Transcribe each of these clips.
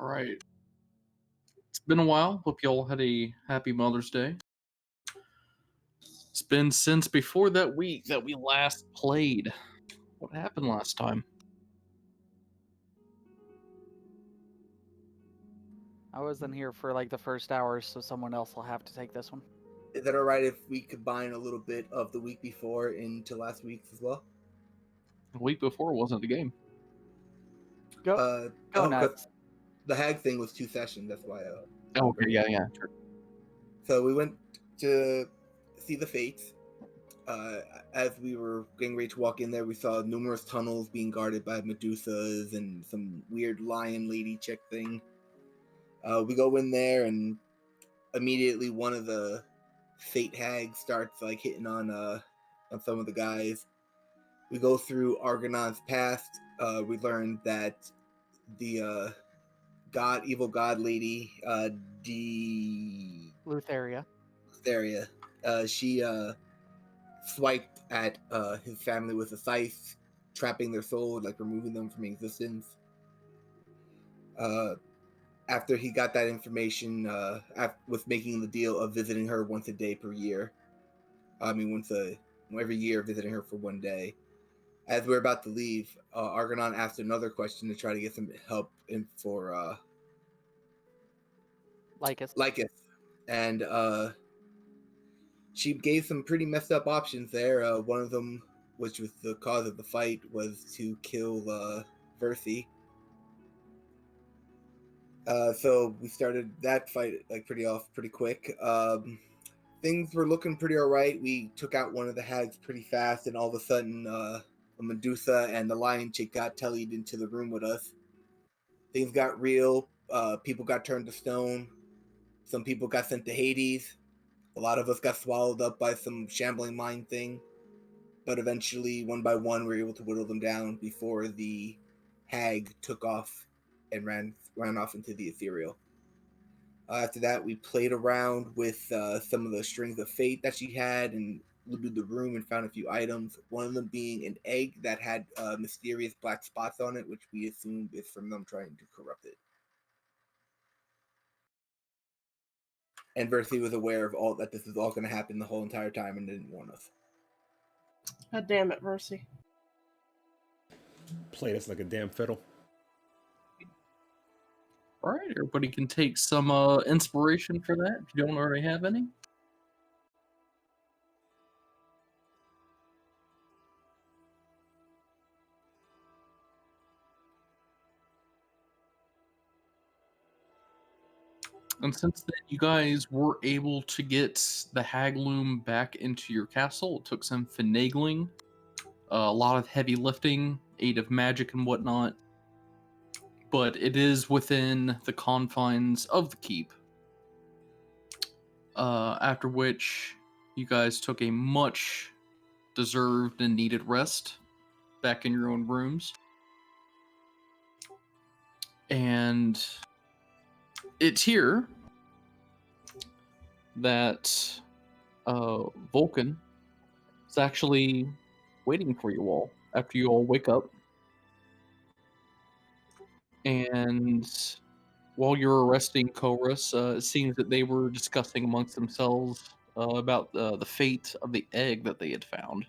All right. It's been a while. Hope y'all had a happy Mother's Day. It's been since before that week that we last played. What happened last time? I wasn't here for like the first hour, so someone else will have to take this one. Is that alright if we combine a little bit of the week before into last week's as well? The week before wasn't the game. Go Because nuts. the hag thing was 2 sessions, that's why. Oh, okay, yeah. Sure. So we went to see the fates. As we were getting ready to walk in there, we saw numerous tunnels being guarded by Medusas and some weird lion lady chick thing. We go in there, and immediately one of the fate hags starts like hitting on some of the guys. We go through Argonnon's past. We learned that the evil god lady, Lutheria. she swiped at his family with a scythe, trapping their soul, like removing them from existence. After he got that information, with making the deal of visiting her once a day per year. Every year, visiting her for 1 day. As we're about to leave, Argonnon asked another question to try to get some help for Lycus. And she gave some pretty messed up options there. One of them, which was the cause of the fight, was to kill Verthi. So we started that fight pretty quick. Things were looking pretty alright. We took out one of the hags pretty fast, and all of a sudden, the Medusa and the lion chick got tellied into the room with us. Things got real. People got turned to stone. Some people got sent to Hades. A lot of us got swallowed up by some shambling mind thing. But eventually, one by one, we were able to whittle them down before the hag took off and ran off into the ethereal. After that, we played around with some of the strings of fate that she had and looted the room and found a few items. One of them being an egg that had mysterious black spots on it, which we assumed is from them trying to corrupt it. And Verthi was aware of all that this was all going to happen the whole entire time and didn't warn us. God damn it, Versi. Play this like a damn fiddle. All right, everybody can take some inspiration for that if you don't already have any. And since then, you guys were able to get the Hagloom back into your castle. It took some finagling, a lot of heavy lifting, aid of magic and whatnot. But it is within the confines of the keep. After which, you guys took a much deserved and needed rest back in your own rooms. And it's here that Vulcan is actually waiting for you all after you all wake up. And while you're arresting Kourus, it seems that they were discussing amongst themselves about the fate of the egg that they had found.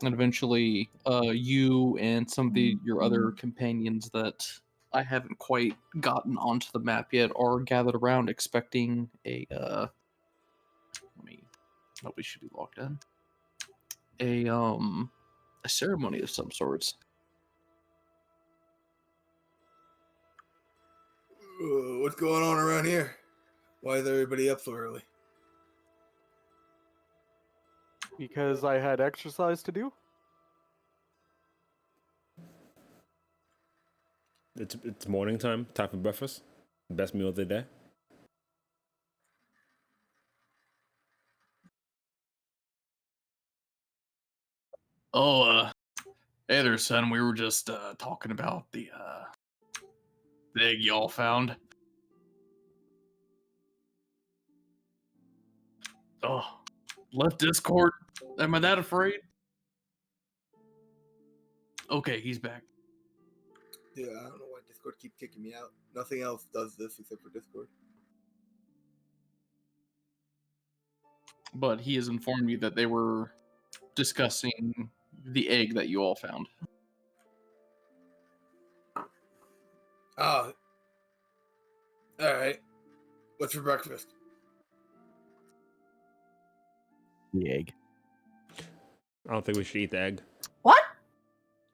And eventually, you and some of your other companions that I haven't quite gotten onto the map yet are gathered around expecting a nobody should be locked in. A ceremony of some sorts. What's going on around here? Why is everybody up so early? Because I had exercise to do. It's morning time for breakfast. Best meal of the day. Oh, hey there, son. We were just talking about the egg y'all found. Oh, left Discord? Am I that afraid? Okay, he's back. Dude, I don't know why this Discord keeps kicking me out. Nothing else does this except for Discord. But he has informed you that they were discussing the egg that you all found. Oh. Alright. What's for breakfast? The egg. I don't think we should eat the egg. What?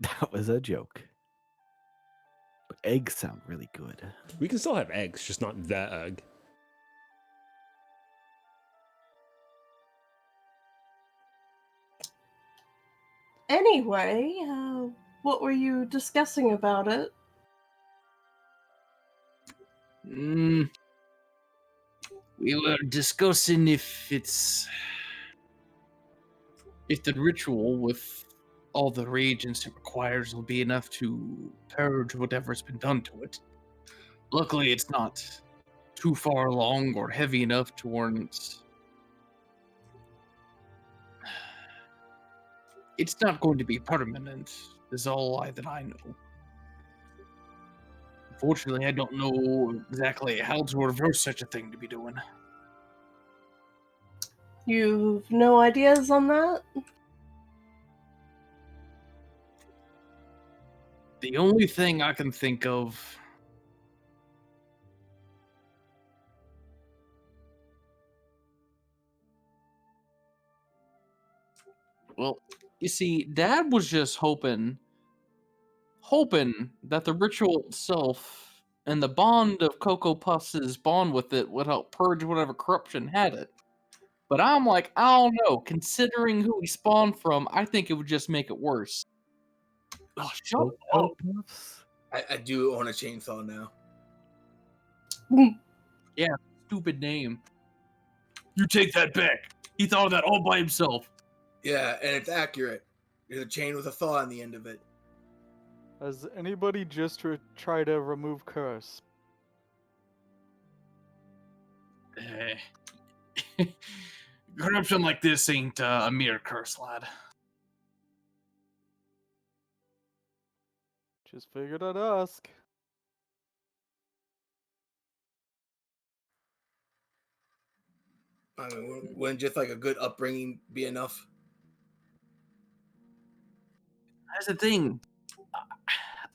That was a joke. But eggs sound really good. We can still have eggs, just not that egg. Anyway, what were you discussing about it? We were discussing if the ritual with all the reagents it requires will be enough to purge whatever's been done to it. Luckily, it's not too far along or heavy enough to warrant. It's not going to be permanent, is all that I know. Unfortunately, I don't know exactly how to reverse such a thing to be doing. You've no ideas on that? The only thing I can think of well, you see, Dad was just hoping that the ritual itself and the bond of Cocoa Puffs' bond with it would help purge whatever corruption had it. But I'm like, I don't know. Considering who we spawned from, I think it would just make it worse. Oh, shut up. Puffs? I do own a chainsaw now. Stupid name. You take that back. He thought of that all by himself. Yeah, and it's accurate. There's a chain with a saw on the end of it. Has anybody just try to remove Kourus? Corruption like this ain't a mere curse, lad. Just figured I'd ask. I mean, wouldn't just like a good upbringing be enough? That's the thing.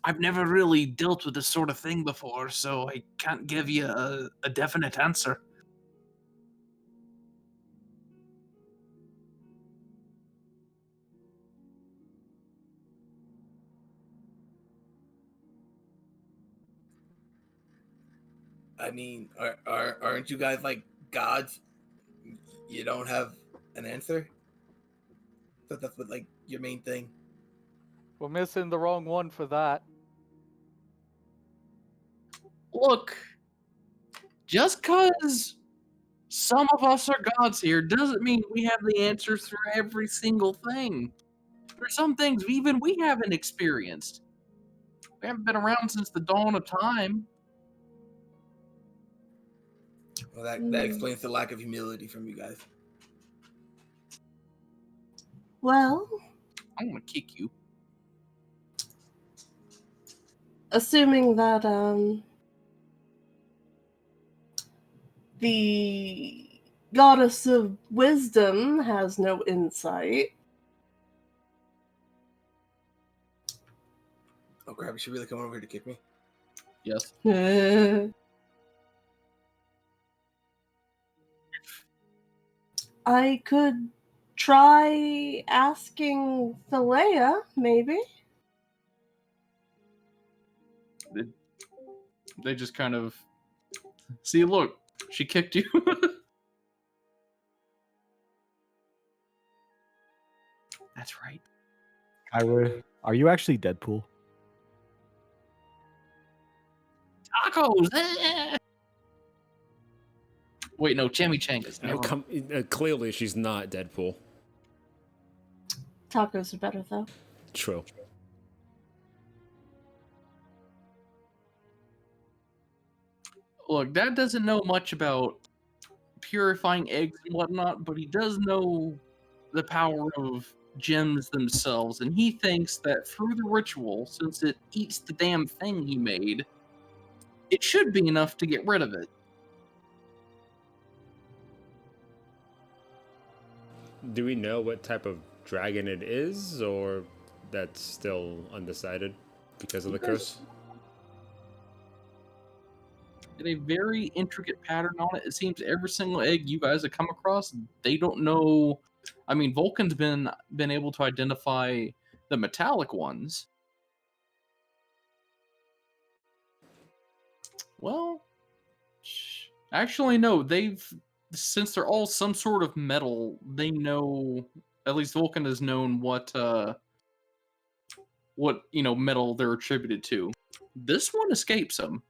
I've never really dealt with this sort of thing before, so I can't give you a definite answer. I mean, aren't you guys like gods? You don't have an answer? So that's what like your main thing. We're missing the wrong one for that. Look, just because some of us are gods here doesn't mean we have the answers for every single thing. There's some things even we haven't experienced. We haven't been around since the dawn of time. Well, that explains the lack of humility from you guys. Well, I want to kick you. assuming that the goddess of wisdom has no insight. Oh crap! Is she really coming over here to kick me? Yes. I could try asking Philea, maybe. They just kind of see. Look, she kicked you. That's right. Kyra, are you actually Deadpool? Tacos. Wait, no, chimichangas. No, clearly she's not Deadpool. Tacos are better, though. True. Look, Dad doesn't know much about purifying eggs and whatnot, but he does know the power of gems themselves, and he thinks that through the ritual, since it eats the damn thing he made, It should be enough to get rid of it. Do we know what type of dragon it is, or that's still undecided because of the curse? Get a very intricate pattern on it. It seems every single egg you guys have come across, they don't know. I mean, Vulcan's been able to identify the metallic ones. Well, actually, no. Since they're all some sort of metal, they know. At least Vulcan has known what metal they're attributed to. This one escapes them.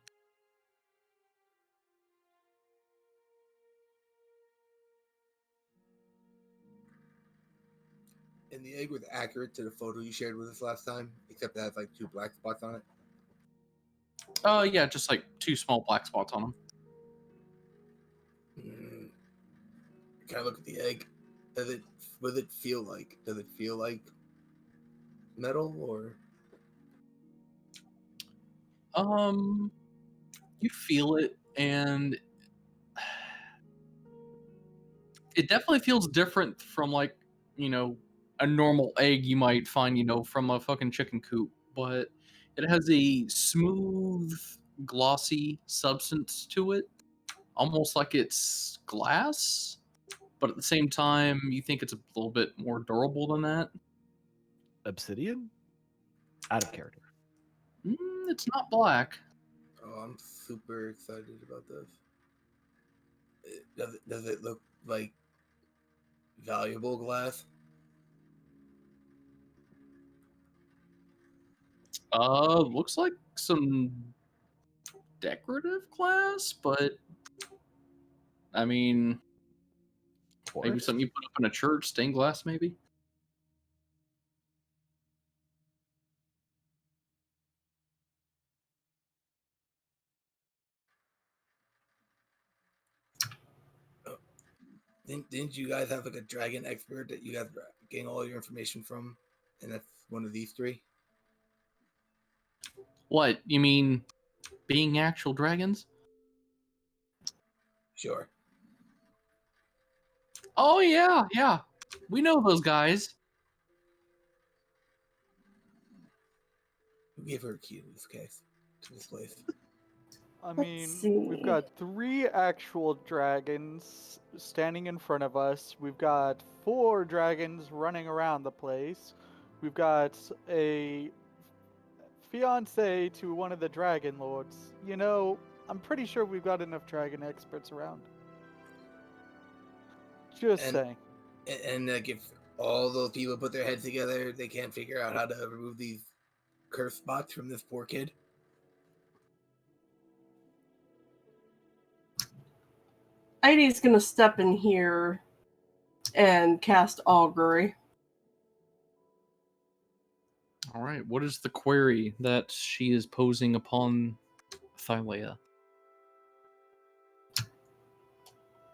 And the egg was accurate to the photo you shared with us last time, except it has like 2 black spots on it. Yeah, just like 2 small black spots on them. Can I look at the egg? What does it feel like? Does it feel like metal or? You feel it, and it definitely feels different from like, a normal egg you might find, from a fucking chicken coop, but it has a smooth, glossy substance to it, almost like it's glass, but at the same time, you think it's a little bit more durable than that. Obsidian? Out of character. It's not black. Oh, I'm super excited about this. Does it look like valuable glass? Looks like some decorative glass, but I mean, maybe Forest? something you put up in a church, stained glass, maybe. Didn't you guys have like a dragon expert that you guys were getting all your information from, and that's one of these 3? What, you mean being actual dragons? Sure. Oh yeah. We know those guys. Who gave her a key to this case? To this place? I Let's mean, we've see. got 3 actual dragons standing in front of us. We've got 4 dragons running around the place. We've got a fiance to one of the dragon lords. I'm pretty sure we've got enough dragon experts around. Just And- saying. And like if all those people put their heads together, they can't figure out how to remove these curse spots from this poor kid. Heidi's gonna step in here and cast augury. All right, what is the query that she is posing upon Thylea?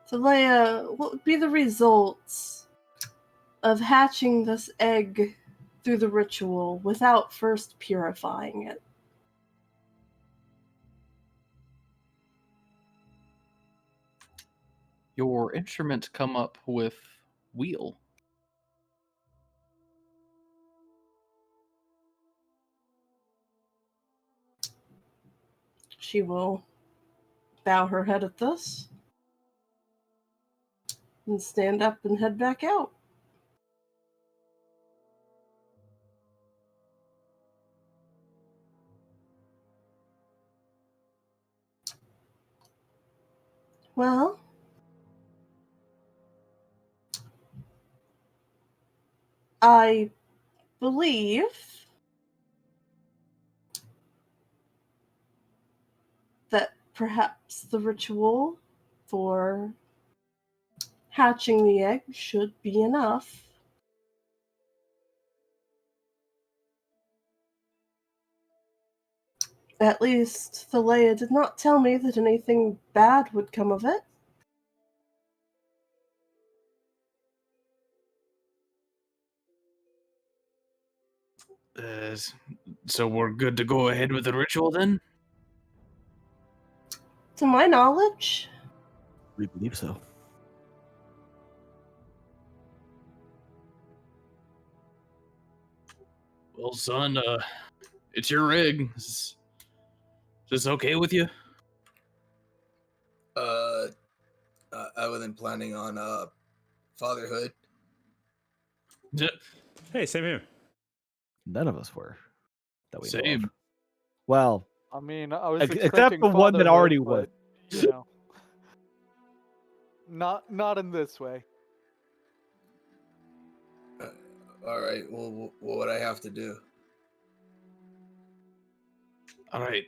So, Leia, what would be the results of hatching this egg through the ritual without first purifying it? Your instruments come up with wheel. She will bow her head at this and stand up and head back out. Well, I believe that perhaps the ritual for hatching the egg should be enough. At least Thaleia did not tell me that anything bad would come of it. So we're good to go ahead with the ritual then? To my knowledge. We believe so. Well, son, it's your rig. Is this okay with you? I wasn't planning on fatherhood. Hey, same here. None of us were. That we know of. Same. Well, I mean, I was except expecting the one that fatherhood, already but, was. you know, not in this way. All right. Well, what would I have to do? All right.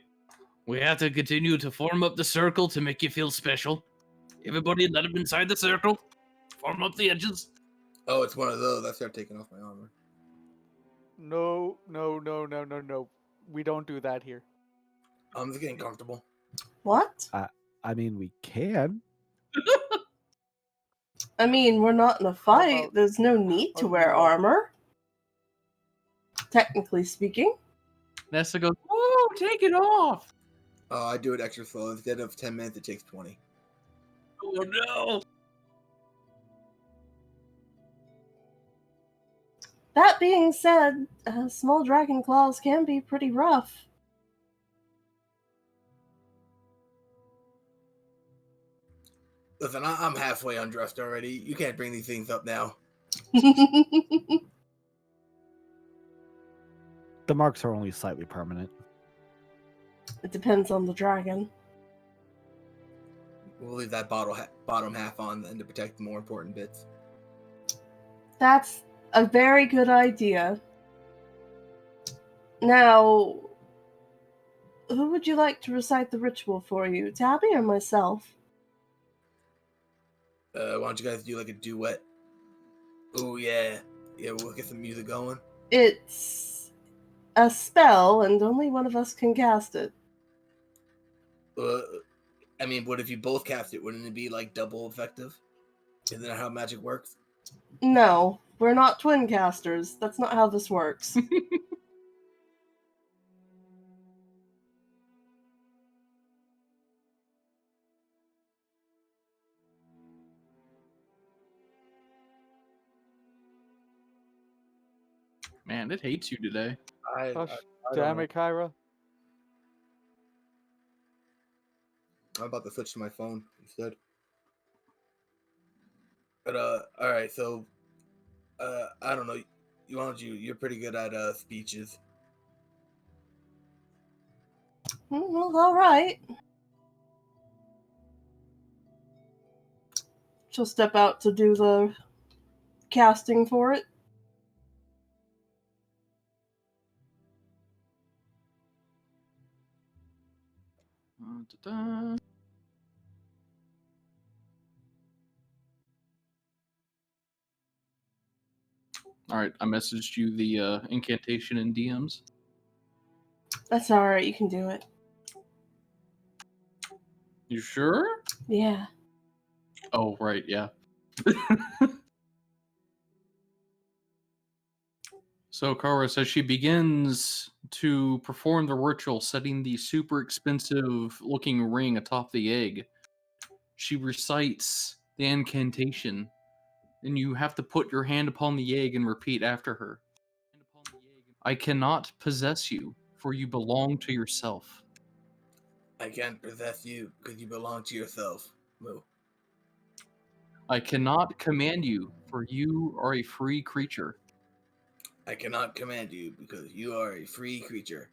We have to continue to form up the circle to make you feel special. Everybody let him inside the circle. Form up the edges. Oh, it's one of those. I start taking off my armor. No. We don't do that here. I'm just getting comfortable. What? I mean, we can. I mean, we're not in a fight. about- There's no need to wear Otherwise- armor. Technically speaking. Nessa goes, "Oh, take it off." Oh, I do it extra slow. Instead of 10 minutes, it takes 20. Oh no. That being said, small dragon claws can be pretty rough. Listen, I'm halfway undressed already. You can't bring these things up now. The marks are only slightly permanent. It depends on the dragon. We'll leave that bottom half on then to protect the more important bits. That's a very good idea. Now, who would you like to recite the ritual for you? Tabby or myself? Why don't you guys do like a duet? Oh yeah, we'll get some music going. It's a spell, and only one of us can cast it. I mean, what if you both cast it? Wouldn't it be like double effective? Isn't that how magic works? No, we're not twin casters. That's not how this works. Man, it hates you today. Gosh, I damn don't it, Kyra. I'm about to switch to my phone instead. But all right. So, I don't know. You're pretty good at speeches. Well, alright. She'll step out to do the casting for it. Da-da. All right, I messaged you the incantation in DMs. That's alright, you can do it. You sure? Yeah. Oh, right, yeah. So Kourus, as she begins to perform the ritual, setting the super expensive looking ring atop the egg, she recites the incantation, and you have to put your hand upon the egg and repeat after her. I cannot possess you, for you belong to yourself. I can't possess you because you belong to yourself. Moo. I cannot command you, for you are a free creature. I cannot command you because you are a free creature.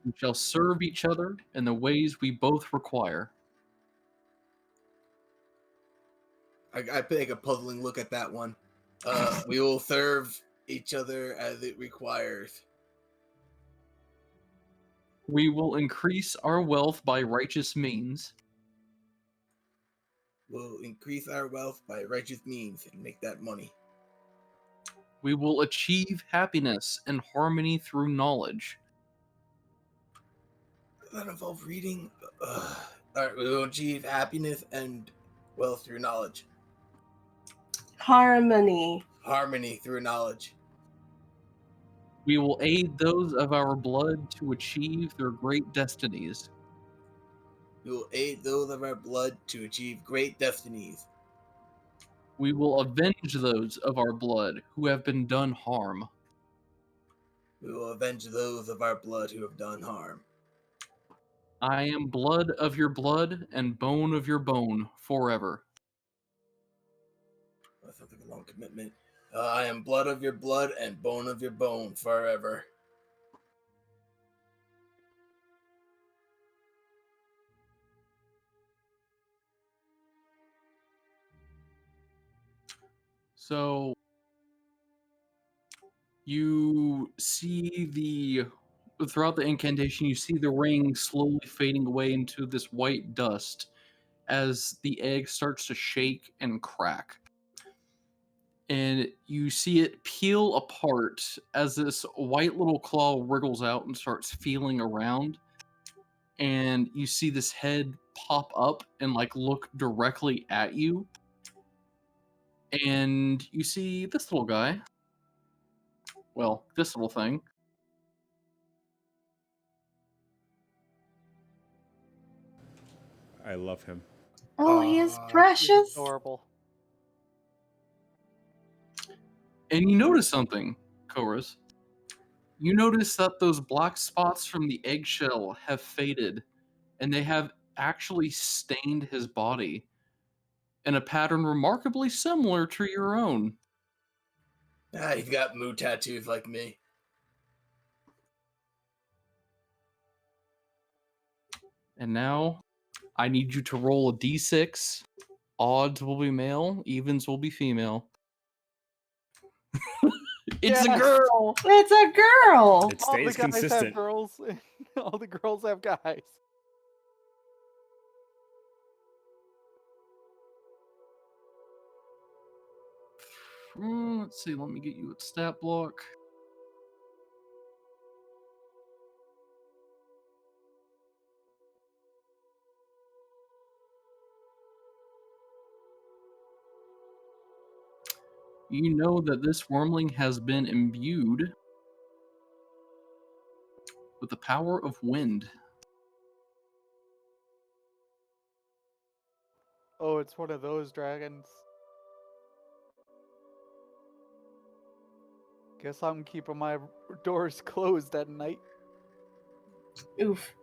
We shall serve each other in the ways we both require. I take a puzzling look at that one. We will serve each other as it requires. We will increase our wealth by righteous means. We'll increase our wealth by righteous means and make that money. We will achieve happiness and harmony through knowledge. Does that involve reading? All right, we will achieve happiness and wealth through knowledge. Harmony. Harmony through knowledge. We will aid those of our blood to achieve their great destinies. We will aid those of our blood to achieve great destinies. We will avenge those of our blood who have been done harm. We will avenge those of our blood who have done harm. I am blood of your blood and bone of your bone forever. That sounds like a long commitment. I am blood of your blood and bone of your bone forever. So you see throughout the incantation, you see the ring slowly fading away into this white dust as the egg starts to shake and crack. And you see it peel apart as this white little claw wriggles out and starts feeling around. And you see this head pop up and like look directly at you. And you see this little guy. Well, this little thing. I love him. Oh, he is Aw, He's precious. adorable. And you notice something, Kourus. You notice that those black spots from the eggshell have faded, and they have actually stained his body in a pattern remarkably similar to your own. He's got moo tattoos like me. And now, I need you to roll a d6. Odds will be male, evens will be female. It's a Yes! girl! It's a girl. All It the stays guys have consistent. girls. All the girls have guys. Let's see, let me get you a stat block. You know that this wormling has been imbued with the power of wind. Oh, it's one of those dragons. Guess I'm keeping my doors closed at night. Oof.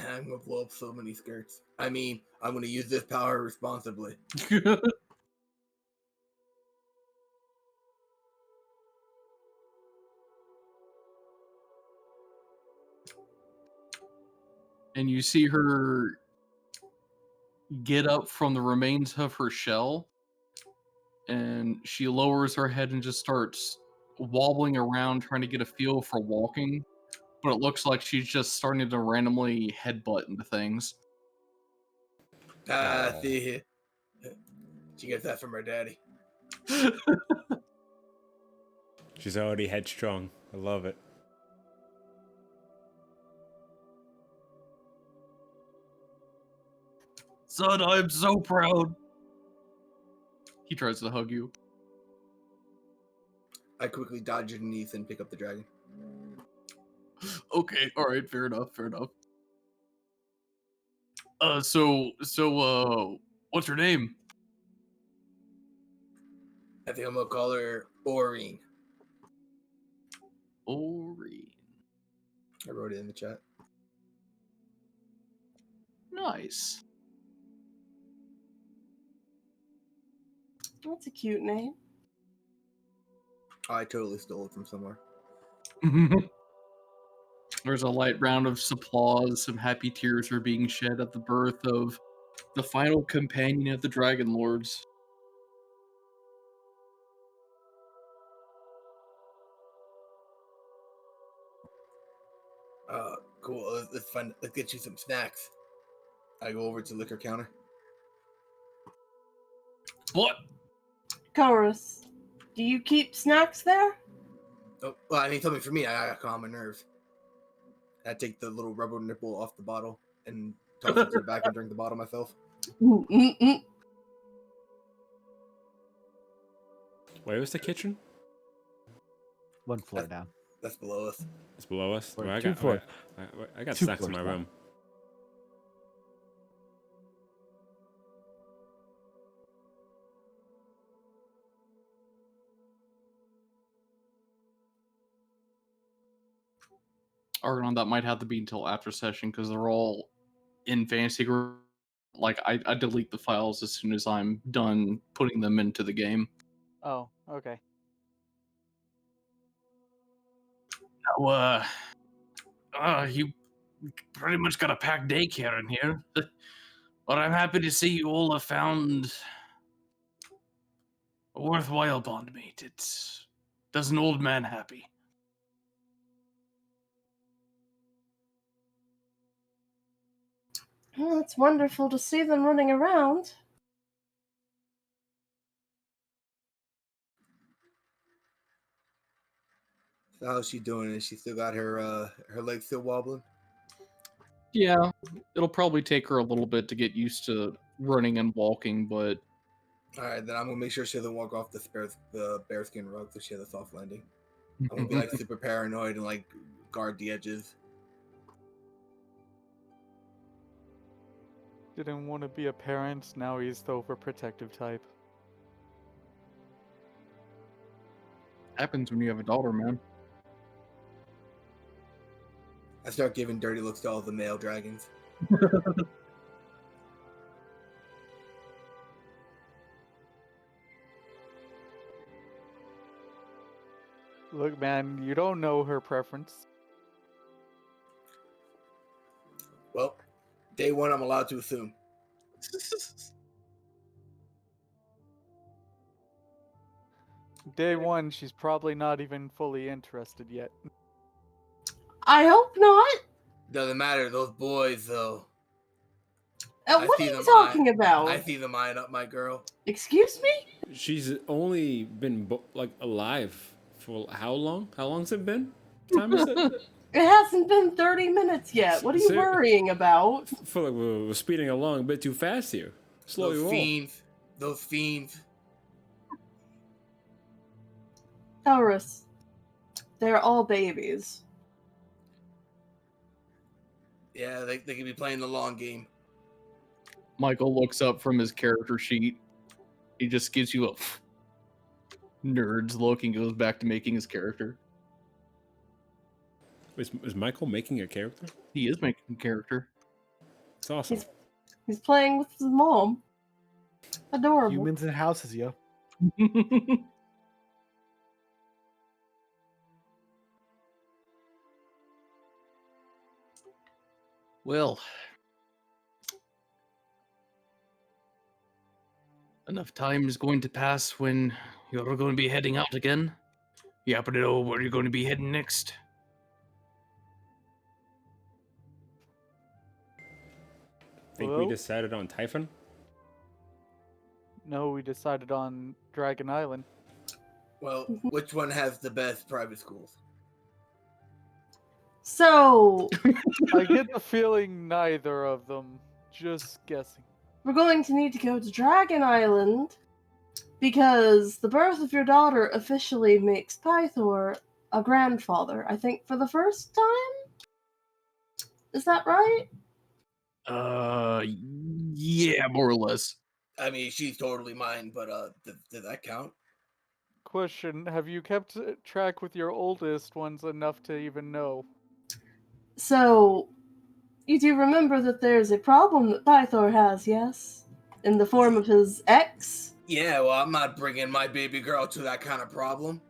I'm gonna blow up so many skirts. I mean, I'm gonna use this power responsibly. And you see her get up from the remains of her shell, and she lowers her head and just starts wobbling around trying to get a feel for walking, but it looks like she's just starting to randomly headbutt into things. Ah, Aw. see, she gets that from her daddy. She's already headstrong. I love it. Son, I'm so proud. He tries to hug you. I quickly dodge underneath and pick up the dragon. Okay, all right, fair enough, fair enough. What's her name? I think I'm gonna call her Oreen. Oreen. I wrote it in the chat. Nice. That's a cute name. I totally stole it from somewhere. There's a light round of applause. Some happy tears are being shed at the birth of the final companion of the Dragon Lords. Cool. Let's get you some snacks. I go over to the liquor counter. What? Kourus, do you keep snacks there? Oh, well, I need something for me. I gotta calm my nerves. I take the little rubber nipple off the bottle and toss it to the back and drink the bottle myself. Mm-mm-mm. Where was the kitchen? One floor down. That's below us. It's below us. Or Well, two floors. I got Two snacks in floors my down. room. Argonauts that might have to be until after session because they're all in fantasy group. Like I delete the files as soon as I'm done putting them into the game. Oh, okay. Now, you pretty much got a packed daycare in here. But I'm happy to see you all have found a worthwhile bondmate. It does an old man happy. Well, it's wonderful to see them running around. So how's she doing? Is she still got her legs still wobbling? Yeah, it'll probably take her a little bit to get used to running and walking, but All right, then I'm gonna make sure she doesn't walk off the bearskin rug so she has a soft landing. I'm gonna be like super paranoid and like guard the edges. Didn't want to be a parent, now he's the overprotective type. happens when you have a daughter, man. I start giving dirty looks to all the male dragons. Look, man, you don't know her preference. Well, day one, I'm allowed to assume. Day one, she's probably not even fully interested yet. I hope not. Doesn't matter. Those boys, though. What are see you them talking eye- about? I see them eyeing up my girl. Excuse me? She's only been alive for how long? How long's it been? What time is it? It hasn't been 30 minutes yet. What are you Sir- worrying about? I feel like we're speeding along a bit too fast here. Slow Those you roll. fiends. Those fiends. Kourus, they're all babies. Yeah, they could be playing the long game. Michael looks up from his character sheet. He just gives you a nerd's look and goes back to making his character. Is Michael making a character? He is making a character. It's awesome. He's playing with his mom. Adorable. Humans in houses, yo. Well, enough time is going to pass when you're going to be heading out again. You happen to know where you're going to be heading next? Think we Well? decided on Typhon? No, we decided on Dragon Island. Well, which one has the best private schools? So, I get the feeling neither of them. Just guessing. we're going to need to go to Dragon Island because the birth of your daughter officially makes Pythor a grandfather, I think, for the first time? Is that right? Yeah, more or less. I mean, she's totally mine, but does that count? Question, have you kept track with your oldest ones enough to even know? So, you do remember that there's a problem that Pythor has, yes? In the form of his ex? Yeah, well, I'm not bringing my baby girl to that kind of problem.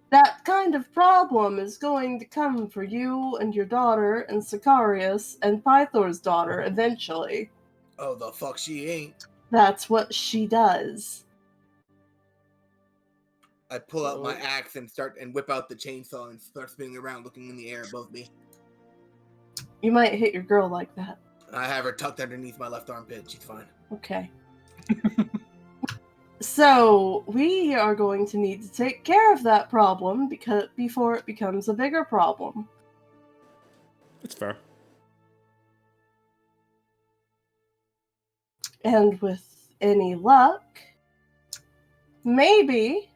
That kind of problem is going to come for you and your daughter and Sicarius and Pythor's daughter eventually. Oh, the fuck she ain't. That's what she does. I pull out my So- axe and whip out the chainsaw and start spinning around, looking in the air above me. You might hit your girl like that. I have her tucked underneath my left armpit. She's fine. Okay. So, we are going to need to take care of that problem before it becomes a bigger problem. It's fair. And with any luck, maybe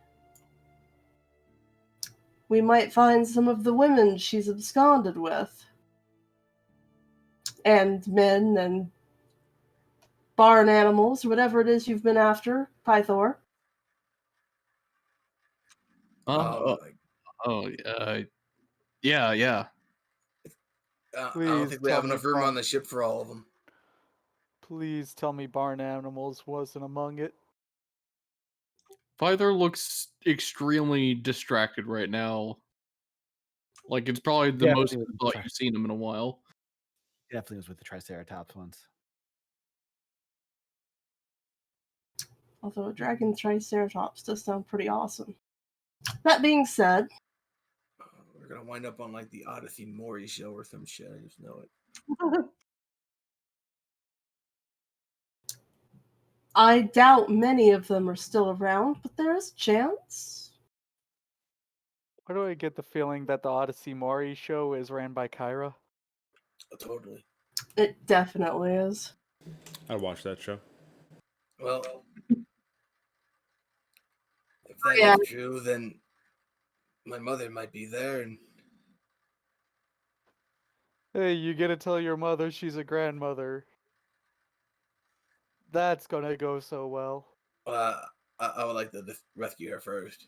we might find some of the women she's absconded with. And men and barn animals, whatever it is you've been after, Pythor. Oh, Like, oh, yeah, yeah. I don't Please think we tell have me enough room barn. on the ship for all of them. Please tell me barn animals wasn't among it. Pythor looks extremely distracted right now. Like it's probably the most Definitely thought you've seen him in a while. Definitely was with the Triceratops ones. Although a dragon triceratops does sound pretty awesome. That being said, We're gonna wind up on like the Odyssey Maury show or some shit. I just know it. I doubt many of them are still around, but there is a chance. Why do I get the feeling that the Odyssey Maury show is ran by Kyra? Totally. It definitely is. I'd watch that show. Well, if that Yeah. is true, then my mother might be there, and Hey, you gotta tell your mother she's a grandmother. That's gonna go so well. uh, I would like to rescue her first.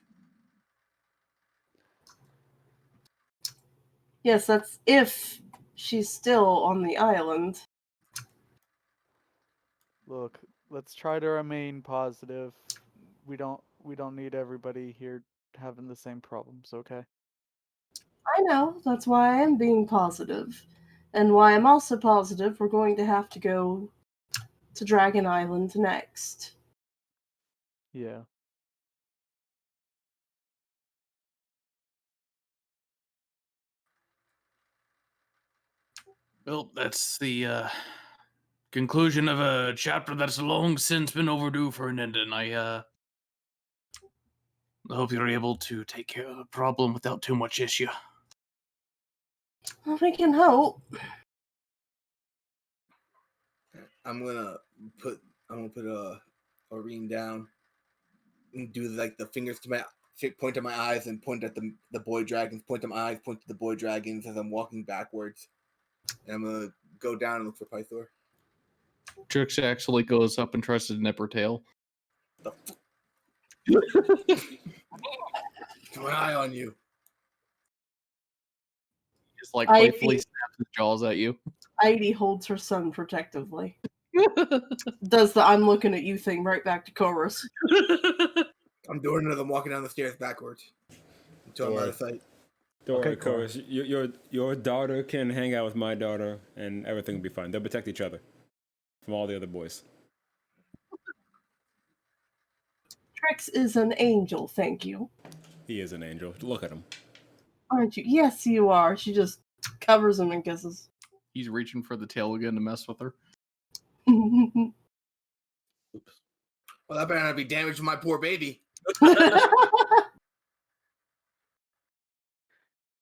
Yes, that's if she's still on the island. Look, let's try to remain positive. We don't need everybody here having the same problems, okay? I know, that's why I am being positive. And why I'm also positive we're going to have to go to Dragon Island next. Yeah. Well, that's the conclusion of a chapter that's long since been overdue for an ending. I hope you're able to take care of the problem without too much issue. Well, we can hope. I'm gonna put Aureen down and do like the fingers to my point to my eyes and point at the boy dragons. Point to my eyes, point to the boy dragons as I'm walking backwards. And I'm gonna go down and look for Pythor. Trix actually goes up and tries to nip her tail. The fuck? Keep my eye on you. Just like I- playfully snaps his jaws at you. Heidi holds her son protectively. Does the I'm looking at you thing right back to Kourus. I'm doing it as I'm walking down the stairs backwards until I'm out of sight. Don't Okay, worry, Kourus. Your daughter can hang out with my daughter, and everything will be fine. They'll protect each other from all the other boys. Trix is an angel, thank you. He is an angel. Look at him. Aren't you? Yes, you are. She just covers him and kisses. He's reaching for the tail again to mess with her. Well, that better not be damage to my poor baby.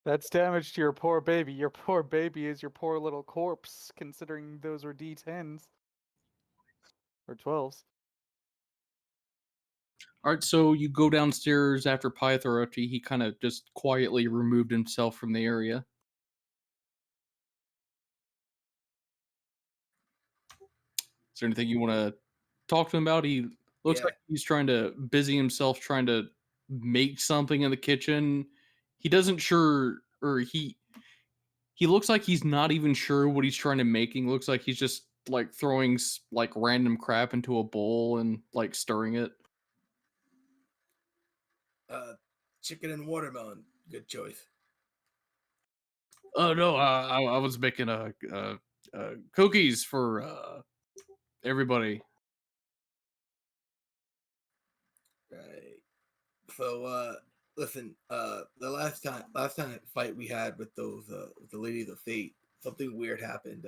That's damage to your poor baby. Your poor baby is your poor little corpse, considering those were D10s. Or 12s. All right, so you go downstairs after Pythor after he kind of just quietly removed himself from the area. Is there anything you want to talk to him about? He looks like he's trying to busy himself trying to make something in the kitchen. He doesn't sure, or he looks like he's not even sure what he's trying to make. He looks like he's just like throwing like random crap into a bowl and like stirring it. Chicken and watermelon. Good choice. Oh no, I was making cookies for everybody. Right. So listen, the last time fight we had with those the ladies of fate, something weird happened.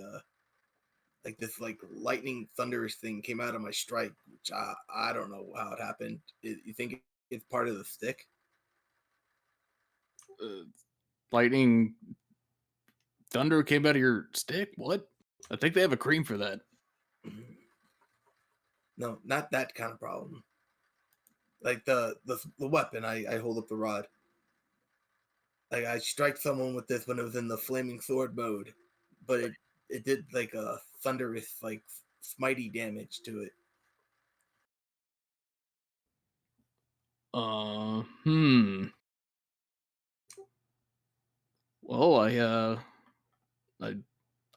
Like this like lightning thunderous thing came out of my strike, which I don't know how it happened. You think it's part of the stick? Lightning thunder came out of your stick? What? I think they have a cream for that. No, not that kind of problem. Like the weapon, I hold up the rod. Like I strike someone with this when it was in the flaming sword mode, but it did like a thunderous like smitey damage to it. Hmm. Well, I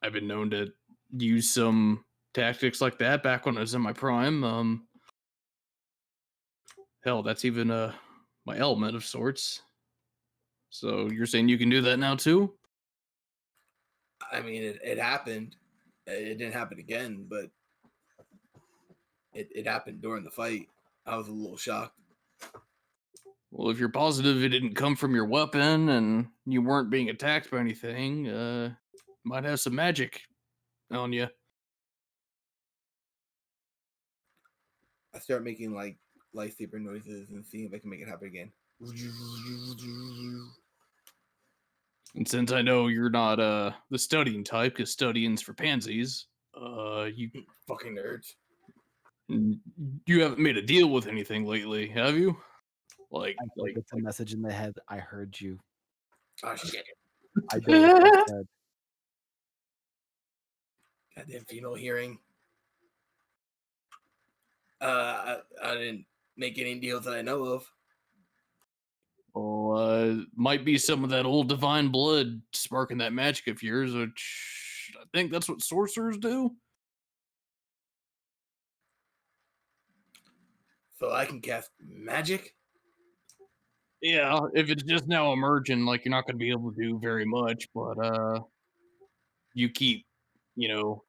I've been known to use some tactics like that back when I was in my prime. Hell, that's even my element of sorts. So you're saying you can do that now too? I mean, it happened. It didn't happen again, but it happened during the fight. I was a little shocked. Well, if you're positive it didn't come from your weapon and you weren't being attacked by anything, might have some magic on you. I start making like lightsaber noises and seeing if I can make it happen again. And since I know you're not the studying type, because studying's for pansies, you Fucking nerds. you haven't made a deal with anything lately, have you? Like, It's a message in the head. I heard you. Oh shit! I know what you said. Goddamn female hearing. I didn't make any deals that I know of. well, might be some of that old divine blood sparking that magic of yours, which I think that's what sorcerers do. So I can cast magic. Yeah, if it's just now emerging, like you're not going to be able to do very much, but you keep, you know,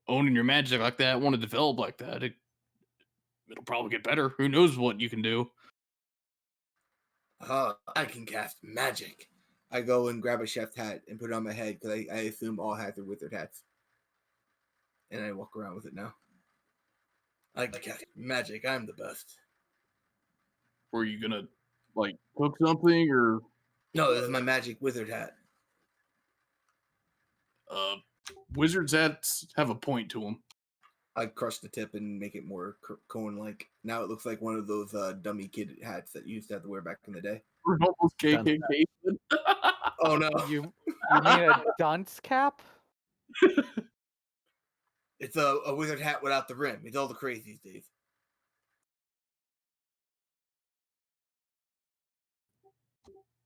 owning your magic like that, want to develop like that, it'll probably get better. Who knows what you can do? I can cast magic. I go and grab a chef's hat and put it on my head because I assume all hats are wizard hats. And I walk around with it now. I can cast magic. I'm the best. Were you gonna like cook something or No, this is my magic wizard hat. uh wizards hats have a point to them. I crush the tip and make it more cone-like. Now it looks like one of those dummy kid hats that you used to have to wear back in the day. We're almost Done. KKK. Oh no! You mean a dunce cap? It's a wizard hat without the rim. It's all the craze these days.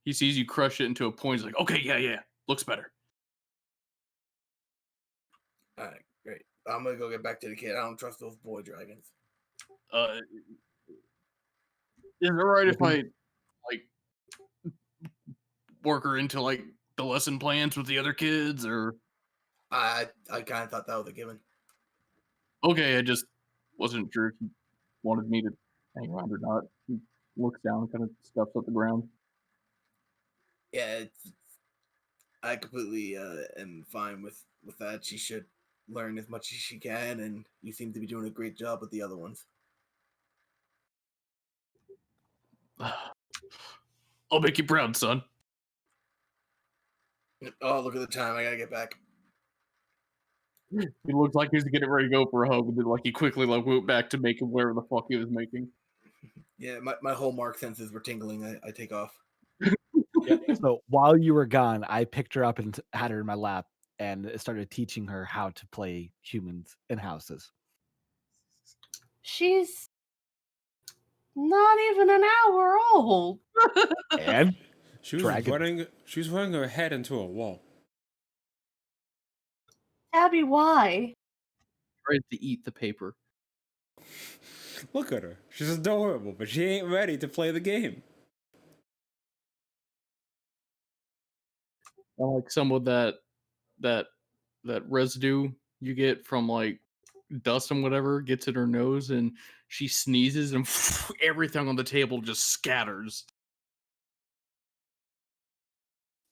He sees you crush it into a point. He's like, okay, yeah, looks better. All right, great. I'm gonna go get back to the kid. I don't trust those boy dragons. Is it right if I like work her into like the lesson plans with the other kids, or I kind of thought that was a given. okay? I just wasn't sure if you wanted me to hang around or not. He looks down, kind of stuffs up the ground. Yeah, I completely am fine with that. She should learn as much as she can, and you seem to be doing a great job with the other ones. I'll make you proud, son. Oh, look at the time. I gotta get back. He looks like he's getting ready to go for a hug, and then like he quickly like went back to making whatever the fuck he was making. Yeah, my whole mark senses were tingling. I take off. So while you were gone, I picked her up and had her in my lap and started teaching her how to play humans in houses. She's not even an hour old. And She was Dragon. running her head into a wall. Abby, why? Tries to eat the paper. Look at her. She's adorable, but she ain't ready to play the game. I like some of that residue you get from like dust and whatever gets in her nose, and she sneezes, and everything on the table just scatters.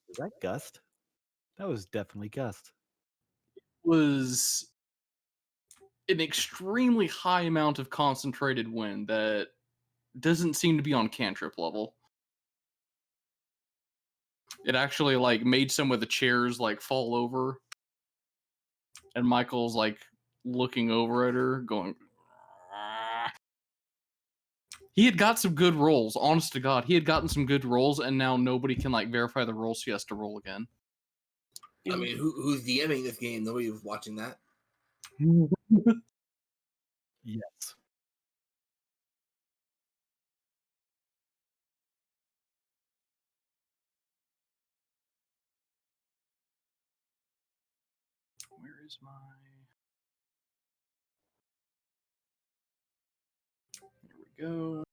Was that Gust? That was definitely Gust. Was an extremely high amount of concentrated wind that doesn't seem to be on cantrip level. It actually like made some of the chairs like fall over, and Michael's like looking over at her, going, He had got some good rolls. Honest to God, he had gotten some good rolls, and now nobody can like verify the rolls. So he has to roll again. I mean, who's DMing this game? Nobody was watching that. Yes. Where is my? There we go.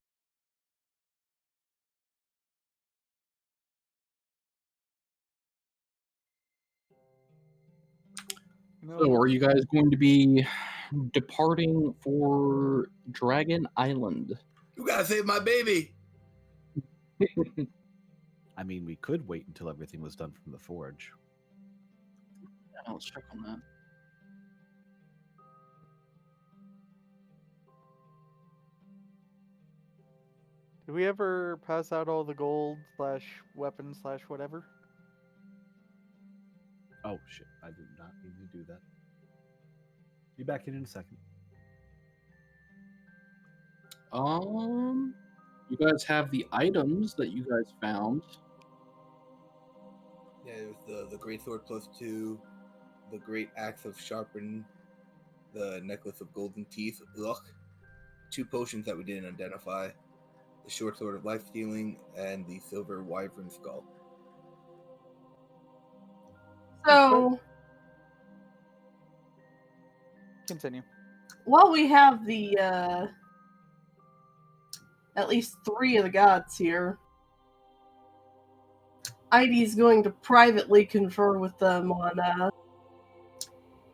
So, are you guys going to be departing for Dragon Island? You gotta save my baby. I mean, we could wait until everything was done from the forge. Yeah, let's check on that. Did we ever pass out all the gold / weapon / whatever? Oh shit! I did not mean to do that. Be back in a second. You guys have the items that you guys found. Yeah, it was the great sword +2, the great axe of sharpen, the necklace of golden teeth. Ugh. 2 potions that we didn't identify. The short sword of life stealing and the silver wyvern skull. So, Continue. while we have the at least 3 of the gods here, Ivy's going to privately confer with them on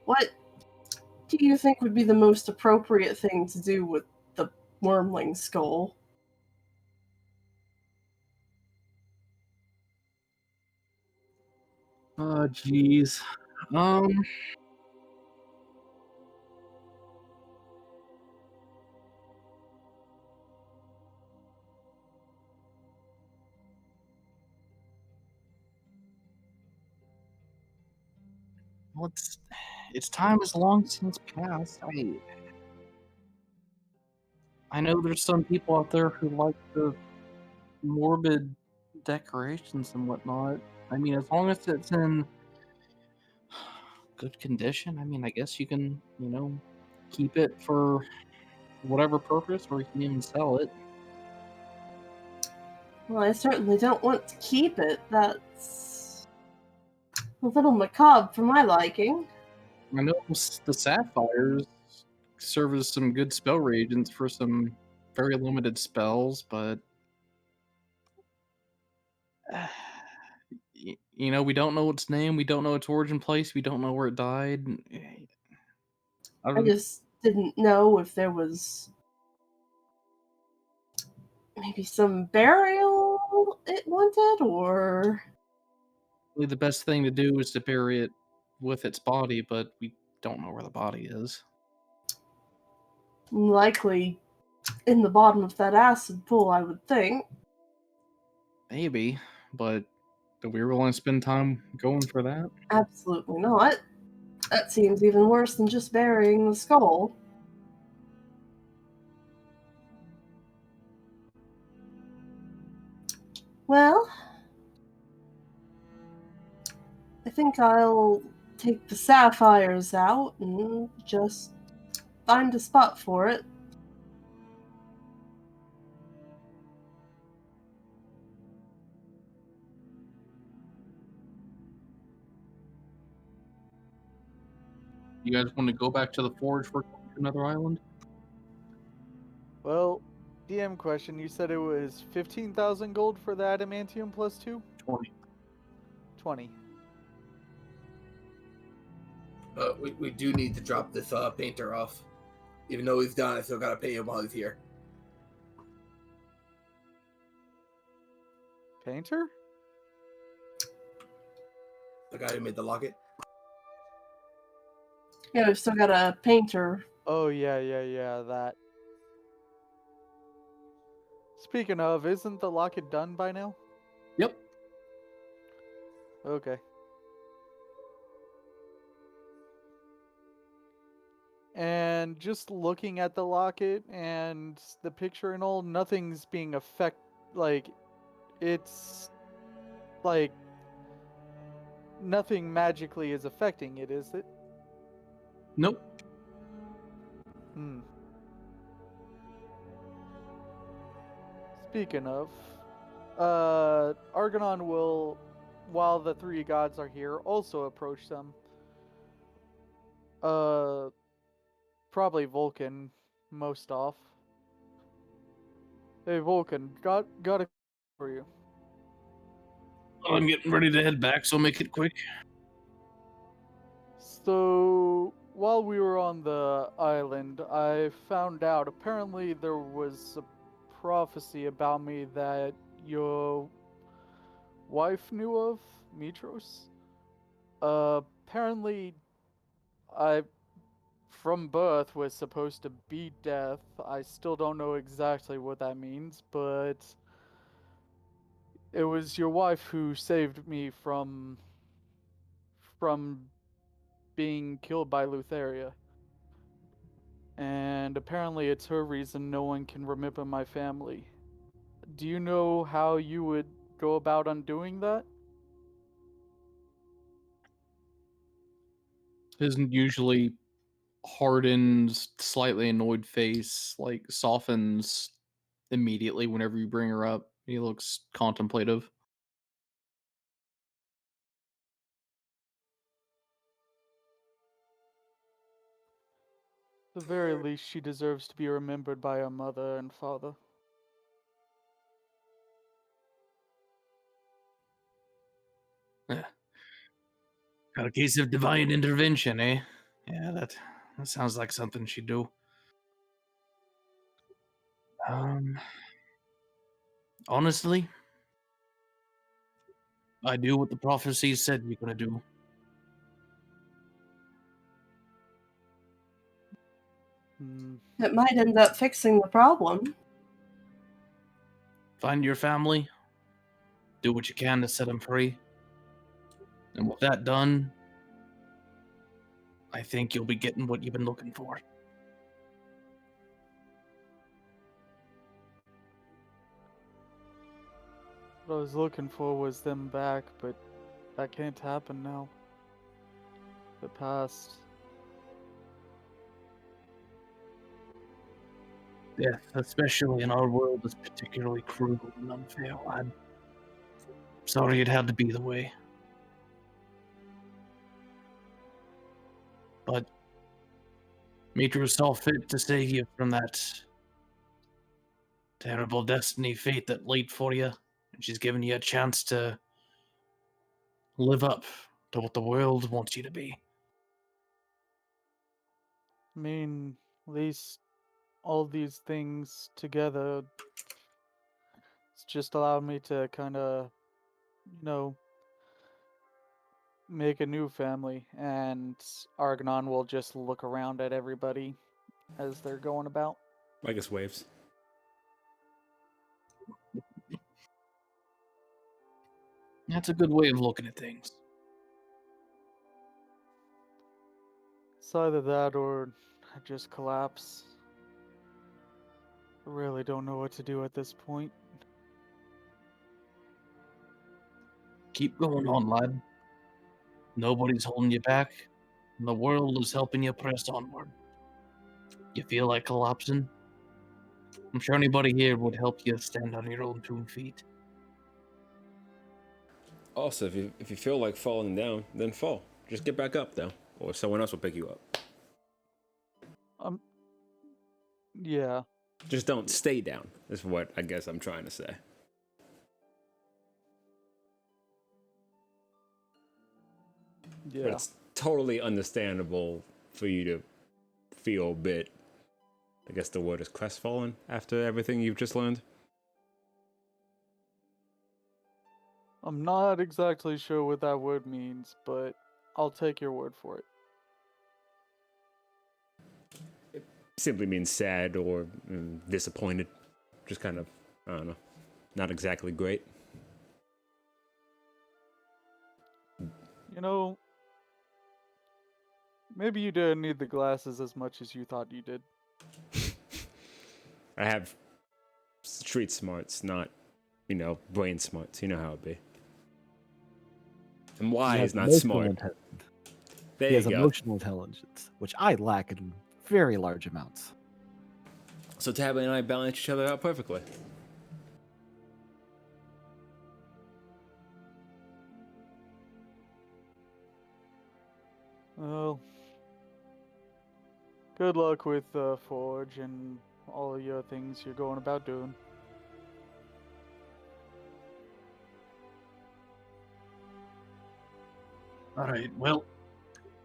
what do you think would be the most appropriate thing to do with the wormling skull? Oh, jeez. Well, its time has long since passed. I know there's some people out there who like the morbid decorations and whatnot. I mean, as long as it's in good condition, I mean, I guess you can, keep it for whatever purpose, or you can even sell it. Well, I certainly don't want to keep it. That's a little macabre for my liking. I know the sapphires serve as some good spell reagents for some very limited spells, but we don't know its name, we don't know its origin place, we don't know where it died. I just didn't know if there was maybe some burial it wanted, or The best thing to do is to bury it with its body, but we don't know where the body is. likely in the bottom of that acid pool, I would think. Maybe, but do we really want to spend time going for that? Absolutely not. That seems even worse than just burying the skull. Well, I think I'll take the sapphires out and just find a spot for it. You guys want to go back to the forge for another island? Well, DM question. You said it was 15,000 gold for the adamantium +2? 20. 20. We do need to drop this painter off. Even though he's done, I still gotta pay him while he's here. Painter? The guy who made the locket. Yeah, we've still got a painter. Oh, yeah, that. Speaking of, isn't the locket done by now? Yep. Okay. And and just looking at the locket and the picture and all, nothing's being it's like nothing magically is affecting it, is it? Nope. Hmm. Speaking of, Argennon will, while the three gods are here, also approach them. Probably Vulcan, most off. Hey, Vulcan, got a for you. I'm getting ready to head back, so make it quick. So, while we were on the island, I found out apparently there was a prophecy about me that your wife knew of, Mitros. Apparently, I, from birth, was supposed to be death. I still don't know exactly what that means, but it was your wife who saved me from being killed by Lutheria. And apparently it's her reason no one can remember my family. Do you know how you would go about undoing that? His usually hardened, slightly annoyed face like softens immediately whenever you bring her up. He looks contemplative. At the very least, she deserves to be remembered by her mother and father. Yeah. Got a case of divine intervention, eh? Yeah, that sounds like something she'd do. Um, honestly, I do what the prophecy said you're gonna do. Hmm. It might end up fixing the problem. Find your family, do what you can to set them free. And with that done, I think you'll be getting what you've been looking for. What I was looking for was them back, but that can't happen now. The past. Death, especially in our world, is particularly cruel and unfair, lad. Sorry it had to be the way. But Mitra saw fit to save you from that terrible destiny fate that laid for you, and she's given you a chance to live up to what the world wants you to be. I mean, at least all these things together, it's just allowed me to kind of, you know, make a new family. And Argonon will just look around at everybody as they're going about. I guess waves. That's a good way of looking at things. It's either that or I just collapse. I really don't know what to do at this point. Keep going on, lad. Nobody's holding you back, and the world is helping you press onward. You feel like collapsing? I'm sure anybody here would help you stand on your own 2 feet. Also, if you feel like falling down, then fall. Just get back up, though, or someone else will pick you up. Yeah. Just don't stay down, is what I guess I'm trying to say. Yeah. But it's totally understandable for you to feel a bit, I guess the word is crestfallen after everything you've just learned. I'm not exactly sure what that word means, but I'll take your word for it. Simply means sad or disappointed. Just kind of, I don't know, not exactly great. You know, Maybe you didn't need the glasses as much as you thought you did. I have street smarts, not, brain smarts. You know how it be. And He wise, has not emotional smart. intelligence. There He you has go. emotional intelligence, which I lack in very large amounts. So Tabby and I balance each other out perfectly. Well, good luck with Forge and all your things you're going about doing. All right. Well,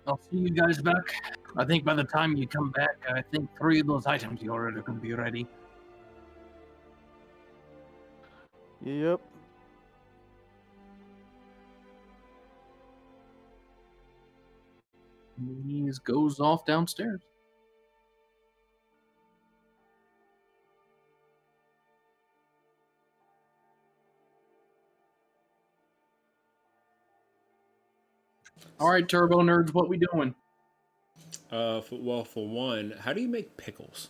I'll see you guys back. I think by the time you come back, I think 3 of those items you ordered are going to be ready. Yep. He goes off downstairs. All right, Turbo Nerds, what we doing? For one, how do you make pickles?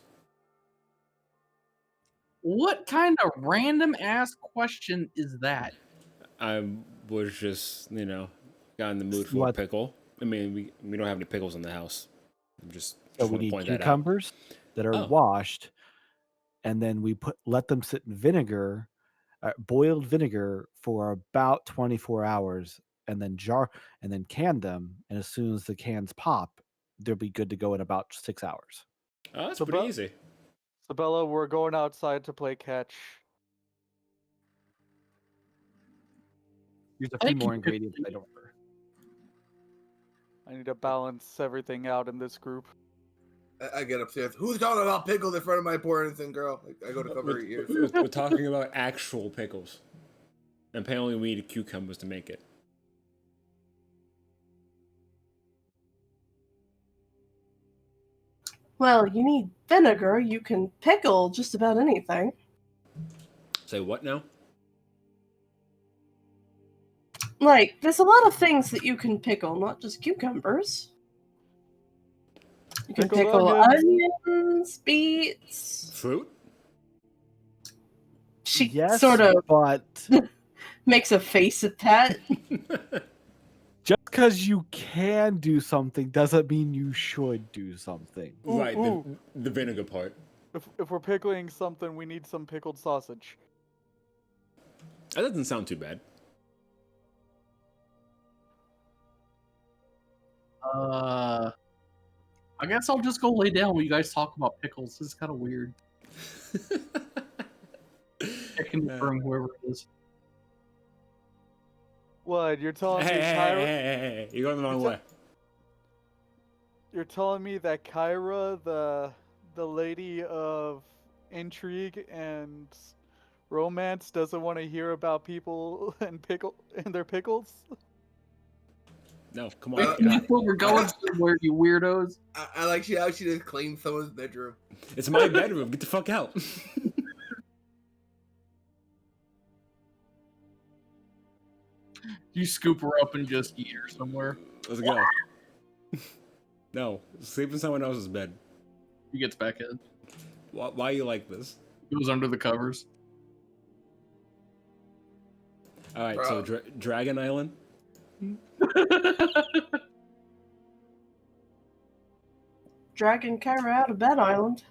What kind of random ass question is that? I was just, got in the mood for a What? pickle. I mean, we don't have any pickles in the house. I'm just So we want to need point that out. cucumbers that are Oh. washed, and then we let them sit in vinegar, boiled vinegar for about 24 hours, and then can them. And as soon as the cans pop, they'll be good to go in about 6 hours. Oh, that's So pretty bu- easy. Sabella, we're going outside to play catch. There's a few Thank more you. ingredients I don't remember. I need to balance everything out in this group. I get upstairs. Who's talking about pickles in front of my poor innocent girl? I go to cover her ears. We're talking about actual pickles. And apparently we need cucumbers to make it. Well, you need vinegar. You can pickle just about anything. Say what now? Like, there's a lot of things that you can pickle, not just cucumbers. You can Pickled pickle onions. onions, beets. Fruit? She Yes, sort of but makes a face at that. just because you can do something doesn't mean you should do something. Right, Ooh. the vinegar part. If we're pickling something, we need some pickled sausage. That doesn't sound too bad. I guess I'll just go lay down while you guys talk about pickles. This is kind of weird. I can confirm whoever it is. What? You're telling me Hey, you're going the wrong way. You're telling me that Kyra, the lady of intrigue and romance, doesn't want to hear about people and their pickles? No, come Wait, on. we're going somewhere, you weirdos. I like how she just claimed someone's bedroom. It's my bedroom. Get the fuck out. You scoop her up and just eat her somewhere. Let's go. No, sleep in someone else's bed. He gets back in. Why you like this? Goes under the covers. All right, so Dragon Island. Dragging Kyra out of Bed Island.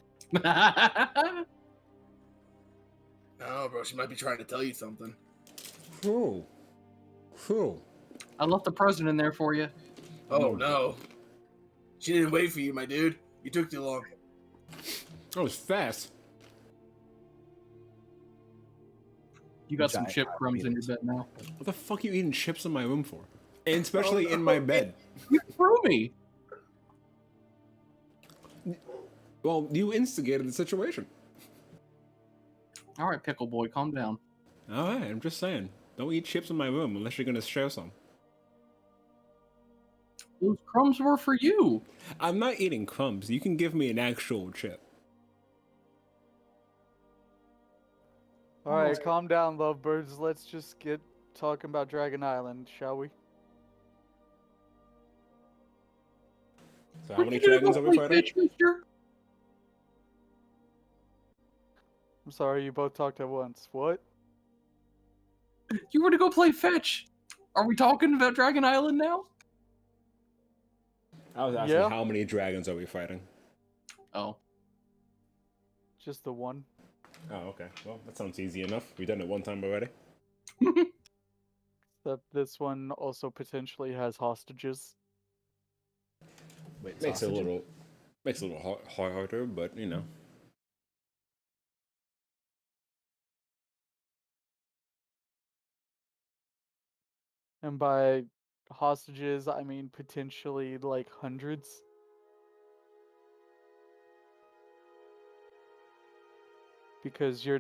Oh, bro, she might be trying to tell you something. Who? I left the president in there for you. Oh, no. She didn't wait for you, my dude. You took too long. That was fast. You got some Giant chip crumbs in your bed now. What the fuck are you eating chips in my room for? And especially in my bed. You threw me. Well, you instigated the situation. All right, pickle boy, calm down. All right, I'm just saying. Don't eat chips in my room unless you're gonna share some. Those crumbs were for you. I'm not eating crumbs. You can give me an actual chip. Alright, calm down, lovebirds. Let's just get talking about Dragon Island, shall we? So how Were many you gonna dragons go are we play fighting? fetch, mister? I'm sorry, you both talked at once. What? You were to go play fetch. Are we talking about Dragon Island now? I was asking Yeah. how many dragons are we fighting? Oh. Just the one. Oh, okay. Well, that sounds easy enough. We've done it one time already. Except this one also potentially has hostages. Wait, Makes it a sausages? little harder, but you know. And by hostages, I mean potentially like hundreds. Because your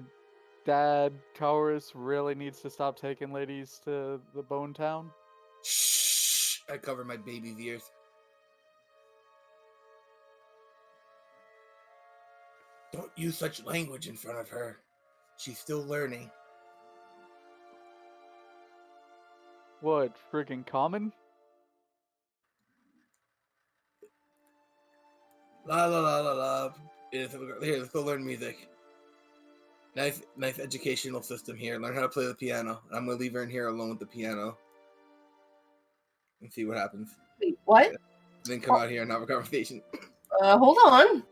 dad, Kourus, really needs to stop taking ladies to the Bone Town. Shh. I cover my baby's ears. Don't use such language in front of her. She's still learning. What, friggin' common? La la la la la. Here, let's go learn music. Nice educational system here. Learn how to play the piano. I'm gonna leave her in here alone with the piano and see what happens. Wait, what? Yeah. Then come out here and have a conversation. Hold on.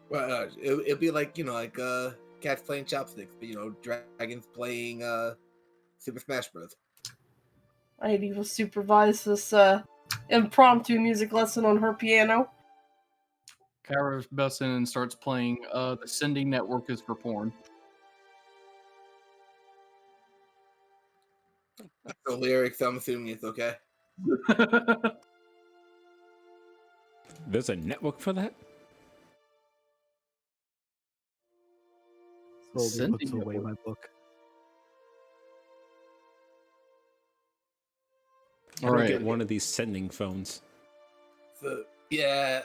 Well, it'll be like like cats playing chopsticks, but dragons playing Super Smash Bros. I need to supervise this impromptu music lesson on her piano. Kara busts in and starts playing The Sending Network is for Porn. The lyrics, I'm assuming it's okay. There's a network for that? Slowly Sending puts away network. my book. How do I Alright. get one of these sending phones? So yeah,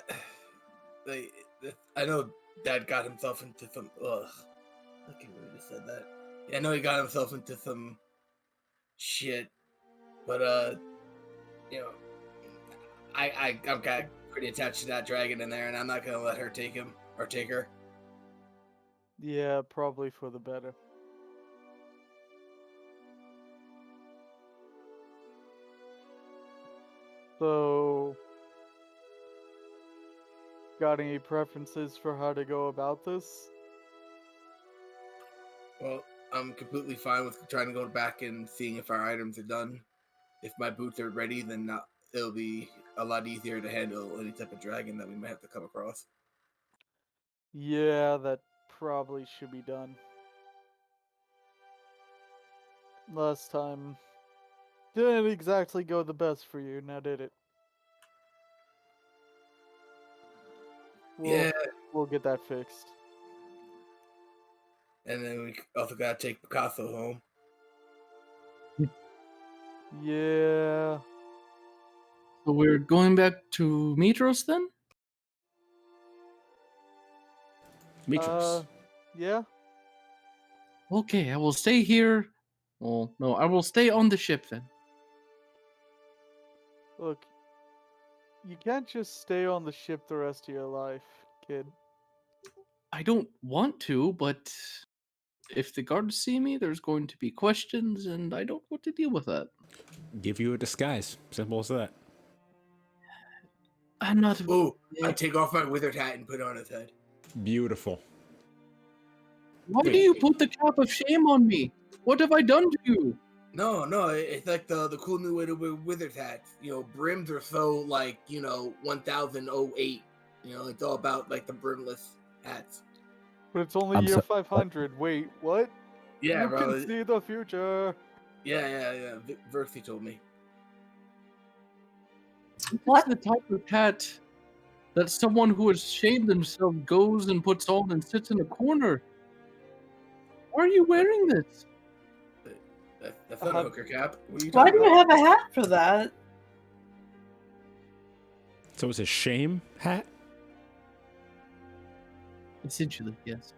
I know Dad got himself into some. Ugh, I can't believe I just said that. Yeah, I know he got himself into some shit, but I'm got pretty attached to that dragon in there, and I'm not gonna let her take him or take her. Yeah, probably for the better. So, got any preferences for how to go about this? Well, I'm completely fine with trying to go back and seeing if our items are done. If my boots are ready, then it'll be a lot easier to handle any type of dragon that we might have to come across. Yeah, that probably should be done. Last time didn't exactly go the best for you, now did it? Yeah, We'll get that fixed. and then we also gotta take Picasso home. Yeah. So we're going back to Mitros then? Mitros. Yeah. Okay, I will stay here. Well, no, I will stay on the ship then. Look, you can't just stay on the ship the rest of your life, kid. I don't want to, but if the guards see me, there's going to be questions, and I don't want to deal with that. Give you a disguise. Simple as that. I'm not. Oh, I take off my withered hat and put it on his head. Beautiful. Why Wait. do you put the cap of shame on me? What have I done to you? No, it's like the cool new way to wear wizard hats. Brims are so like 1008. It's all about like the brimless hats. But it's only I'm year so- 500. Wait, what? Yeah, you bro. can see the future. Yeah. Versi told me. What? It's the type of hat that someone who has shamed themselves goes and puts on and sits in a corner. Why are you wearing this? That's not a hooker cap. What are you Why talking do you about? have a hat for that? So it's a shame hat? Essentially, yes.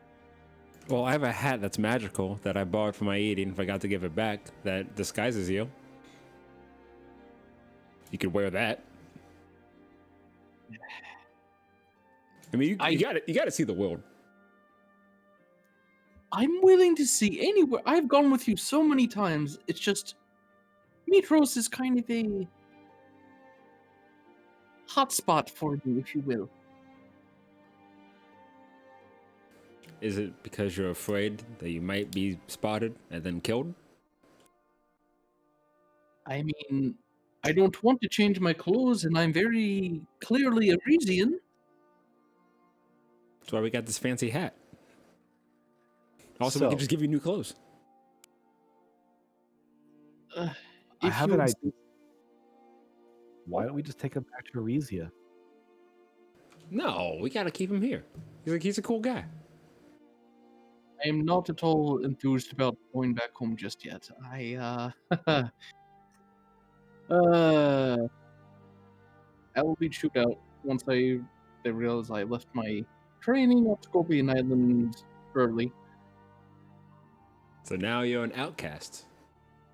Well, I have a hat that's magical that I borrowed from my eating. Forgot to give it back. That disguises you. You could wear that. I mean, you got to see the world. I'm willing to see anywhere. I've gone with you so many times. It's just Mitros is kind of a hotspot for you, if you will. Is it because you're afraid that you might be spotted and then killed? I mean, I don't want to change my clothes, and I'm very clearly a Resian. That's why we got this fancy hat. Also, we So- can just give you new clothes. I If have you an insist. idea. Why don't we just take him back to Arisia? No, we got to keep him here. He's a cool guy. I am not at all enthused about going back home just yet. I will be chewed out once they realize I left my training at Scorpion Island early. So now you're an outcast,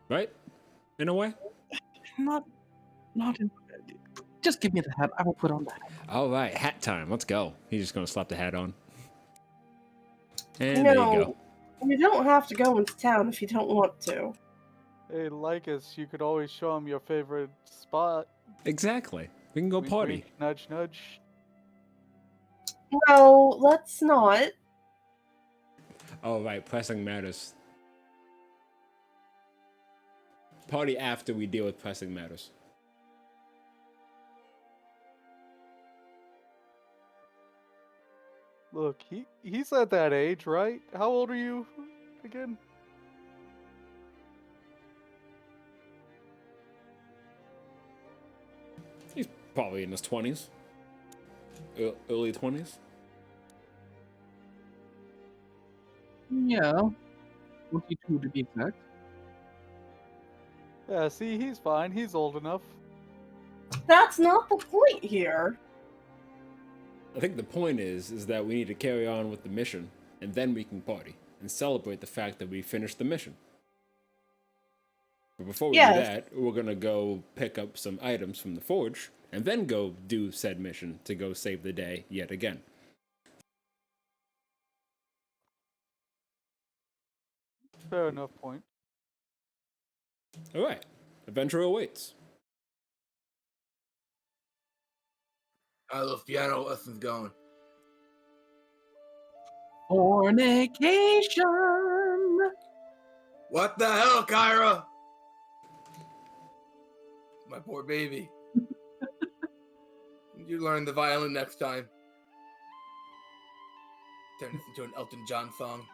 right? In a way. Not in. Just give me the hat. I will put on the hat. All right, hat time. Let's go. He's just gonna slap the hat on. And there you go. You don't have to go into town if you don't want to. Hey, Lycus, you could always show him your favorite spot. Exactly. We can go Wink, party. wink, nudge, nudge. No, let's not. All right, pressing matters. Party after we deal with pressing matters. Look, he's at that age, right? How old are you again? He's probably in his 20s. Early 20s. Yeah, 22 to be exact. Yeah, see, he's fine. He's old enough. That's not the point here. I think the point is that we need to carry on with the mission, and then we can party and celebrate the fact that we finished the mission. But before we do Yes. that, we're gonna go pick up some items from the forge, and then go do said mission to go save the day yet again. Fair enough point. All right, adventure awaits. How are those piano lessons going? Fornication. What the hell, Kyra? My poor baby. You learn the violin next time. Turn this into an Elton John song.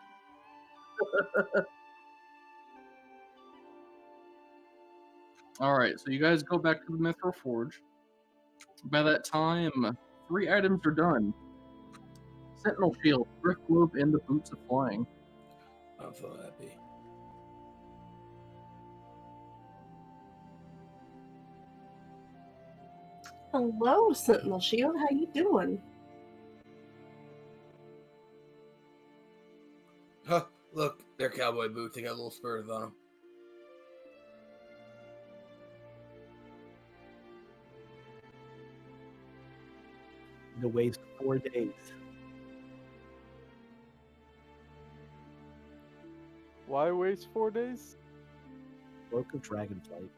All right, so you guys go back to the Mithril Forge. By that time, 3 items are done: Sentinel Shield, Drift Globe, and the Boots of Flying. I'm so happy. Hello, Sentinel Shield. How you doing? Huh, look, they're cowboy boots. They got little spurs on them. To waste 4 days. Why waste 4 days? Cloak of Dragonflight.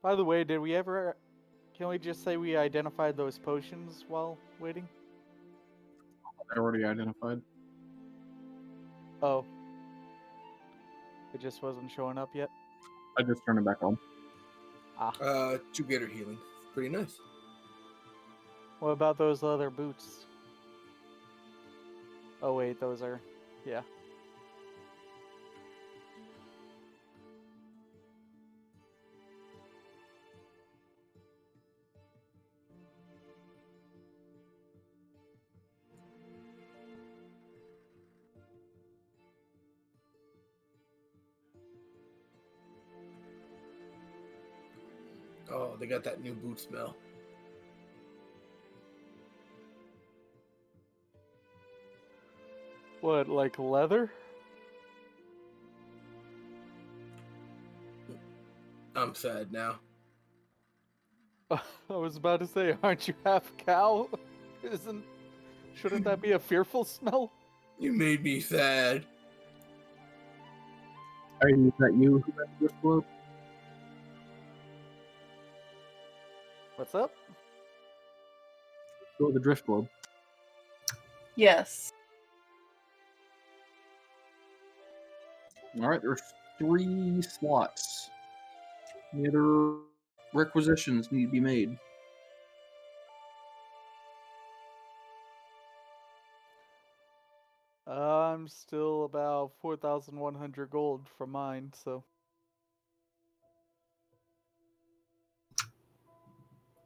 By the way, did we ever... Can we just say we identified those potions while waiting? I already identified. Oh. It just wasn't showing up yet? I just turned it back on. Ah. 2 greater healing. Pretty nice. What about those leather boots? Oh wait, those are... Yeah. Oh, they got that new boot smell. What, like leather? I'm sad now. I was about to say, aren't you half cow? Shouldn't that be a fearful smell? You made me sad. Are you, is that you who read the drift globe? What's up? Go to the drift globe. Yes. All right, there's 3 slots. Any other requisitions need to be made? I'm still about 4,100 gold from mine, so.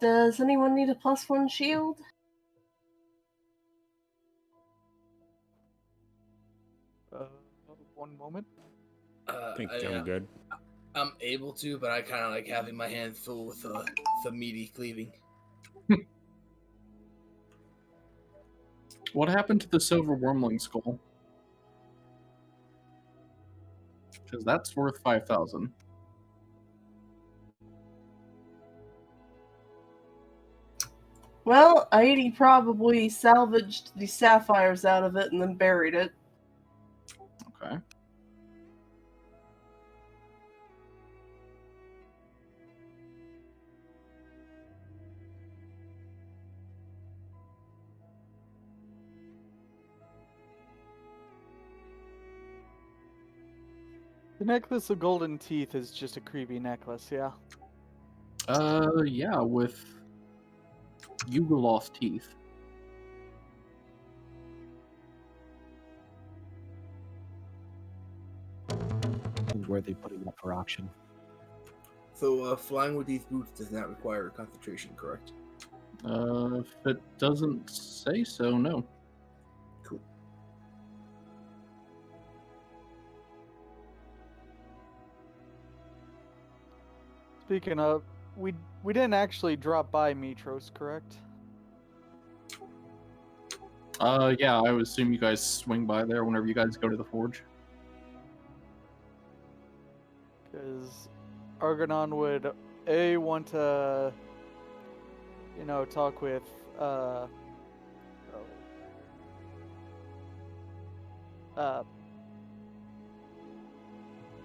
Does anyone need a +1 shield? One moment. I think I'm good. I'm able to, but I kind of like having my hands full with the meaty cleaving. What happened to the silver wormling skull? Because that's worth 5,000. Well, Aidi probably salvaged the sapphires out of it and then buried it. Okay. The necklace of golden teeth is just a creepy necklace, yeah. Yeah, with Yugoloth teeth. And where they put it up for auction. So flying with these boots does not require concentration, correct? If it doesn't say so, no. Cool. Speaking of, we didn't actually drop by Mitros, correct? Yeah, I would assume you guys swing by there whenever you guys go to the forge. Because Argennon would want to, talk with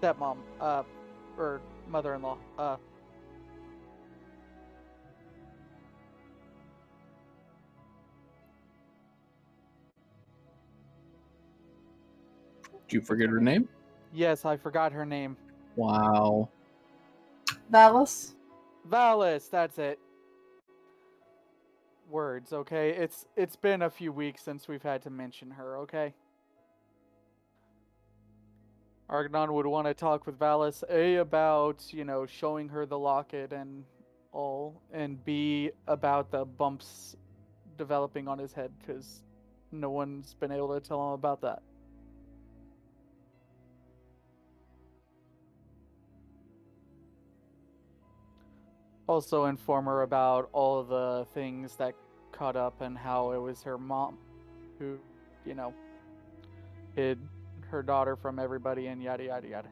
stepmom, or mother-in-law. Did you forget her name? Yes, I forgot her name. Wow. Valis? Valis, that's it. Words, okay? It's been a few weeks since we've had to mention her, okay? Argonauts would want to talk with Valis, A, about, showing her the locket and all, and B, about the bumps developing on his head, because no one's been able to tell him about that. Also inform her about all the things that caught up and how it was her mom who, hid her daughter from everybody and yada yada yada.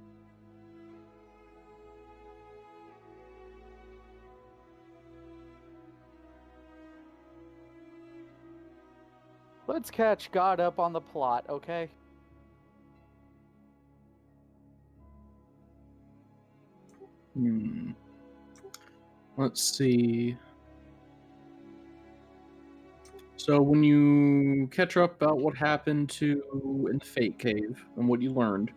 Let's catch God up on the plot, okay? Let's see. So when you catch up about what happened to in the Fate Cave and what you learned,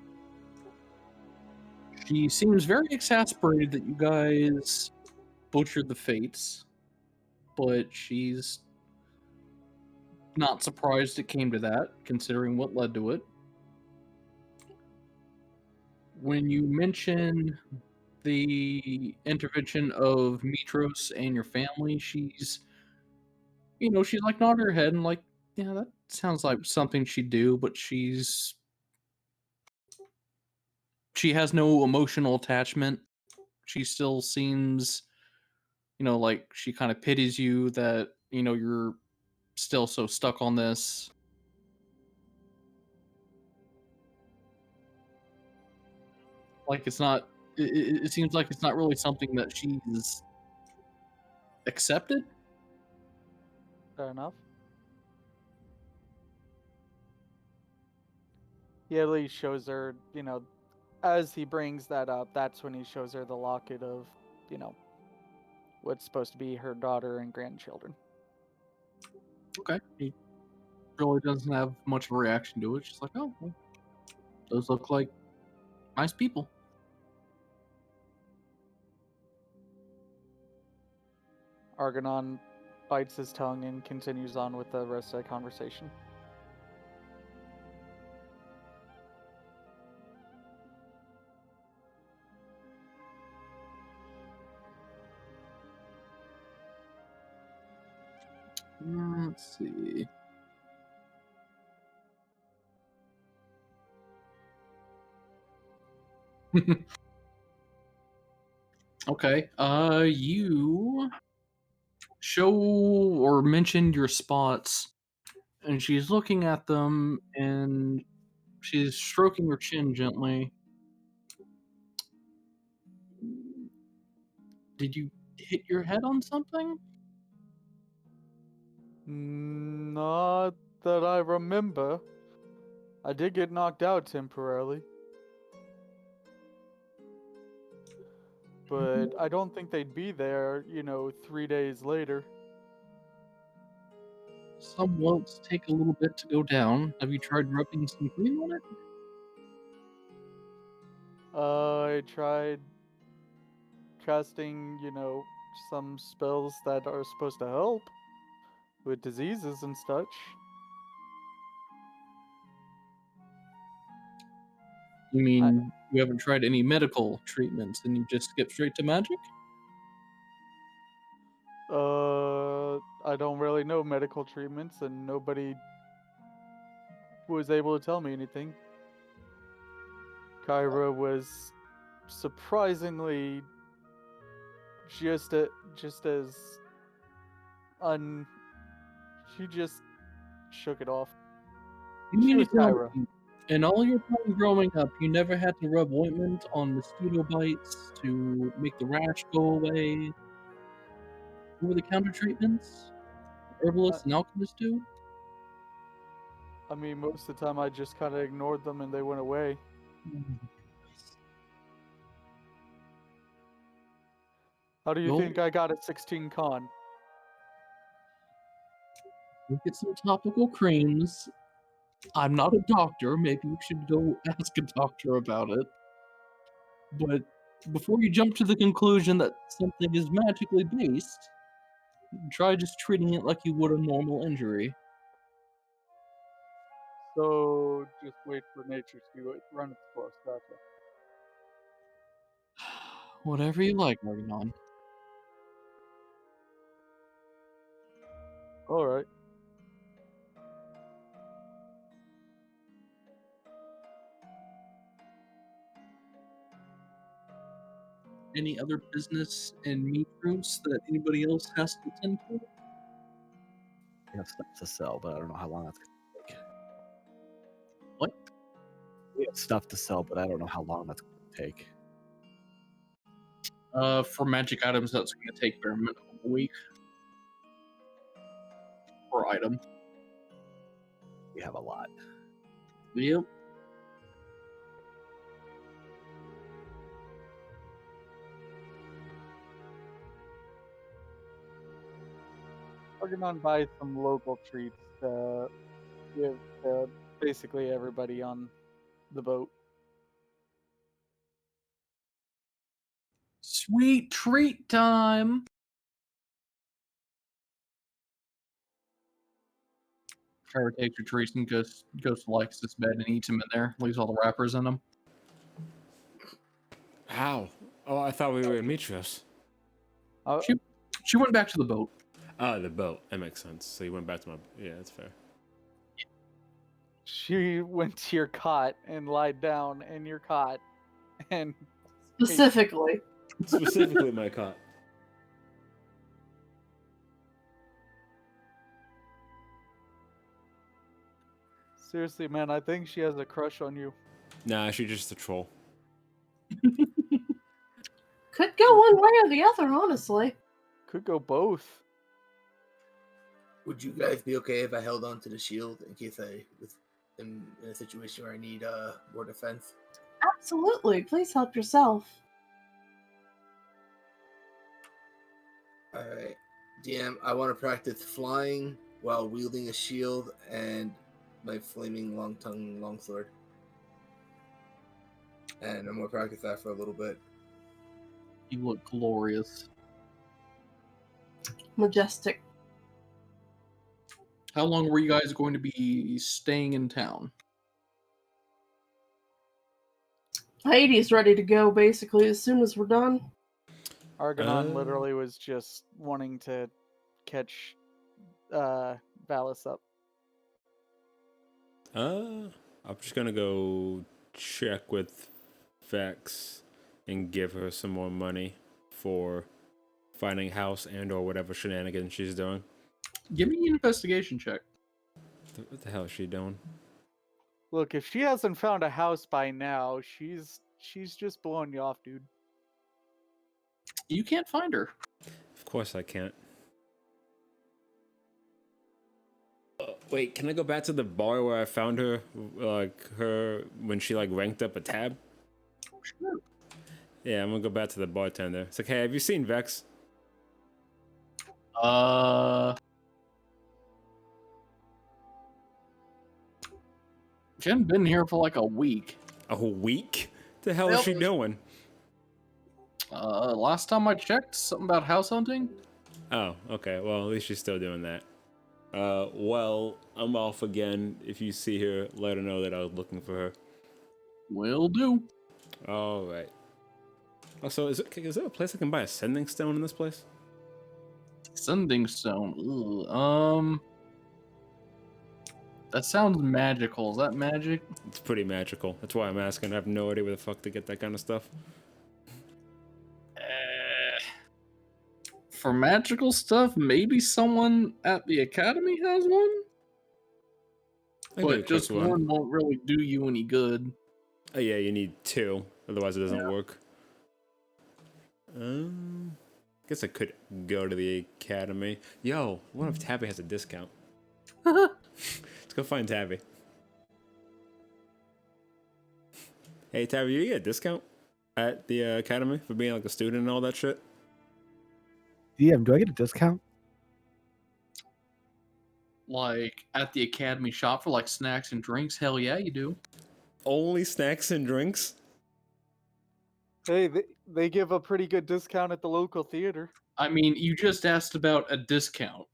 she seems very exasperated that you guys butchered the Fates, but she's not surprised it came to that, considering what led to it. When you mention the intervention of Mitros and your family, she's like nodding her head and like, yeah, that sounds like something she'd do, but she has no emotional attachment. She still seems, like she kind of pities you that, you're still so stuck on this. Like it's not. It seems like it's not really something that she's accepted. Fair enough. He at least shows her, as he brings that up, that's when he shows her the locket of, what's supposed to be her daughter and grandchildren. Okay. He really doesn't have much of a reaction to it. She's like, oh, well, those look like nice people. Argennon bites his tongue and continues on with the rest of the conversation. Let's see. Okay. You show or mention your spots, and she's looking at them, and she's stroking her chin gently. Did you hit your head on something? Not that I remember. I did get knocked out temporarily. But I don't think they'd be there, 3 days later. Some welts take a little bit to go down. Have you tried rubbing some cream on it? I tried casting, some spells that are supposed to help with diseases and such. You mean you haven't tried any medical treatments and you just skip straight to magic? I don't really know medical treatments, and nobody was able to tell me anything. Kyra was surprisingly just as she just shook it off. You She mean was to tell Kyra. me, in all your time growing up, you never had to rub ointment on mosquito bites to make the rash go away? Over the counter treatments herbalists and alchemists do? I mean, most of the time I just kind of ignored them and they went away. How do you Well, think I got a 16 con? Look at some topical creams. I'm not a doctor. Maybe you should go ask a doctor about it. But before you jump to the conclusion that something is magically based, try just treating it like you would a normal injury. So just wait for nature to run its course. Gotcha. Whatever you like, Argennon. All right. Any other business in meat roots that anybody else has to attend to? We have stuff to sell, but I don't know how long that's going to take. What? We have stuff to sell, but I don't know how long that's going to take. For magic items, that's going to take bare minimum a week per item. We have a lot. Yep. Argennon buys some local treats to give to basically everybody on the boat. Sweet treat time! Trevor takes your treats and goes to Alexis' bed and eats them in there. Leaves all the wrappers in them. How? Oh, I thought we were in Mitrios. She went back to the boat. Oh, the boat. That makes sense. So you went back to my... Yeah, that's fair. She went to your cot and lied down in your cot and Specifically. Specifically my cot. seriously, man, I think she has a crush on you. Nah, she's just a troll. Could go one way or the other, honestly. Could go both. Would you guys be okay if I held on to the shield in case I was in a situation where I need more defense? Absolutely. Please help yourself. All right, DM. I want to practice flying while wielding a shield and my flaming longsword, and I'm gonna practice that for a little bit. You look glorious. Majestic. How long were you guys going to be staying in town? Hades ready to go basically as soon as we're done. Argennon literally was just wanting to catch Valis up. I'm just gonna go check with Vex and give her some more money for finding house and or whatever shenanigans she's doing. Give me an investigation check. What the hell is she doing? Look, if she hasn't found a house by now, she's just blowing you off, dude. You can't find her. Of course I can't. Wait, can I go back to the bar where I found her, her when she ranked up a tab? Sure. Yeah, I'm gonna go back to the bartender. It's like, hey, have you seen Vex? She hadn't been here for a week. A week? The hell is she doing? Last time I checked, something about house hunting. Oh, okay. Well, at least she's still doing that. Well, I'm off again. If you see her, let her know that I was looking for her. Will do. All right. Also, is there a place I can buy a sending stone in this place? Sending stone. Ugh. That sounds magical. Is that magic? It's pretty magical. That's why I'm asking. I have no idea where the fuck to get that kind of stuff. For magical stuff, maybe someone at the academy has one? But just one won't really do you any good. Oh yeah, you need 2. Otherwise it doesn't work. Guess I could go to the academy. Yo, what if Tabby has a discount? Let's go find Tabby. Hey Tabby, you get a discount at the academy for being a student and all that shit? DM, do I get a discount? At the academy shop for snacks and drinks? Hell yeah, you do. Only snacks and drinks? Hey, they give a pretty good discount at the local theater. I mean, you just asked about a discount.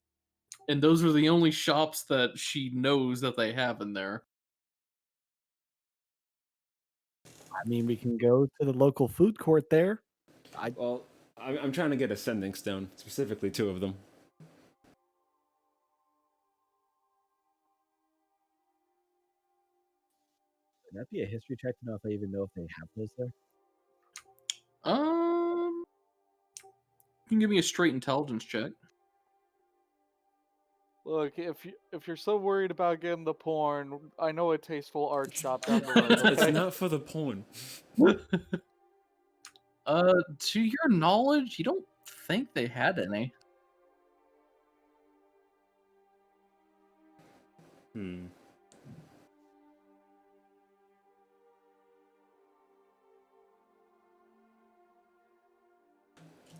And those are the only shops that she knows that they have in there. I mean, we can go to the local food court there. Well, I'm trying to get a sending stone, specifically 2 of them. Would that be a history check to know if I even know if they have those there? You can give me a straight intelligence check. Look, if you're so worried about getting the porn, I know a tasteful art shop down the road. Okay? It's not for the porn. To your knowledge, you don't think they had any.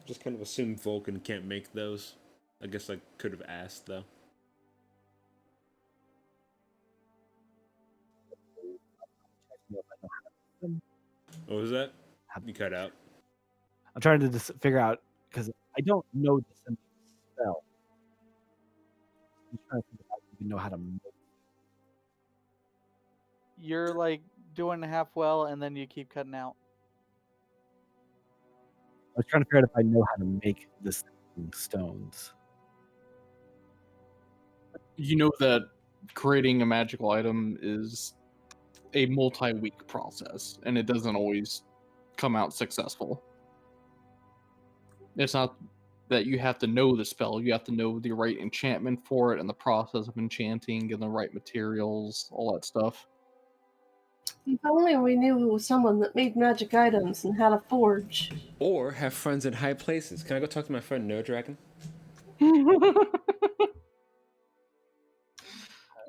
Just kind of assume Vulcan can't make those. I guess I could have asked, though. What was that? You cut out. I'm trying to just figure out, because I don't know the sending spell. I'm just trying to figure out if you know how to make it. You're doing half well, and then you keep cutting out. I was trying to figure out if I know how to make the sending stones. You know that creating a magical item is a multi-week process, and it doesn't always come out successful. It's not that you have to know the spell, you have to know the right enchantment for it and the process of enchanting and the right materials, all that stuff. If only we knew someone that made magic items and had a forge. Or have friends in high places. Can I go talk to my friend No Dragon?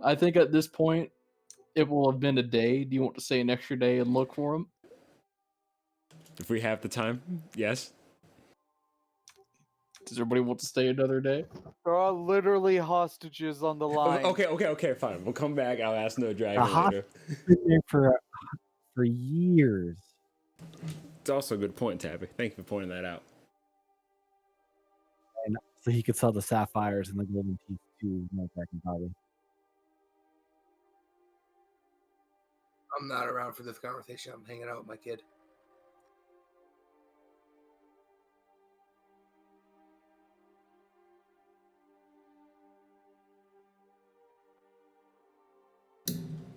I think at this point, it will have been a day. Do you want to stay an extra day and look for him? If we have the time, yes. Does everybody want to stay another day? There are literally hostages on the line. Okay, fine. We'll come back. I'll ask No Dragon The later. Been there for years. It's also a good point, Tabby. Thank you for pointing that out. And so he could sell the sapphires and the golden teeth to Northern Bobby. I'm not around for this conversation. I'm hanging out with my kid.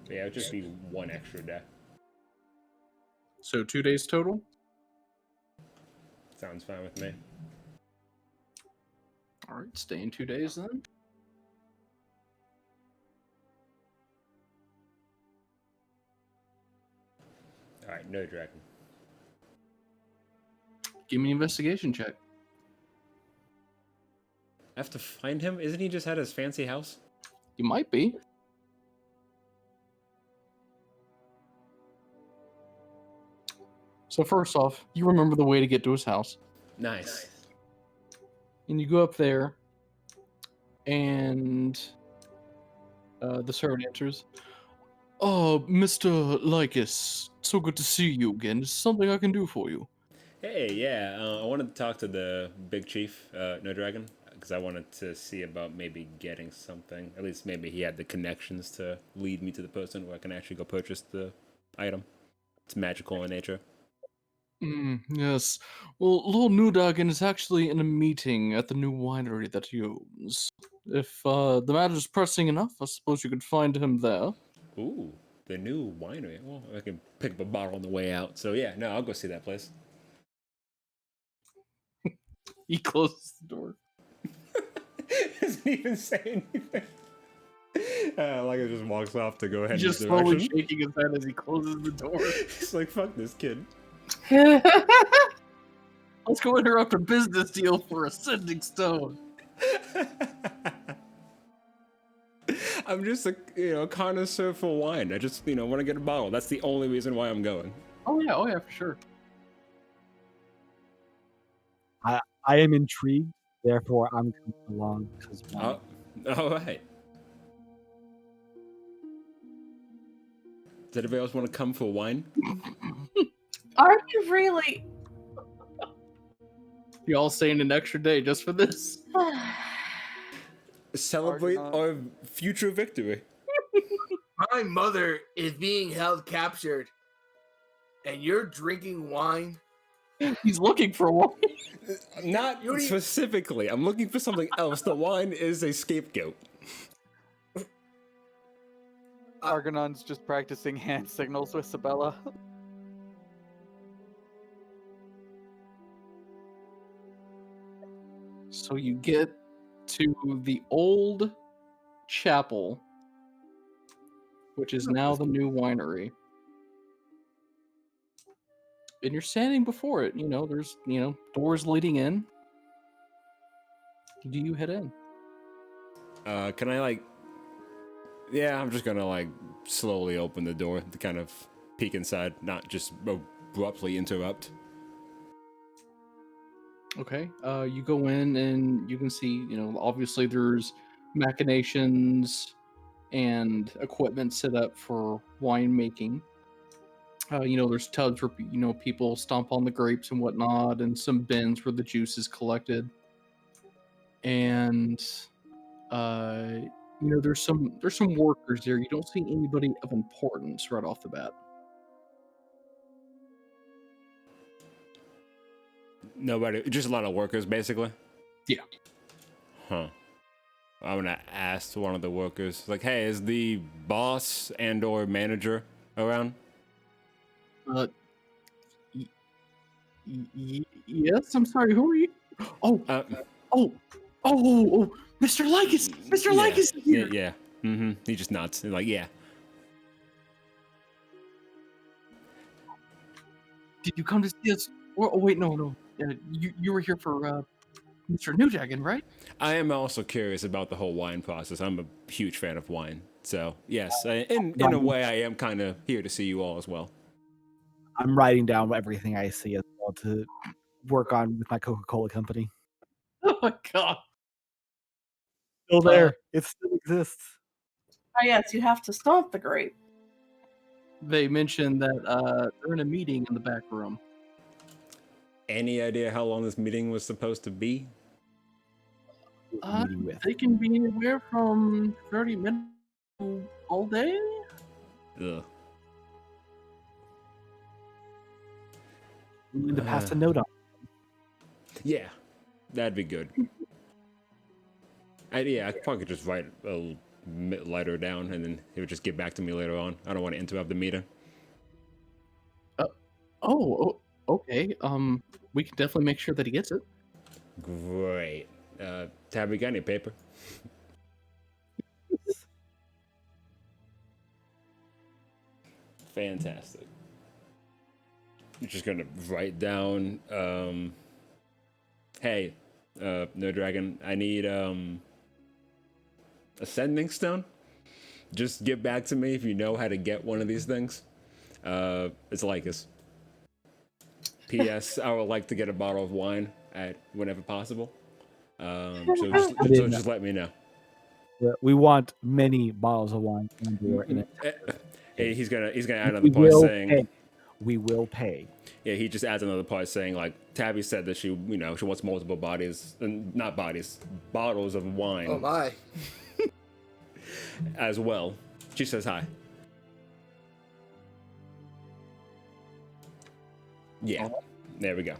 Yeah, it would just be one extra day. So 2 days total? Sounds fine with me. All right, stay in 2 days then. All right, No Dragon. Give me an investigation check. I have to find him? Isn't he just at his fancy house? You might be. So first off, you remember the way to get to his house. Nice. And you go up there, and the servant answers, "Oh, Mr. Lycus, so good to see you again. Is something I can do for you?" Hey, yeah, I wanted to talk to the big chief, No Dragon, because I wanted to see about maybe getting something. At least maybe he had the connections to lead me to the person where I can actually go purchase the item. It's magical in nature. Yes. Well, Lord Nudagon is actually in a meeting at the new winery that he owns. If the matter's pressing enough, I suppose you could find him there. Ooh, the new winery. Well, I can pick up a bottle on the way out. So yeah, no, I'll go see that place. He closes the door. Doesn't even say anything. Like it just walks off to go ahead. He's just slowly shaking his head as he closes the door. He's like, "Fuck this kid." Let's go interrupt a business deal for a sending stone. I'm just a connoisseur for wine. I just want to get a bottle. That's the only reason why I'm going. Oh yeah, for sure. I am intrigued, therefore I'm coming along because All right. Does anybody else want to come for wine? Are you really? You all staying an extra day just for this? Celebrate Argennon. our future victory. My mother is being held captured, and you're drinking wine. He's looking for one. Not specifically. I'm looking for something else. The wine is a scapegoat. Argonnon's just practicing hand signals with Sabella. So you get to the old chapel, which is now the new winery. And you're standing before it. There's, doors leading in. Do you head in? Can I Yeah, I'm just gonna slowly open the door to kind of peek inside, not just abruptly interrupt. Okay. You go in and you can see, obviously there's machinations and equipment set up for winemaking. There's tubs where people stomp on the grapes and whatnot, and some bins where the juice is collected. And there's some workers there. You don't see anybody of importance right off the bat. Nobody, just a lot of workers, basically. Yeah. Huh. I'm gonna ask one of the workers, "Hey, is the boss and/or manager around?" Yes. I'm sorry. Who are you? Oh, Mr. Lycus! Mr. Lycus is here! Yeah. Mm-hmm. He just nods. He's like, "Yeah." did you come to see us? Oh, wait, no. You were here for Mr. New Dragon, right? I am also curious about the whole wine process. I'm a huge fan of wine. So, yes, in a way, I am kind of here to see you all as well. I'm writing down everything I see as well to work on with my Coca-Cola company. Oh my god. Still there. It still exists. Oh yes, you have to stomp the grape. They mentioned that they're in a meeting in the back room. Any idea how long this meeting was supposed to be? Meeting with. They can be anywhere from 30 minutes all day. Ugh. We need to pass a note on. Yeah, that'd be good. I probably could just write a letter down and then he would just get back to me later on. I don't want to interrupt the meeting. Okay. We can definitely make sure that he gets it. Great. Tabby, got any paper? Fantastic. You're just gonna write down, hey, No Dragon, I need, a sending stone. Just get back to me if you know how to get one of these things. It's Lycus. P.S. I would like to get a bottle of wine at whenever possible. So just let me know. We want many bottles of wine. Hey, he's gonna add another part saying we will pay. Yeah, he just adds another part saying like Tabby said that she wants multiple bottles of wine. Oh my. As well. She says hi. Yeah. There we go.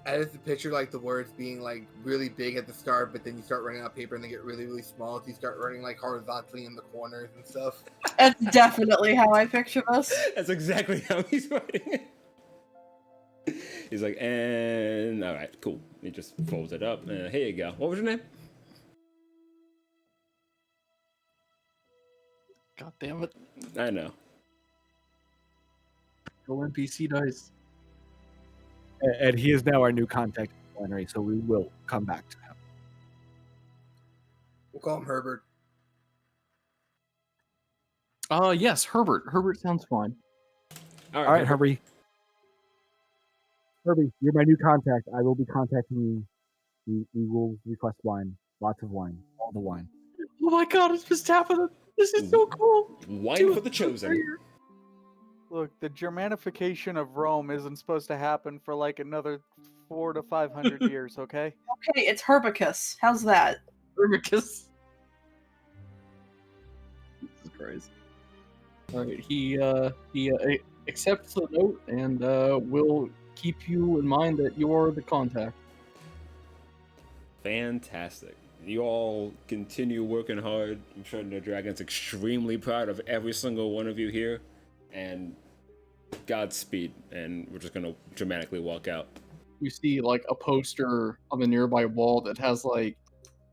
I just picture like the words being like really big at the start, but then you start running out of paper and they get really, really small as you start running like horizontally in the corners and stuff. That's definitely how I picture this. That's exactly how he's writing it. He's like, and all right, cool. He just folds it up. Here you go. What was your name? God damn it. I know. Go NPC dice. And he is now our new contact at the winery, so we will come back to him. We'll call him Herbert. Yes, Herbert. Herbert sounds fine. All right, Herbie. Herbie, you're my new contact. I will be contacting you. We will request wine. Lots of wine. All the wine. Oh my god, it's just happening. This is so cool. Wine for the chosen. Look, the Germanification of Rome isn't supposed to happen for like another 400 to 500 years, okay? Okay, it's Herbicus. How's that? Herbicus. Jesus Christ. All right, he accepts the note and will keep you in mind that you're the contact. Fantastic. You all continue working hard. I'm sure the Dragon's extremely proud of every single one of you here. And Godspeed. And we're just going to dramatically walk out. You see like a poster on the nearby wall that has like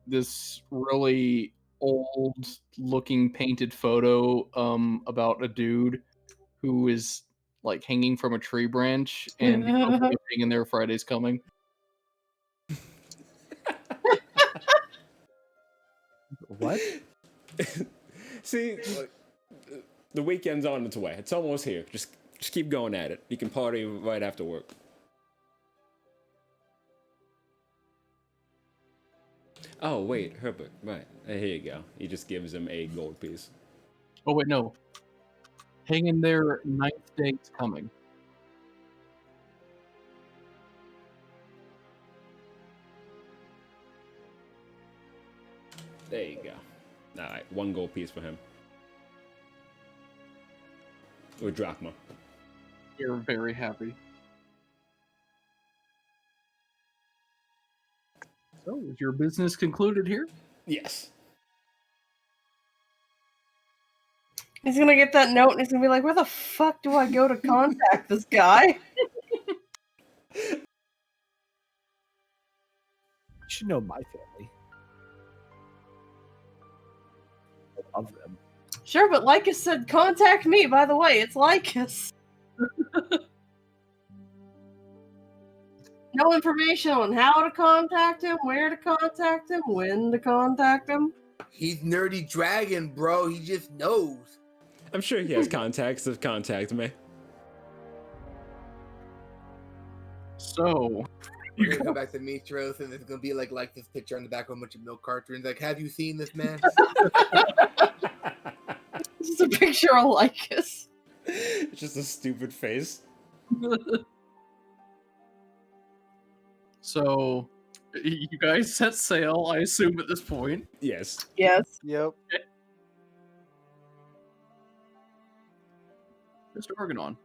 this really old looking painted photo about a dude who is like hanging from a tree branch and being in there Friday's coming. What? See, the weekend's on its way. It's almost here. Just keep going at it. You can party right after work. Oh, wait, Herbert. Right. Here you go. He just gives him a gold piece. Oh, wait, no. Hang in there, ninth day's coming. There you go. All right, 1 gold piece for him. Or drachma. You're very happy. So, is your business concluded here? Yes. He's gonna get that note and he's gonna be like, where the fuck do I go to contact this guy? You should know my family. I love them. Sure, but Lycus said contact me, by the way. It's Lycus. No information on how to contact him, where to contact him, when to contact him. He's nerdy dragon, bro. He just knows. I'm sure he has contacts that contact me. So We're gonna come back to Mitros, and it's gonna be like this picture on the back of a bunch of milk cartons. Like, have you seen this man? This is a picture of Lycus. It's just a stupid face. So you guys set sail, I assume, at this point. Yes. Yes. Yep. Mr. Argennon.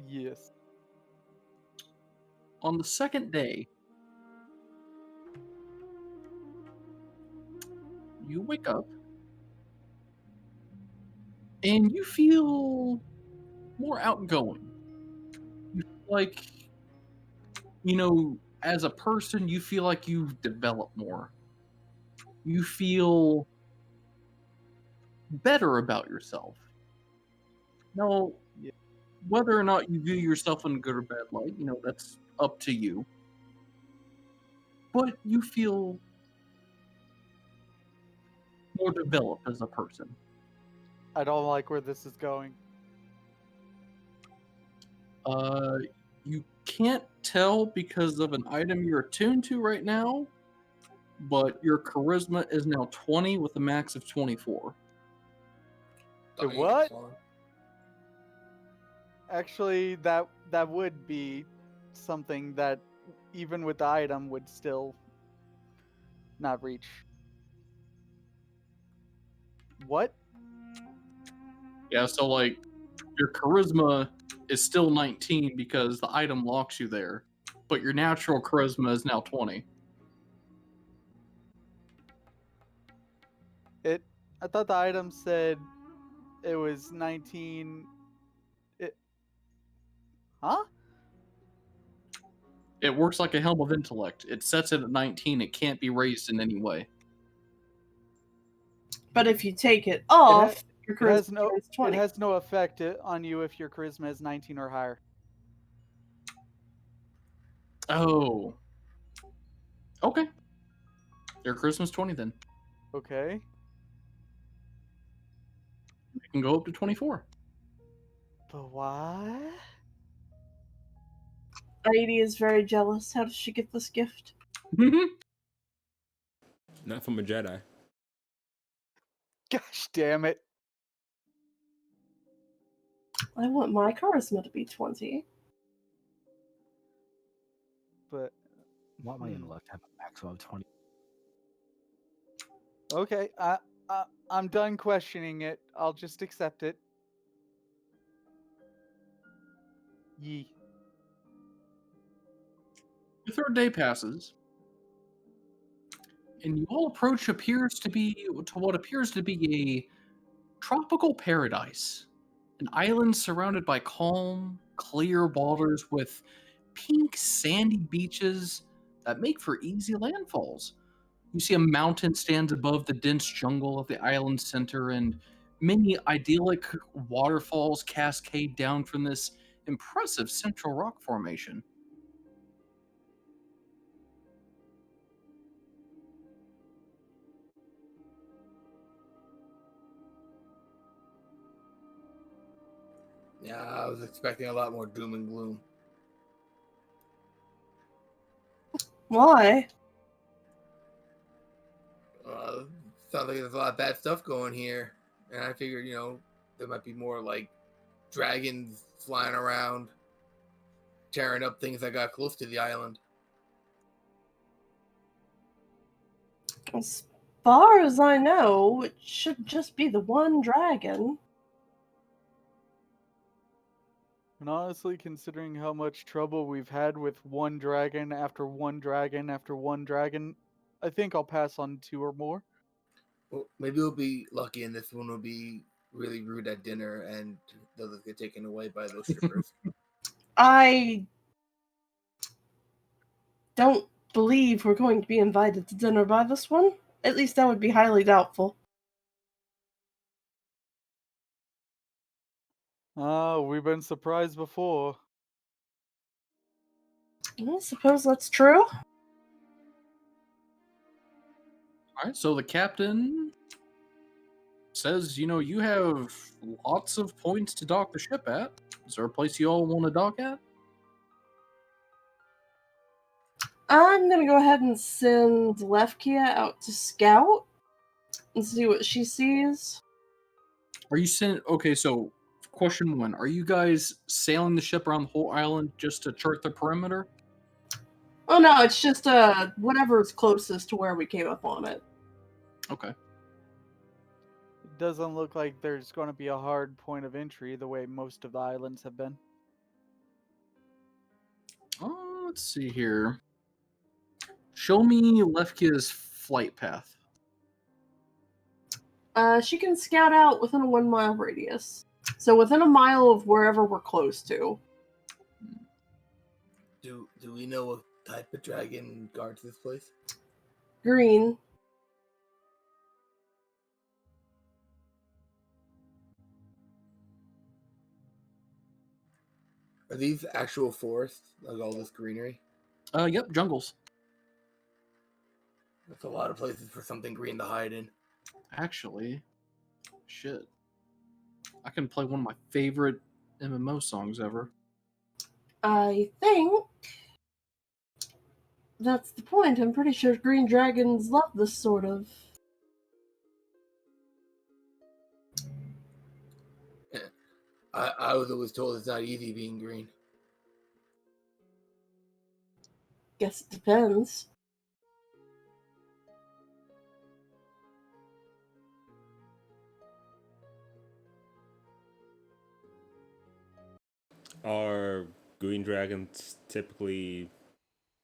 Yes. On the second day, you wake up and you feel more outgoing. You feel like, as a person, you feel like you've developed more. You feel better about yourself. Now, Yeah. whether or not you view yourself in a good or bad light, that's up to you. But you feel more developed as a person. I don't like where this is going. You can't tell because of an item you're attuned to right now, but your charisma is now 20 with a max of 24. The what? Actually, that would be something that even with the item would still not reach. What? Yeah, so like your charisma is still 19 because the item locks you there, but your natural charisma is now 20. I thought the item said it was 19. Huh? It works like a helm of intellect. It sets it at 19. It can't be raised in any way. But if you take it off, your It has charisma no. turns It 20. has no effect on you if your charisma is 19 or higher. Oh. Okay. Your charisma's 20 then. Okay. You can go up to 24. But why? Lady is very jealous. How does she get this gift? Not from a Jedi. Gosh damn it. I want my charisma to be 20. But Want my intellect to have a maximum of 20. okay, I'm done questioning it. I'll just accept it. Yee. The third day passes, and you all approach what appears to be a tropical paradise. An island surrounded by calm, clear waters with pink, sandy beaches that make for easy landfalls. You see a mountain stands above the dense jungle of the island center, and many idyllic waterfalls cascade down from this impressive central rock formation. Yeah, I was expecting a lot more doom and gloom. Why? Sounds like there's a lot of bad stuff going here, and I figured, there might be more like dragons flying around, tearing up things that got close to the island. As far as I know, it should just be the one dragon. And honestly, considering how much trouble we've had with one dragon after one dragon after one dragon, I think I'll pass on 2 or more. Well, maybe we'll be lucky, and this one will be really rude at dinner, and they'll just get taken away by those strippers. I don't believe we're going to be invited to dinner by this one. At least that would be highly doubtful. Oh, we've been surprised before. I suppose that's true. All right, so the captain says, you have lots of points to dock the ship at. Is there a place you all want to dock at? I'm gonna go ahead and send Lefkia out to scout and see what she sees. Are you sent? Okay, so question one: are you guys sailing the ship around the whole island just to chart the perimeter? Oh no, it's just whatever's closest to where we came up on it. Okay. It doesn't look like there's going to be a hard point of entry the way most of the islands have been. Oh, let's see here. Show me Lefkia's flight path. She can scout out within a 1 mile radius. So within a mile of wherever we're close to. Do we know what type of dragon guards this place? Green. Are these actual forests, like all this greenery? Yep, jungles. That's a lot of places for something green to hide in. Actually, shit. I can play one of my favorite MMO songs ever. I think that's the point. I'm pretty sure green dragons love this sort of. I was always told it's not easy being green. Guess it depends. Are green dragons typically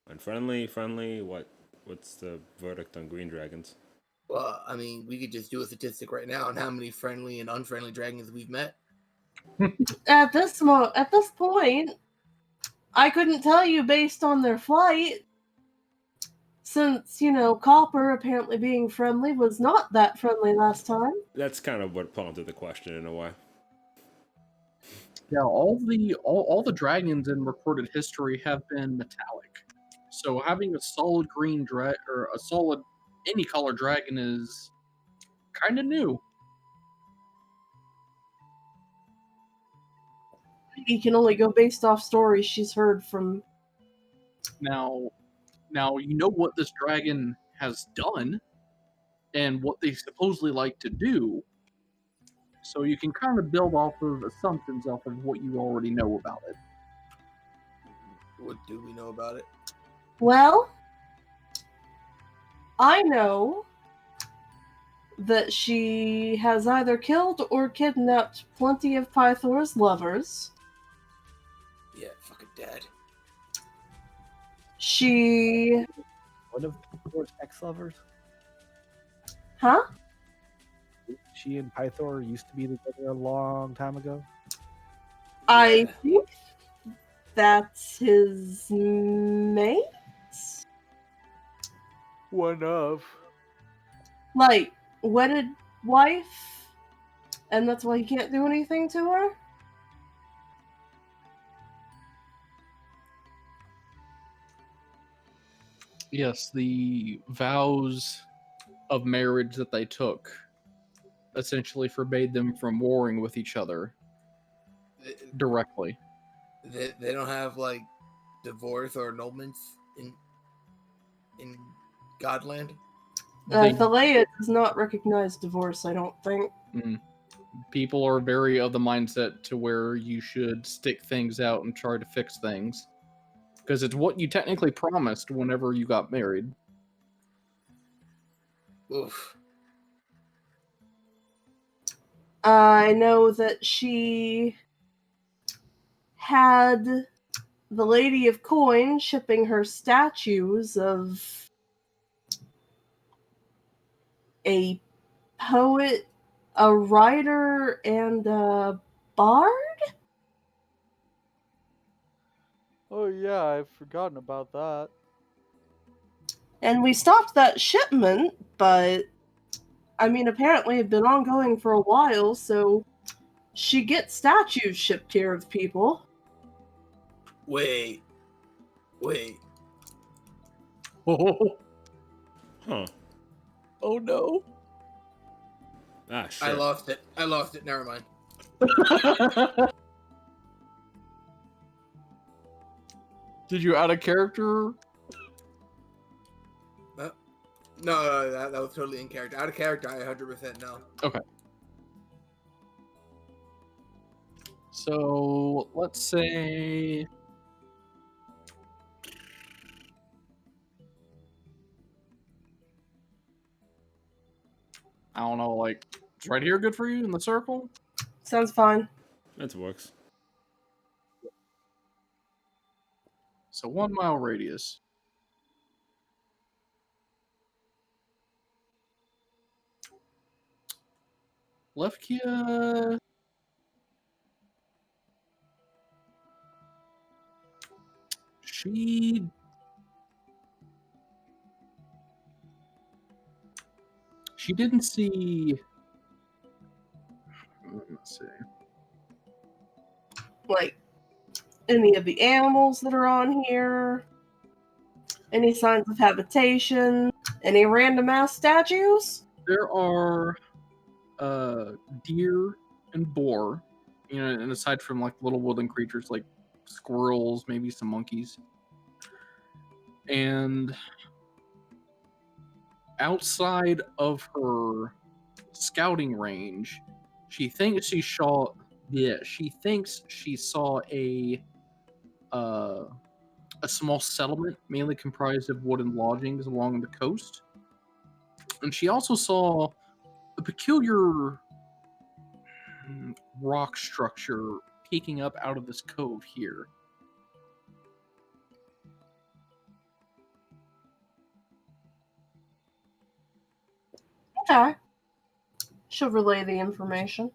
unfriendly, friendly? What's the verdict on green dragons? Well, I mean, we could just do a statistic right now on how many friendly and unfriendly dragons we've met. At this point, I couldn't tell you based on their flight. Since, Copper apparently being friendly was not that friendly last time. That's kind of what prompted the question in a way. Yeah, all the dragons in recorded history have been metallic. So having a solid green or a solid any color dragon is kind of new. He can only go based off stories she's heard from. Now you know what this dragon has done and what they supposedly like to do. So you can kind of build off of assumptions off of what you already know about it. What do we know about it? Well, I know that she has either killed or kidnapped plenty of Pythor's lovers. Yeah, fucking dead. She... One of Pythor's ex-lovers? Huh? She and Pythor used to be together a long time ago. I think that's his mate? One of. Like, wedded wife? And that's why he can't do anything to her? Yes, the vows of marriage that they took essentially forbade them from warring with each other directly. They don't have like divorce or annulments in Godland. Thalea does not recognize divorce, I don't think. People are very of the mindset to where you should stick things out and try to fix things. Because it's what you technically promised whenever you got married. Oof. I know that she had the Lady of Coin shipping her statues of a poet, a writer, and a bard? Oh yeah, I've forgotten about that. And we stopped that shipment, but apparently it'd been ongoing for a while, so she gets statues shipped here of people. Wait. Wait. Oh, Huh. oh no. Ah, shit. I lost it. Never mind. Did you out of character? No, that was totally in character. Out of character, I 100% know. Okay. So let's say I don't know, like it's right here good for you in the circle? Sounds fine. That works. So 1 mile radius. Lefkia. She didn't see. Let's see. Like any of the animals that are on here, any signs of habitation, any random ass statues. There are deer and boar, and aside from like little woodland creatures like squirrels, maybe some monkeys. And outside of her scouting range, she thinks she saw a small settlement mainly comprised of wooden lodgings along the coast. And she also saw a peculiar rock structure peeking up out of this cove here. Okay. She'll relay the information.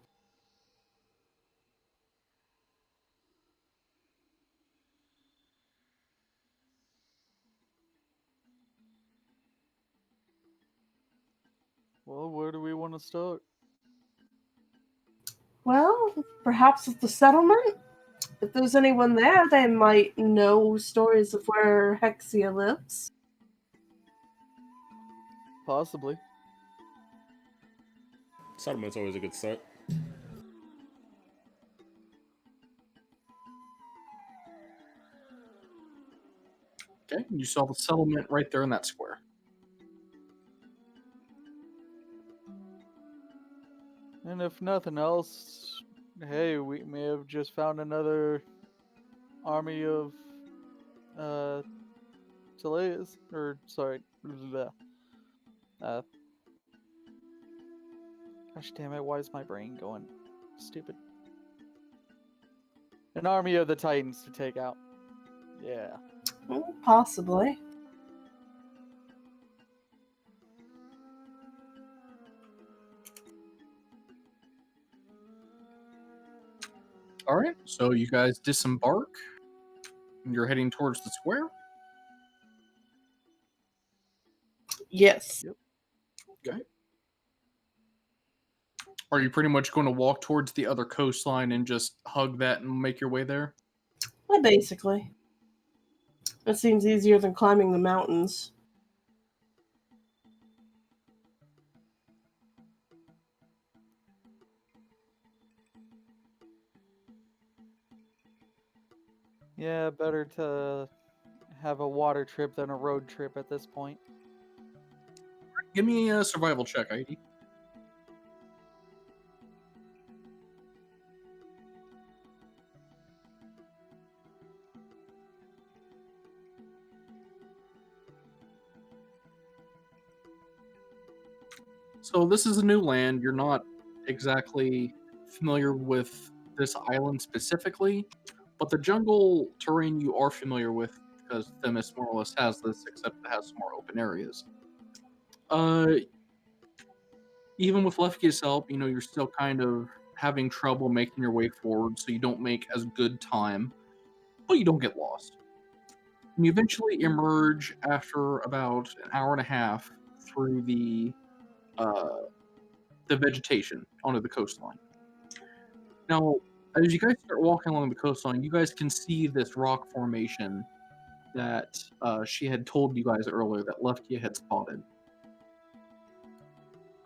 Well, where do we want to start? Well, perhaps with the settlement. If there's anyone there, they might know stories of where Hexia lives. Possibly. Settlement's always a good start. Okay, you saw the settlement right there in that square. And if nothing else, hey, we may have just found another army of Chileans, or sorry, bleh. Gosh damn it, why is my brain going stupid? An army of the Titans to take out. Yeah. Possibly. All right, so you guys disembark. You're heading towards the square. Yes. Okay. Are you pretty much going to walk towards the other coastline and just hug that and make your way there? Well, basically. It seems easier than climbing the mountains. Yeah, better to have a water trip than a road trip at this point. Give me a survival check, ID. So this is a new land. You're not exactly familiar with this island specifically, but the jungle terrain you are familiar with because Themis more or less has this, except it has some more open areas. Even with Lefkia's help, you're still kind of having trouble making your way forward, so you don't make as good time, but you don't get lost. And you eventually emerge after about an hour and a half through the vegetation onto the coastline. Now, as you guys start walking along the coastline, you guys can see this rock formation that she had told you guys earlier that Leftia had spotted.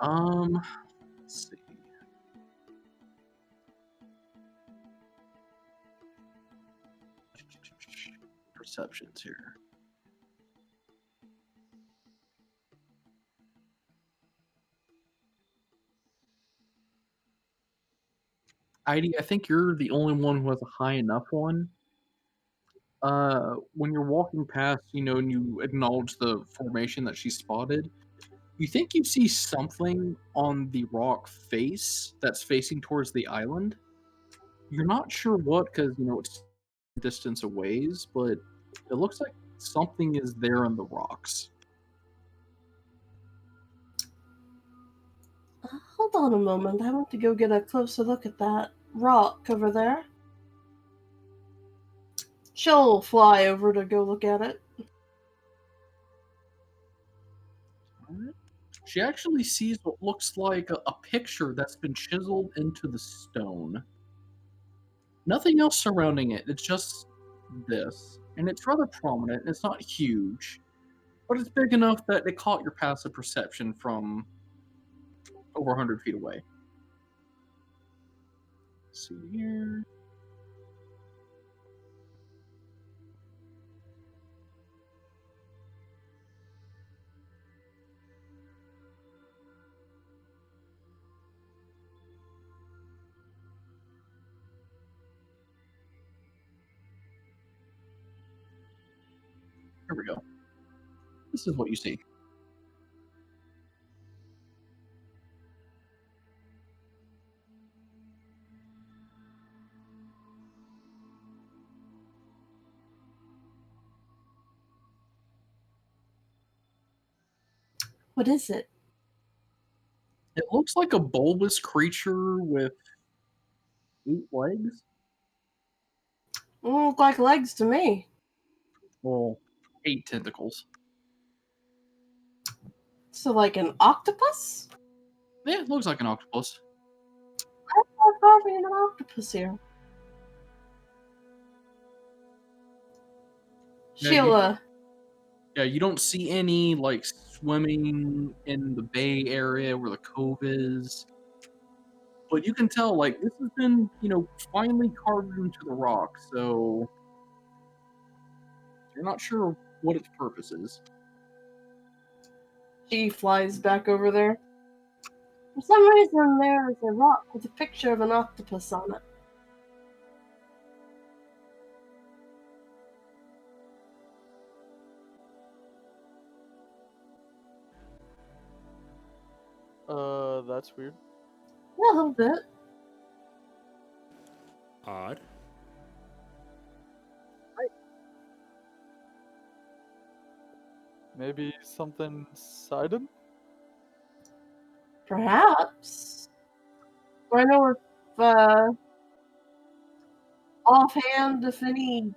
Let's see. Perceptions here. Heidi, I think you're the only one who has a high enough one. When you're walking past, and you acknowledge the formation that she spotted, you think you see something on the rock face that's facing towards the island. You're not sure what, because it's distance away, but it looks like something is there on the rocks. Hold on a moment. I want to go get a closer look at that rock over there. She'll fly over to go look at it. She actually sees what looks like a picture that's been chiseled into the stone. Nothing else surrounding it. It's just this. And it's rather prominent. It's not huge. But it's big enough that it caught your passive perception from over 100 feet away. Let's see here. Here we go. This is what you see. What is it? It looks like a bulbous creature with 8 legs. Look like legs to me. Well, 8 tentacles. So like an octopus? Yeah, it looks like an octopus. I'm carving an octopus here. Sheila. Yeah, you don't see any like swimming in the bay area where the cove is. But you can tell like this has been, finely carved into the rock, so you're not sure what its purpose is. She flies back over there. For some reason, there is a rock with a picture of an octopus on it. That's weird. Yeah, a little bit. Odd. Maybe something sided? Perhaps. I know if, offhand, if any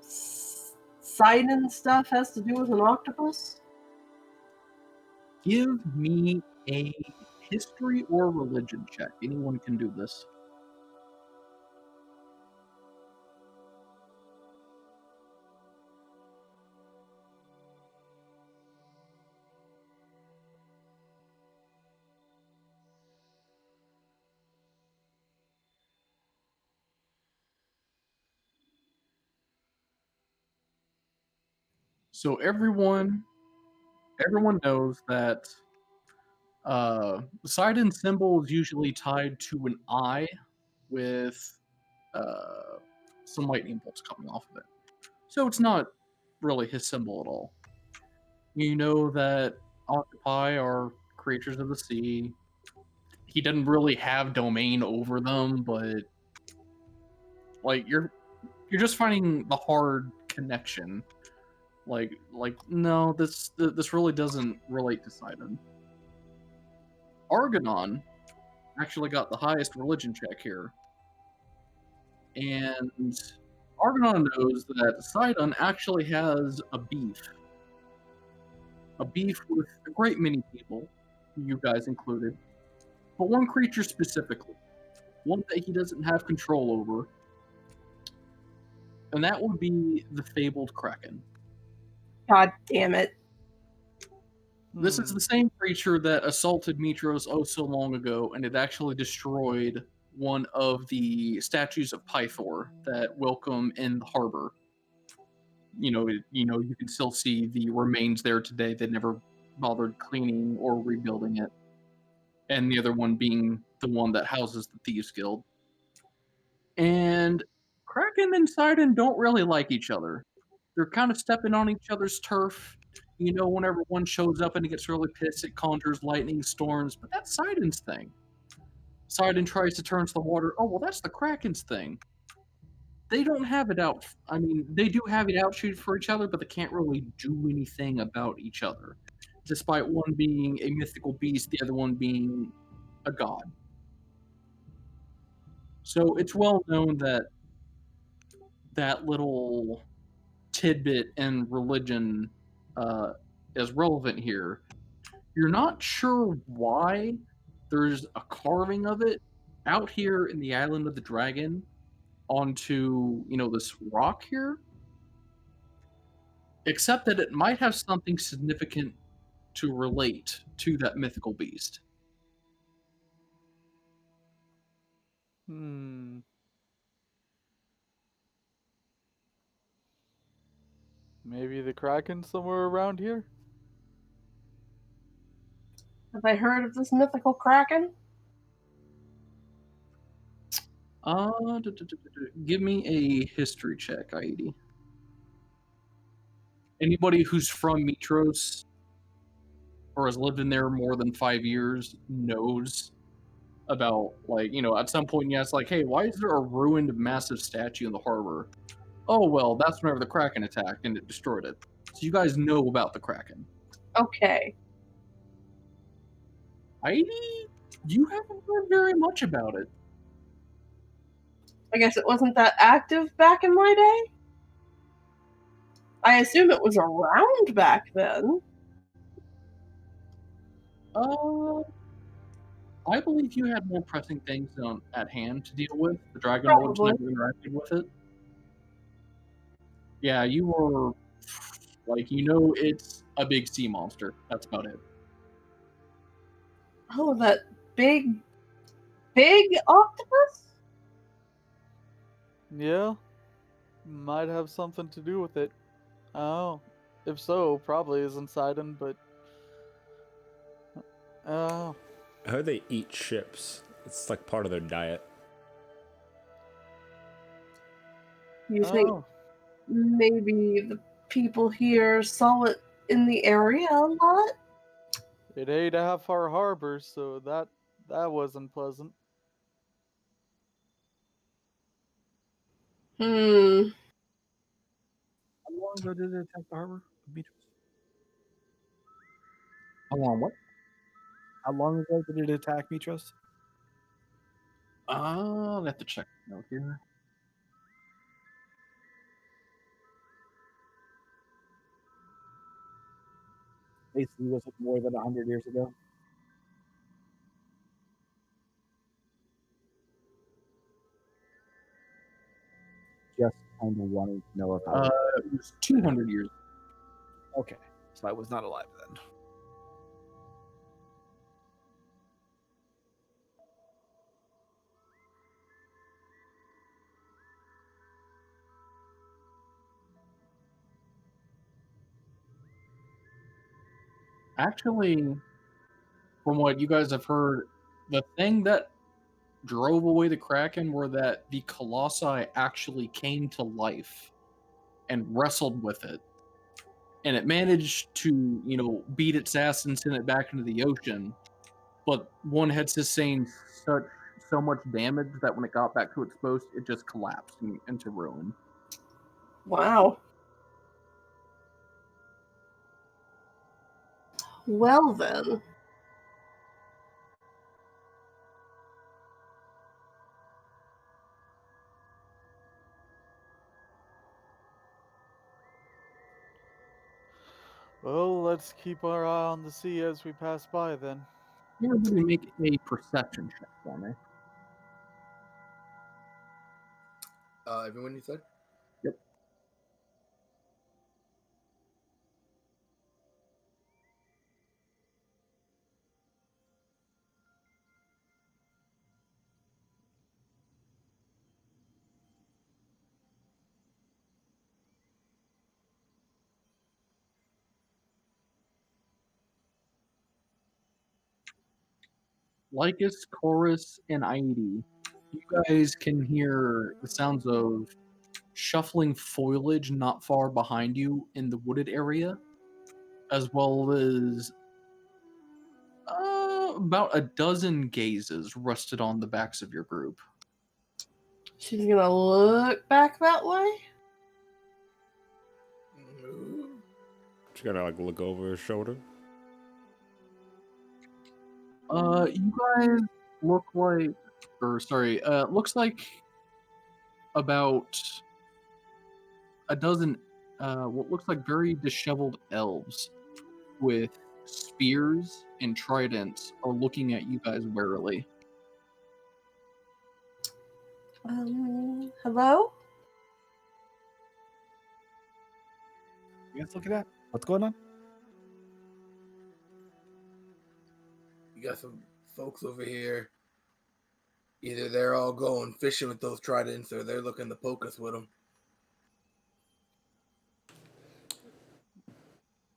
Sidon stuff has to do with an octopus. Give me a history or religion check. Anyone can do this. So everyone knows that the Sidon symbol is usually tied to an eye with some lightning bolts coming off of it. So it's not really his symbol at all. You know that octopi are creatures of the sea. He doesn't really have domain over them, but like you're just finding the hard connection. Like no, this really doesn't relate to Sidon. Argennon actually got the highest religion check here. And Argennon knows that Sidon actually has a beef. A beef with a great many people, you guys included, but one creature specifically. One that he doesn't have control over. and that would be the fabled Kraken. God damn it. This is the same creature that assaulted Mitros oh so long ago, and it actually destroyed one of the statues of Pythor that welcome in the harbor. You can still see the remains there today. They never bothered cleaning or rebuilding it. And the other one being the one that houses the Thieves Guild. And Kraken and Sidon don't really like each other. They're kind of stepping on each other's turf. Whenever one shows up and he gets really pissed, it conjures lightning storms, but that's Sidon's thing. Sidon tries to turn to the water. Oh, well, that's the Kraken's thing. They don't have it out. I mean, they do have it out shoot for each other, but they can't really do anything about each other. Despite one being a mythical beast, the other one being a god. So it's well known that that little tidbit in religion is relevant here. You're not sure why there's a carving of it out here in the island of the dragon onto, this rock here, except that it might have something significant to relate to that mythical beast. Maybe the Kraken somewhere around here? Have I heard of this mythical Kraken? Give me a history check, Aidi. Anybody who's from Mitros or has lived in there more than 5 years knows about, at some point you ask, hey, why is there a ruined massive statue in the harbor? Oh, well, that's whenever the Kraken attacked and it destroyed it. So you guys know about the Kraken. Okay. Heidi, you haven't heard very much about it. I guess it wasn't that active back in my day? I assume it was around back then. I believe you had more pressing things at hand to deal with. The Dragon Lords never interacted with it. Yeah, you were, it's a big sea monster. That's about it. Oh, that big octopus? Yeah. Might have something to do with it. Oh. If so, probably isn't Sidon, but... Oh. I heard they eat ships. It's like part of their diet. You think maybe the people here saw it in the area a lot? It ate half our harbor, so that wasn't pleasant. How long ago did it attack the harbor? How long what? How long ago did it attack Mitros? I'll have to check the note here. Basically, was it more than 100 years ago? Just kind of wanting to know about it. It was 200 years. Okay, so I was not alive then. Actually, from what you guys have heard, the thing that drove away the Kraken were that the Colossi actually came to life and wrestled with it. And it managed to, beat its ass and send it back into the ocean. But one had sustained so much damage that when it got back to its post, it just collapsed into ruin. Wow. Well then. Well, let's keep our eye on the sea as we pass by then. Everybody make a perception check for me. Everyone, you said? Yep. Lycus, Kourus, and Aidi. You guys can hear the sounds of shuffling foliage not far behind you in the wooded area, as well as about a dozen gazes rusted on the backs of your group. She's gonna look back that way. She gotta like look over her shoulder. You guys look like, looks like about a dozen, what looks like very disheveled elves with spears and tridents are looking at you guys warily. Hello? You guys looking at? What's going on? You got some folks over here. Either they're all going fishing with those tridents, or they're looking to poke us with them.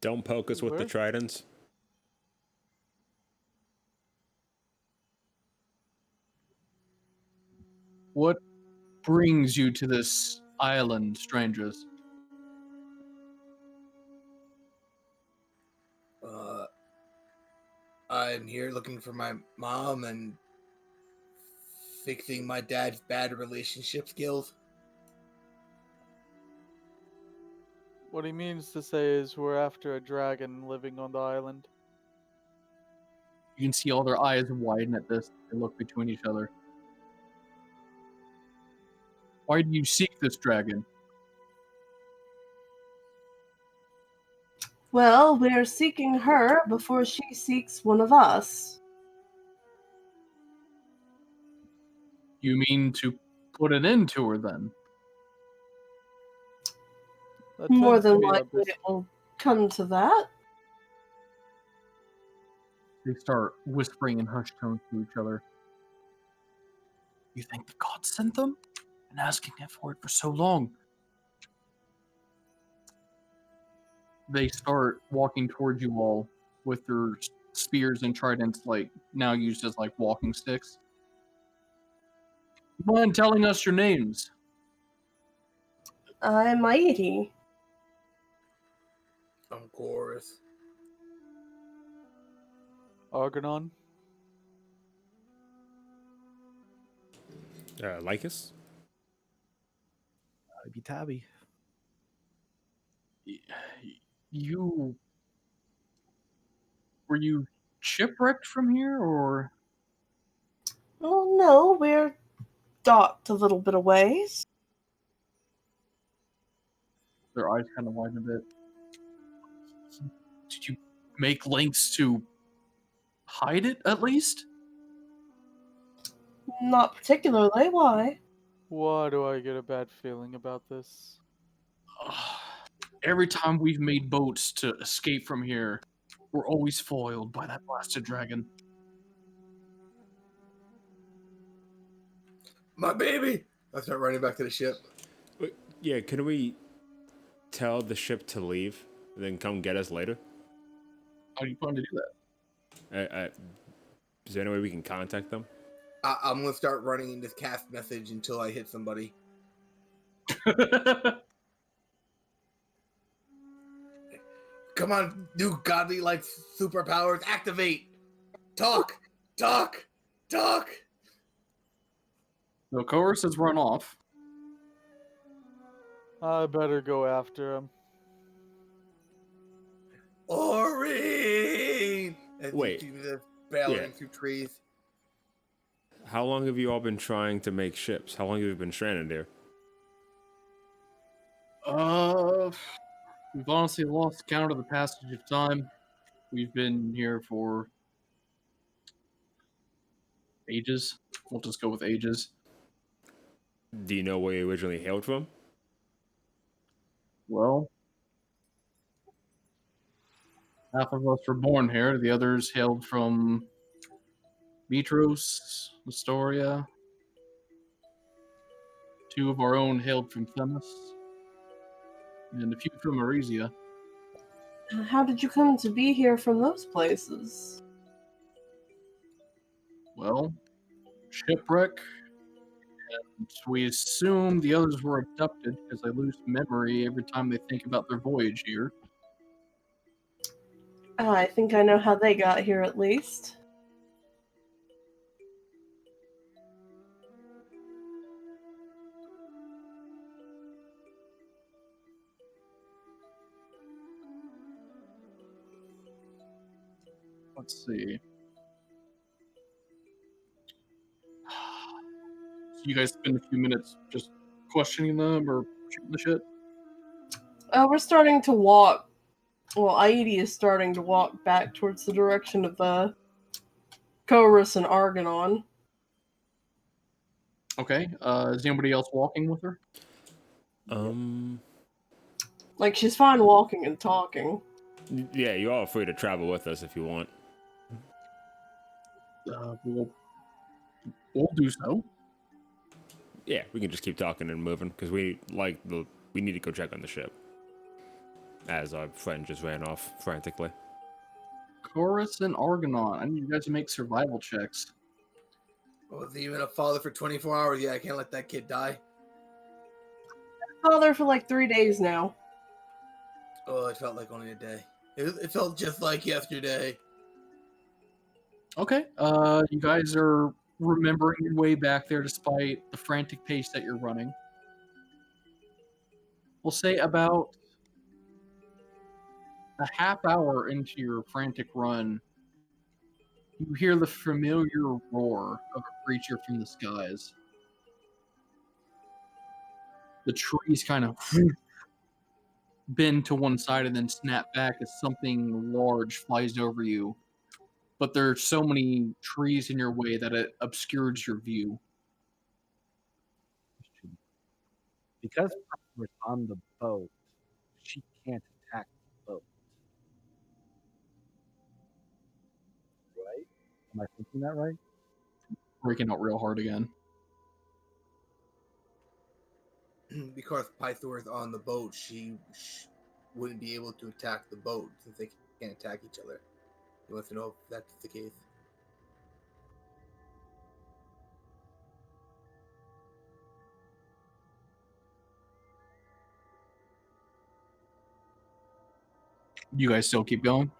Don't poke us with the Where? tridents. What brings you to this island, strangers? I'm here looking for my mom and fixing my dad's bad relationship skills. What he means to say is we're after a dragon living on the island. You can see all their eyes widen at this. They look between each other. Why do you seek this dragon? Well, we're seeking her before she seeks one of us. You mean to put an end to her then? That More tends to than be our likely business. it will come to that. They start whispering in hushed tones to each other. You think the gods sent them? Been asking for it for so long. They start walking towards you all with their spears and tridents, like now used as like walking sticks. You mind telling us your names? I'm mighty. I'm Kourus. Argennon? Lycus? Tabby Tabby. You were you shipwrecked from here, or Oh no, we're docked a little bit of ways. their eyes kind of widen a bit? Did you make lengths to hide it at least? Not particularly. Why? Why do I get a bad feeling about this? Every time we've made boats to escape from here, we're always foiled by that blasted dragon. My baby! I start running back to the ship. Wait, yeah, can we tell the ship to leave, and then come get us later? How do you plan to do Is there any way we can contact them? I'm going to start running this cast message until I hit somebody. that? Come on, new godly like superpowers, activate! Talk! Talk! Talk! So Kourus has run off. I better go after him. Orin! As Wait. you see this bellowing Yeah. through trees. How long have you all been trying to make ships? How long have you been stranded there? We've honestly lost count of the passage of time. We've been here for ages. We'll just go with ages. Do you know where you originally hailed from? Well, half of us were born here. The others hailed from Mitros, Astoria. 2 of our own hailed from Themis. And a few from Arisia. How did you come to be here from those places? Well, shipwreck. And we assume the others were abducted because they lose memory every time they think about their voyage here. I think I know how they got here at least. Let's see. So you guys spend a few minutes just questioning them or shooting the shit? We're starting to walk. Well, Aidi is starting to walk back towards the direction of Kourus and Argennon. Okay. Is anybody else walking with her? Like, she's fine walking and talking. Yeah, you're all free to travel with us if you want. We'll do so. Yeah, we can just keep talking and moving because we need to go check on the ship. As our friend just ran off frantically. Kourus and Argennon. I need you guys to make survival checks. Well, if you've been a father for 24 hours, yeah, I can't let that kid die. Father for like 3 days now. Oh, it felt like only a day. It felt just like yesterday. Okay. You guys are remembering your way back there despite the frantic pace that you're running. We'll say about a half hour into your frantic run, you hear the familiar roar of a creature from the skies. The trees kind of bend to one side and then snap back as something large flies over you. But there are so many trees in your way that it obscures your view. Because we're on the boat, she can't attack the boat. Right? Am I thinking that right? Breaking out real hard again. Because Pythor is on the boat, she wouldn't be able to attack the boat since they can't attack each other. You want to know if that's the case? You guys still keep going?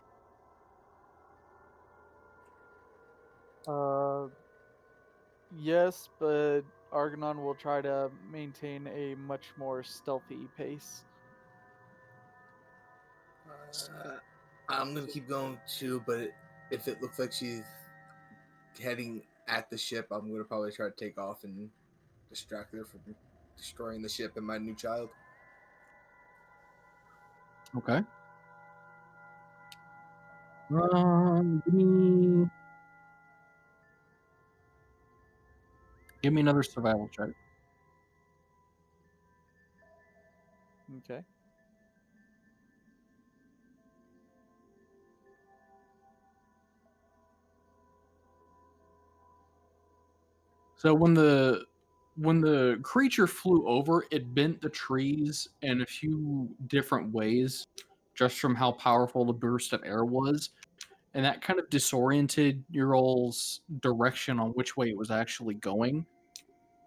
Yes, but Argonon will try to maintain a much more stealthy pace. I'm gonna keep going too, but if it looks like she's heading at the ship, I'm gonna probably try to take off and distract her from destroying the ship and my new child. Okay. Give me another survival check. Okay. So when the creature flew over, it bent the trees in a few different ways, just from how powerful the burst of air was, and that kind of disoriented your all's direction on which way it was actually going.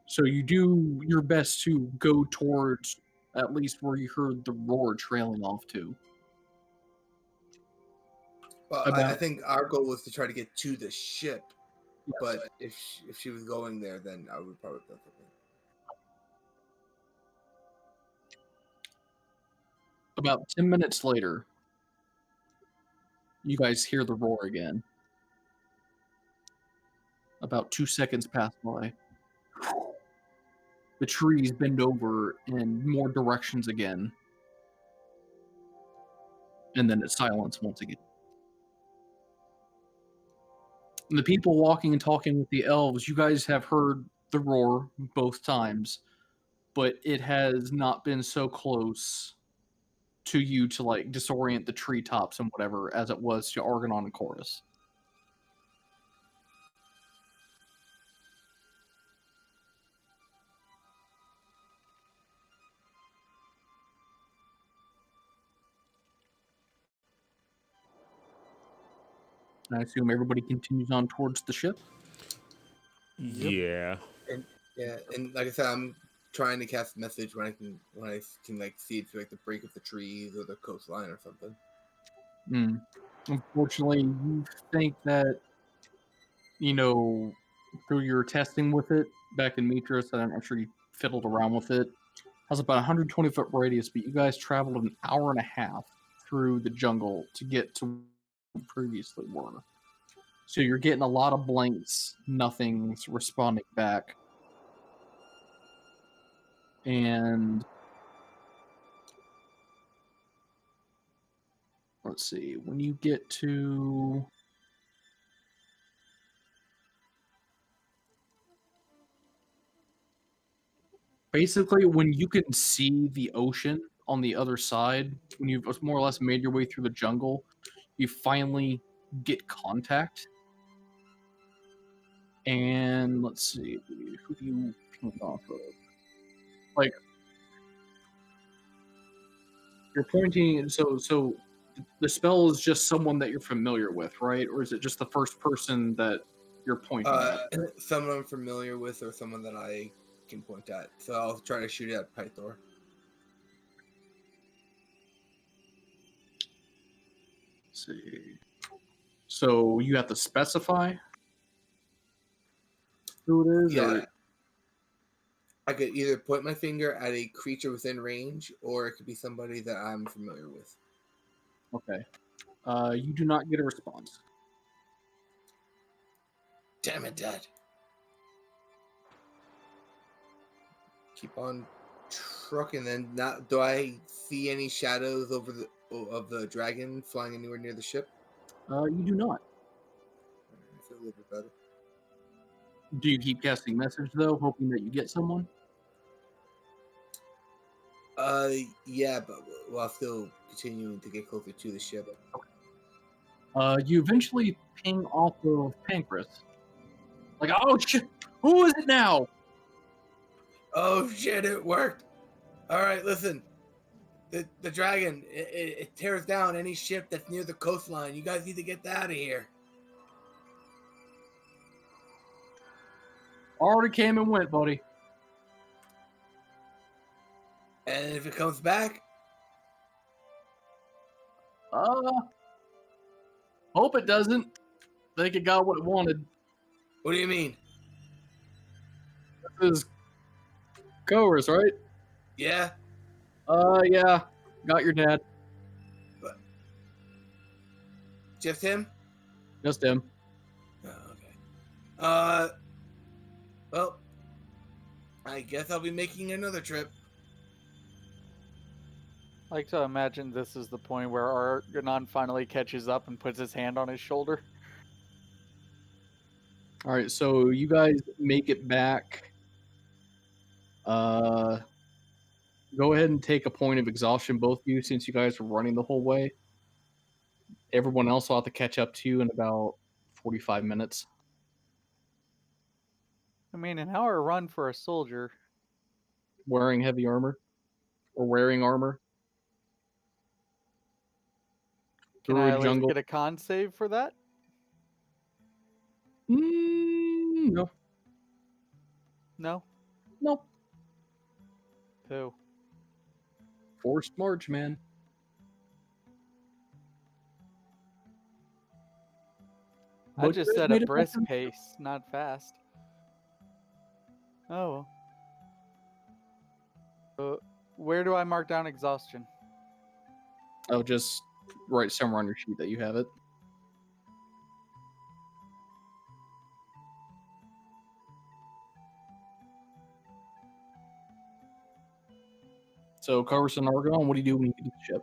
So you do your best to go towards at least where you heard the roar trailing off to. Well, I About think our goal was to try to get to the ship, yes. but if she was going there, then I would probably go something. About 10 minutes later, you guys hear the roar again. About 2 seconds pass by. The trees bend over in more directions again. And then it's silence once again. And the people walking and talking with the elves, you guys have heard the roar both times, but it has not been so close to you to like disorient the treetops and whatever as it was to Argonon and Kourus. I assume everybody continues on towards the ship. Yeah. And yeah, and like I said, I'm trying to cast a message when I can like see it through like the break of the trees or the coastline or something. Hmm. Unfortunately, you think that, through your testing with it back in Mitras, and I'm sure you fiddled around with it, has about 120-foot radius, but you guys traveled an hour and a half through the jungle to get to where you previously were. So you're getting a lot of blanks, nothing's responding back. And let's see, when you get to basically when you can see the ocean on the other side, when you've more or less made your way through the jungle, you finally get contact. And let's see, who do you ping off of? Like, you're pointing, so the spell is just someone that you're familiar with, right? Or is it just the first person that you're pointing at? Someone I'm familiar with or someone that I can point at. So I'll try to shoot it at Pythor. Let's see. So you have to specify who it is, Yeah. or I could either point my finger at a creature within range, or it could be somebody that I'm familiar with. okay. You do not get a response. Damn it, Dad. Keep on trucking. Then, not do I see any shadows of the dragon flying anywhere near the ship? You do not. I feel a little bit better. Do you keep casting message though, hoping that you get someone? Yeah, but while still continuing to get closer to the ship. You eventually ping off of Pancras. Like, oh shit, who is it now? Oh shit, it worked! Alright, listen. The dragon, it tears down any ship that's near the coastline. You guys need to get that out of here. Already came and went, buddy. And if it comes back, Hope it doesn't. Think it got what it wanted. what do you mean? This is Kourus, right? Yeah? Yeah. Got your dad. Just him? Just him. Oh, okay. Well, I guess I'll be making another trip. I like to imagine this is the point where Argennon finally catches up and puts his hand on his shoulder. All right, so you guys make it back. Go ahead and take a point of exhaustion, both of you, since you guys were running the whole way. Everyone else will have to catch up to you in about 45 minutes. I mean, an hour run for a soldier. Wearing heavy armor. Or wearing armor. Can Through I a at least jungle. get a con save for that? No. No? Nope. Who? Forced march, man. I But just you guys said a made it back brisk to the- pace, not fast. Oh. Where do I mark down exhaustion? Oh, just write somewhere on your sheet that you have it. So, Kourus and Argonne, what do you do when you get to the ship?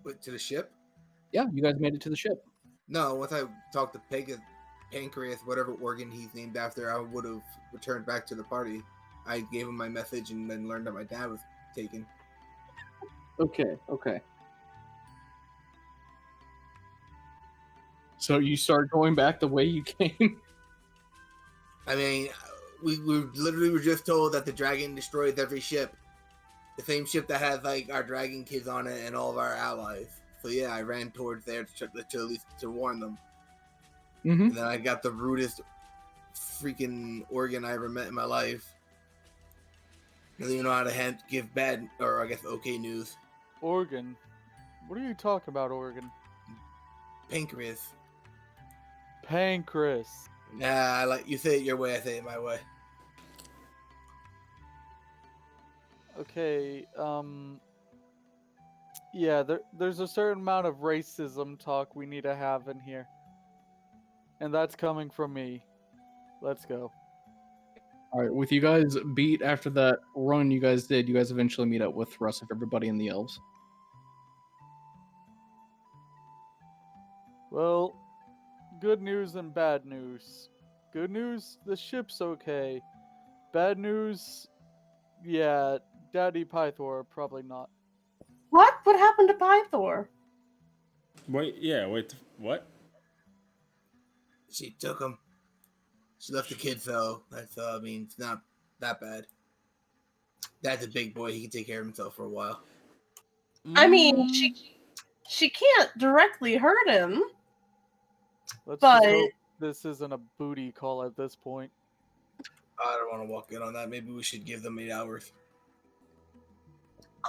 Wait, to the ship? Yeah, you guys made it to the ship. No, once I talked to Pancreas, whatever organ he's named after, I would have returned back to the party. I gave him my message and then learned that my dad was taken. Okay. So you start going back the way you came? I mean, we literally were just told that the dragon destroys every ship. The same ship that has like our dragon kids on it and all of our allies. So yeah, I ran towards there to at least to warn them. Mm-hmm. And then I got the rudest freaking organ I ever met in my life. Doesn't even know how to give bad, or I guess okay news. Organ. What are you talking about, organ? Pancreas. Pancreas. Nah, I like you say it your way, I say it my way. Okay, yeah, there's a certain amount of racism talk we need to have in here. And that's coming from me. Let's go. All right, with you guys beat after that run you guys did, you guys eventually meet up with the rest of everybody and the elves. Well, good news and bad news. Good news, the ship's okay. Bad news, yeah, Daddy Pythor, probably not. What? What happened to Pythor? Wait, what? She took him. She left the kids though. That's I mean, it's not that bad. Dad's a big boy. He can take care of himself for a while. I mean, she can't directly hurt him. Let's But- just hope this isn't a booty call at this point. I don't want to walk in on that. Maybe we should give them 8 hours.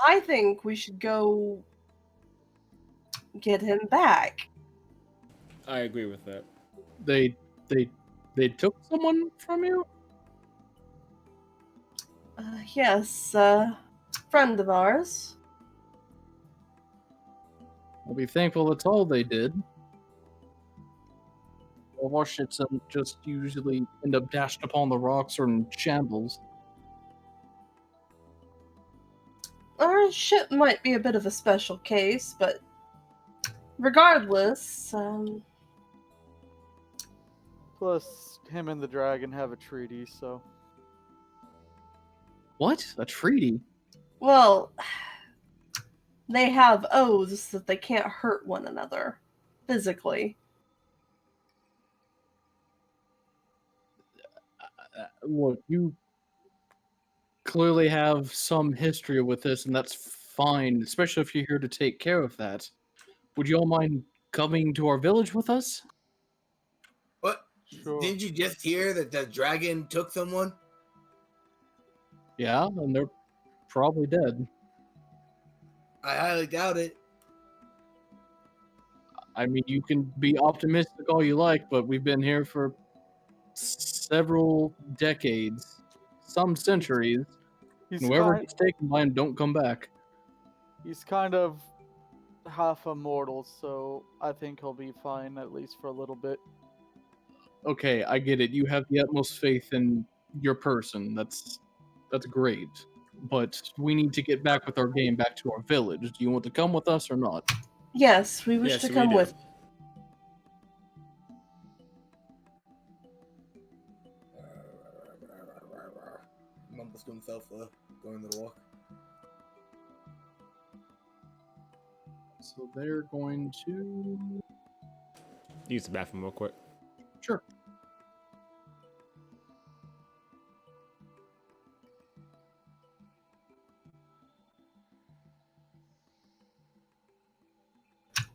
I think we should go get him back. I agree with that. They took someone from you? Yes, friend of ours. I'll be thankful that's all they did. All of our ships just usually end up dashed upon the rocks or in shambles. Our ship might be a bit of a special case, but regardless, Plus, him and the dragon have a treaty, so. What? A treaty? well, they have oaths that they can't hurt one another physically. Look, you clearly have some history with this, and that's fine, especially if you're here to take care of that. Would you all mind coming to our village with us? What? Sure. Didn't you just hear that the dragon took someone? Yeah, and they're probably dead. I highly doubt it. I mean, you can be optimistic all you like, but we've been here for several decades, some centuries. He's, And whoever kind, gets taken by him, don't come back. he's kind of half immortal, so I think he'll be fine, at least for a little bit. Okay, I get it. You have the utmost faith in your person. That's great. But we need to get back with our game back to our village. Do you want to come with us or not? Yes, we wish Yes, to we come do. with. Mumbles to himself, going to the walk. So they're going to. Use the bathroom real quick. Sure.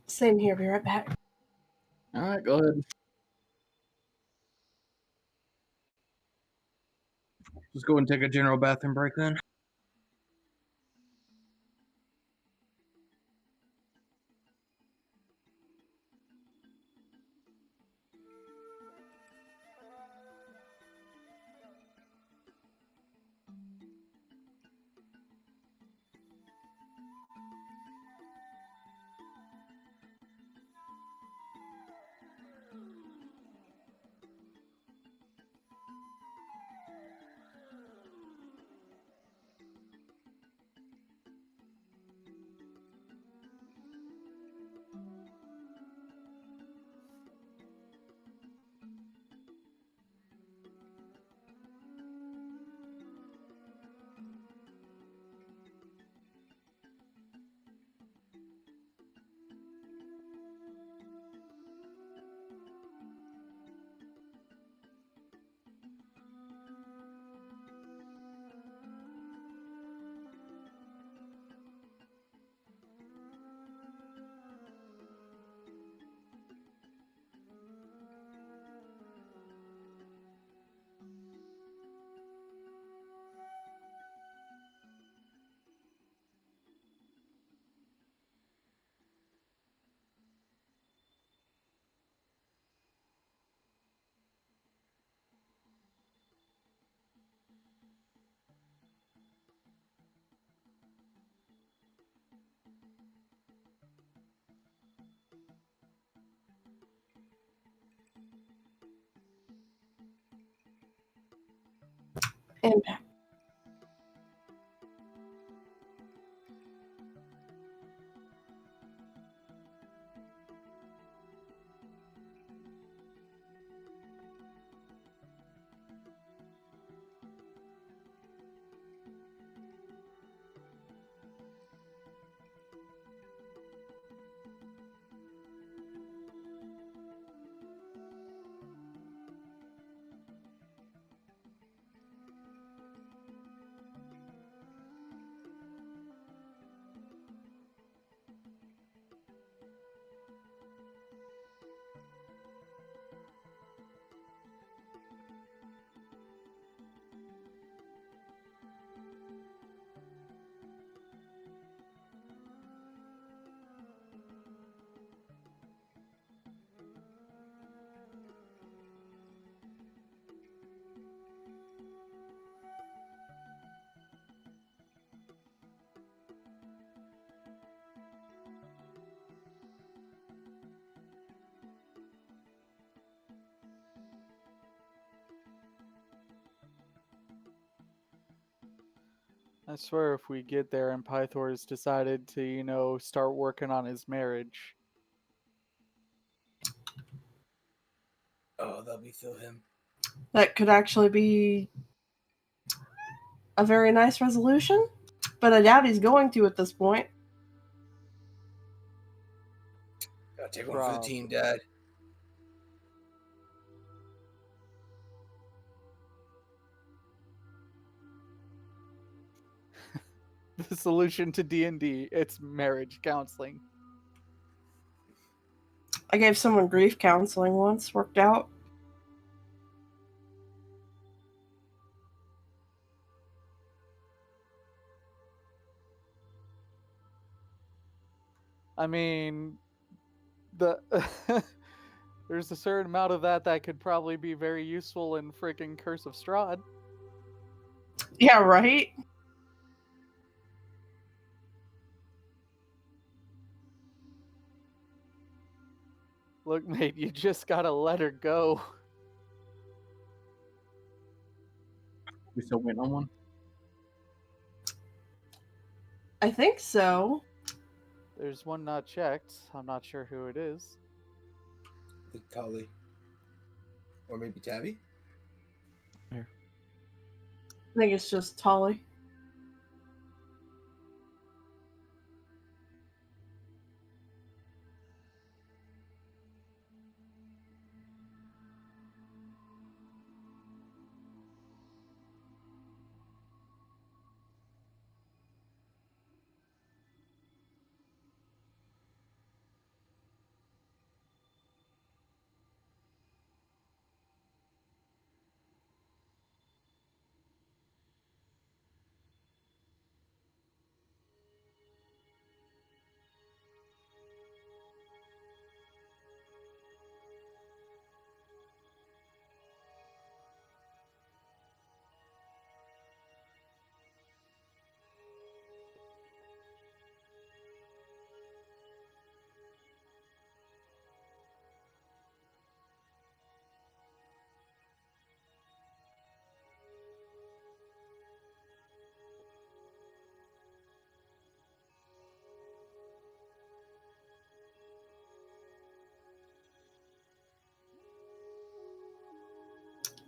Same here, be right back. All right, go ahead. Just go and take a general bathroom break then. Impact. I swear if we get there and Pythor's decided to, start working on his marriage. Oh, that'll be so him. That could actually be a very nice resolution, but I doubt he's going to at this point. Gotta take one for the team, Dad. The solution to D&D, it's marriage counseling. I gave someone grief counseling once, worked out. I mean, there's a certain amount of that could probably be very useful in freaking Curse of Strahd. Yeah, right? Look, mate, you just gotta let her go. We still waiting on one? I think so. There's one not checked. I'm not sure who it is. The Tully. Or maybe Tabby? I think it's just Tolly.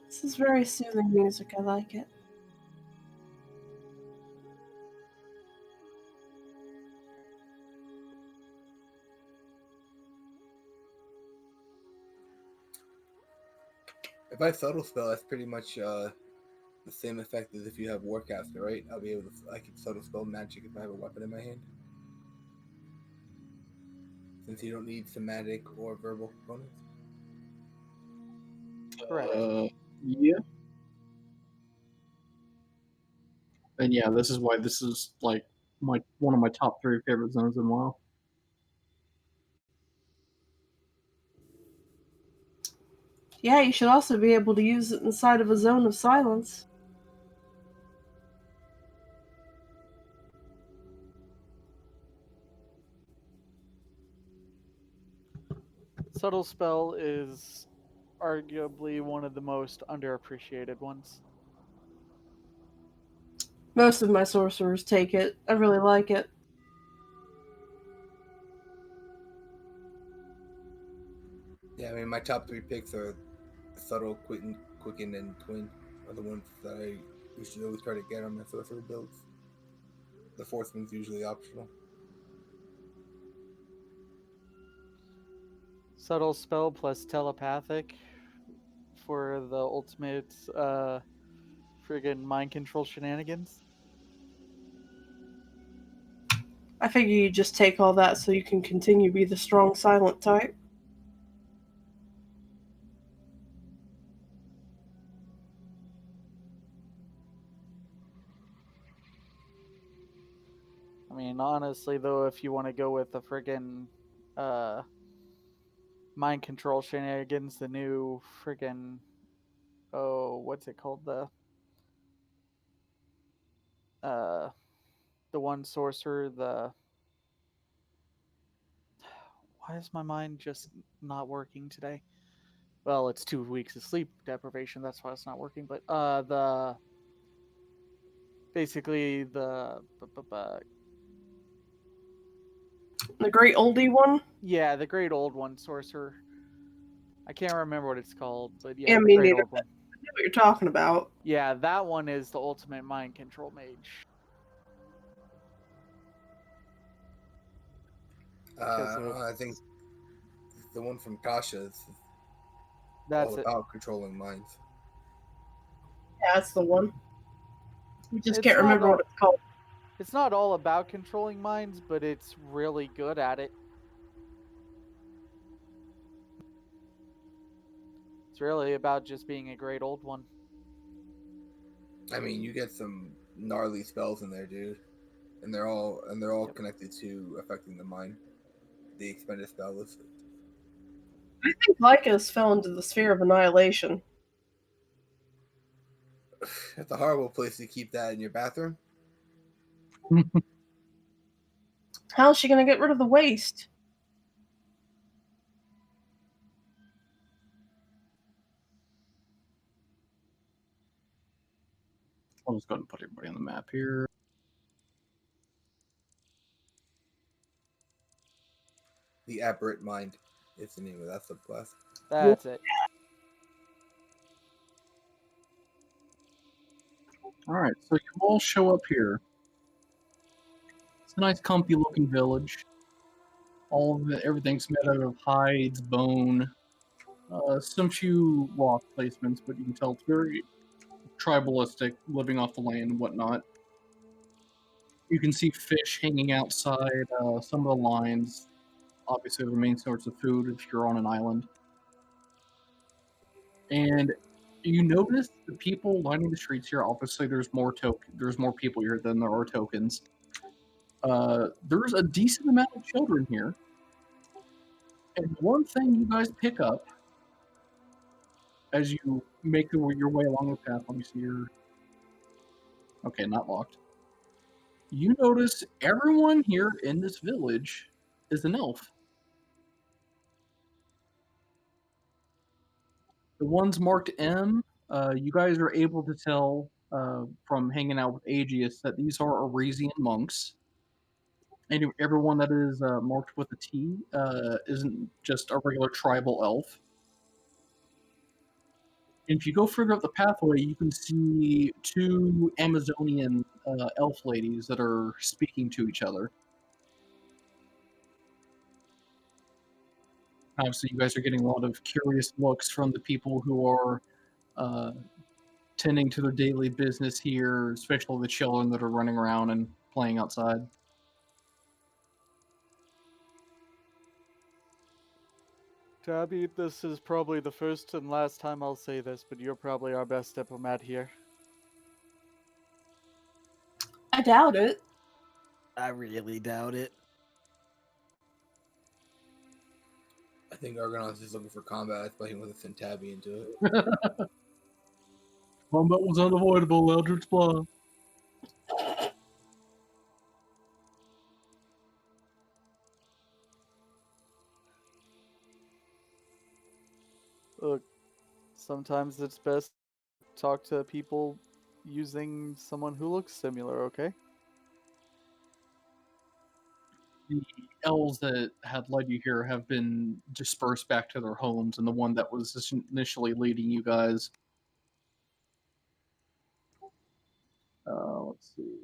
This is very soothing music. I like it. If I subtle spell, that's pretty much the same effect as if you have Warcaster, right? I'll be able to. I can subtle spell magic if I have a weapon in my hand. Since you don't need somatic or verbal components. Correct. Yeah. And yeah, this is why this is like one of my top 3 favorite zones in WoW. Yeah, you should also be able to use it inside of a zone of silence. Subtle spell is arguably one of the most underappreciated ones. Most of my sorcerers take it. I really like it. Yeah, I mean, my top 3 picks are subtle, quicken, and twin are the ones that I usually always try to get on my sorcerer builds. The fourth one's usually optional. Subtle spell plus telepathic for the ultimate friggin' mind control shenanigans. I figure you just take all that so you can continue to be the strong silent type. I mean, honestly, though, if you want to go with the friggin' mind control shenanigans, the new friggin' what's it called? The one sorcerer, why is my mind just not working today? Well, it's 2 weeks of sleep deprivation, that's why it's not working, but basically the The great oldie one? yeah, the great old one sorcerer. I can't remember what it's called, but yeah, Yeah, the me great neither. old one. I know what you're talking about. Yeah, that one is the ultimate mind control mage. I think the one from Kasha is That's all it. about controlling minds. Yeah, that's the one. We just It's can't not remember all, what it's called. it's not all about controlling minds, but it's really good at it. It's really about just being a great old one. I mean, you get some gnarly spells in there, dude, and they're all Yep. connected to affecting the mind. The expended spell list. I think Lycus fell into the sphere of annihilation. It's a horrible place to keep that in your bathroom. How's she gonna get rid of the waste? I'll just go ahead and put everybody on the map here. The aberrant mind is the name of that subclass. That's it. All right, so you all show up here. It's a nice, comfy-looking village. All of it, everything's made out of hides, bone, some few rock placements, but you can tell it's very tribalistic, living off the land and whatnot. You can see fish hanging outside some of the lines. Obviously, the main source of food if you're on an island. And you notice the people lining the streets here. Obviously, there's more people here than there are tokens. There's a decent amount of children here. And one thing you guys pick up as you make your way along the path, let me see your. Okay, not locked. You notice everyone here in this village is an elf. The ones marked M, you guys are able to tell from hanging out with Aegeus that these are Aresian monks. And everyone that is marked with a T isn't just a regular tribal elf. And if you go further up the pathway, you can see 2 Amazonian elf ladies that are speaking to each other. Obviously, you guys are getting a lot of curious looks from the people who are uh, tending to their daily business here, especially the children that are running around and playing outside. Tabby, this is probably the first and last time I'll say this, but you're probably our best diplomat here. I doubt it. I really doubt it. I think Argonauts is looking for combat, but he wasn't send Tabby into it. Combat was unavoidable, Eldritch Blast. Look, sometimes it's best to talk to people using someone who looks similar, okay? The elves that had led you here have been dispersed back to their homes, and the one that was initially leading you guys. Let's see.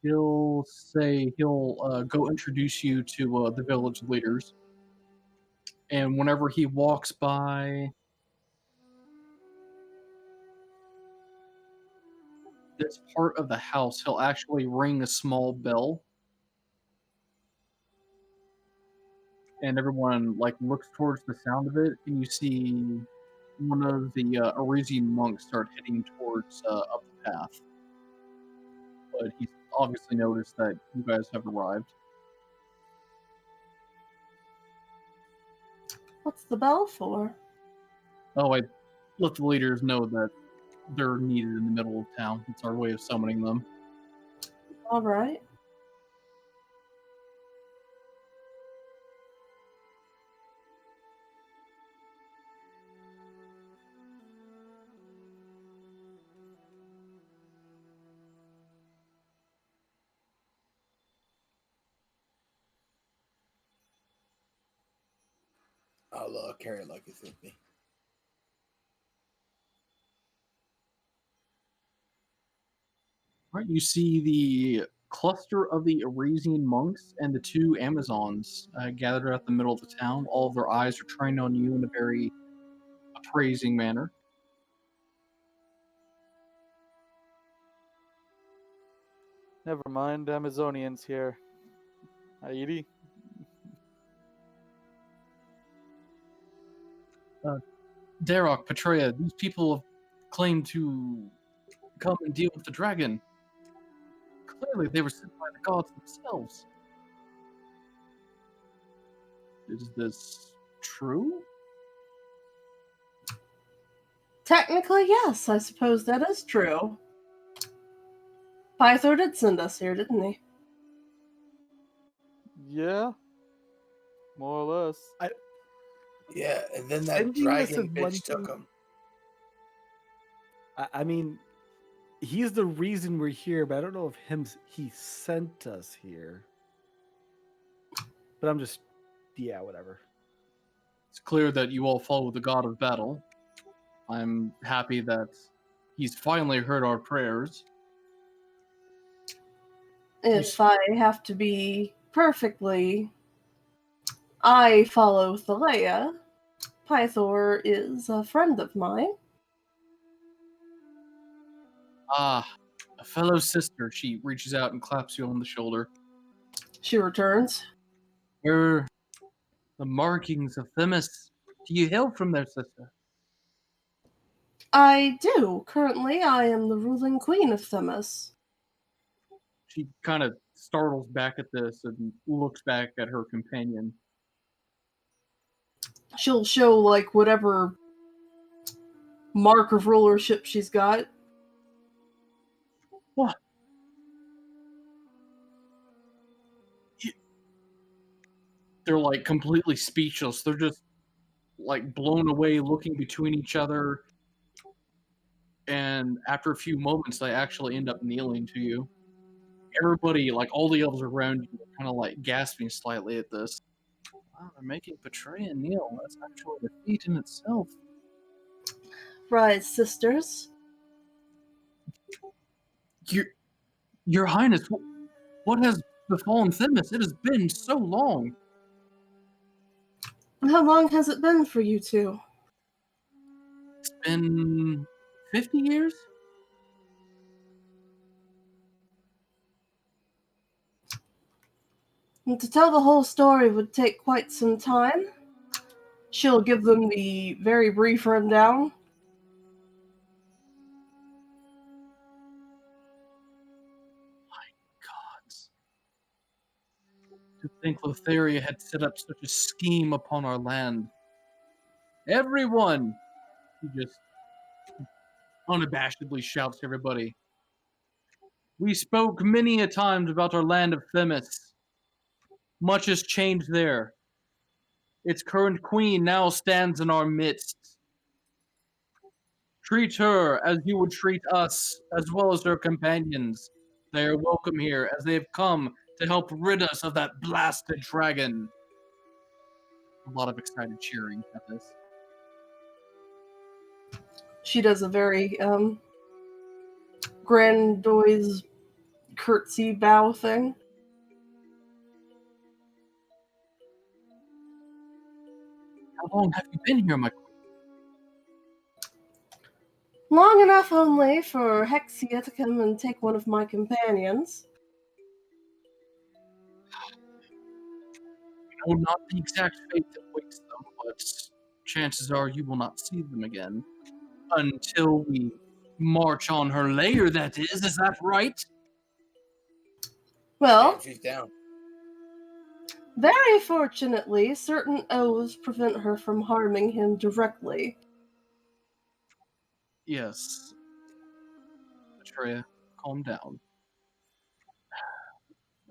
He'll say he'll go introduce you to the village leaders, and whenever he walks by this part of the house, he'll actually ring a small bell, and everyone like looks towards the sound of it, and you see one of the Arisian monks start heading towards up the path. But he's obviously noticed that you guys have arrived. What's the bell for? Oh, I let the leaders know that they're needed in the middle of town. It's our way of summoning them. All right. I'll carry it like it's with me. Right, you see the cluster of the Arisian monks and the two Amazons gathered at the middle of the town. All of their eyes are trained on you in a very appraising manner. Never mind, Amazonians here. Aidi? Darok, Petrea, these people have claimed to come and deal with the dragon. Clearly, they were sent by the gods themselves. Is this true? Technically, yes, I suppose that is true. Pythor did send us here, didn't he? Yeah. More or less. Yeah, and then that Sending us dragon is one bitch took thing. him. I mean, he's the reason we're here, but I don't know if he sent us here. But I'm just, yeah, whatever. It's clear that you all follow the god of battle. I'm happy that he's finally heard our prayers. If I have to be perfectly, I follow Thalea. Pythor is a friend of mine. Ah, a fellow sister. She reaches out and claps you on the shoulder. She returns. Where are the markings of Themis? Do you hail from there, sister? I do. Currently, I am the ruling queen of Themis. She kind of startles back at this and looks back at her companion. She'll show, like, whatever mark of rulership she's got. What? They're like completely speechless. They're just like blown away, looking between each other. And after a few moments, they actually end up kneeling to you. Everybody, like all the elves around you, are kind of like gasping slightly at this. Wow, they're making Petrea kneel. That's actually a feat in itself. Right, sisters. Your Highness, what has befallen Themis? It has been so long. How long has it been for you two? It's been 50 years? And to tell the whole story would take quite some time. She'll give them the very brief rundown. Gods. To think Lotharia had set up such a scheme upon our land. Everyone! He just unabashedly shouts to everybody. We spoke many a times about our land of Themis. Much has changed there. its current queen now stands in our midst. Treat her as you would treat us, as well as her companions. They are welcome here, as they have come to help rid us of that blasted dragon. A lot of excited cheering at this. She does a very grandiose curtsy bow thing. How long have you been here, my queen? Long enough only for Hexia to come and take one of my companions. I know not the exact fate that waits them, but chances are you will not see them again. Until we march on her lair, that is that right? Well, Damn, she's down. very fortunately, certain oaths prevent her from harming him directly. Yes. Petrea, calm down.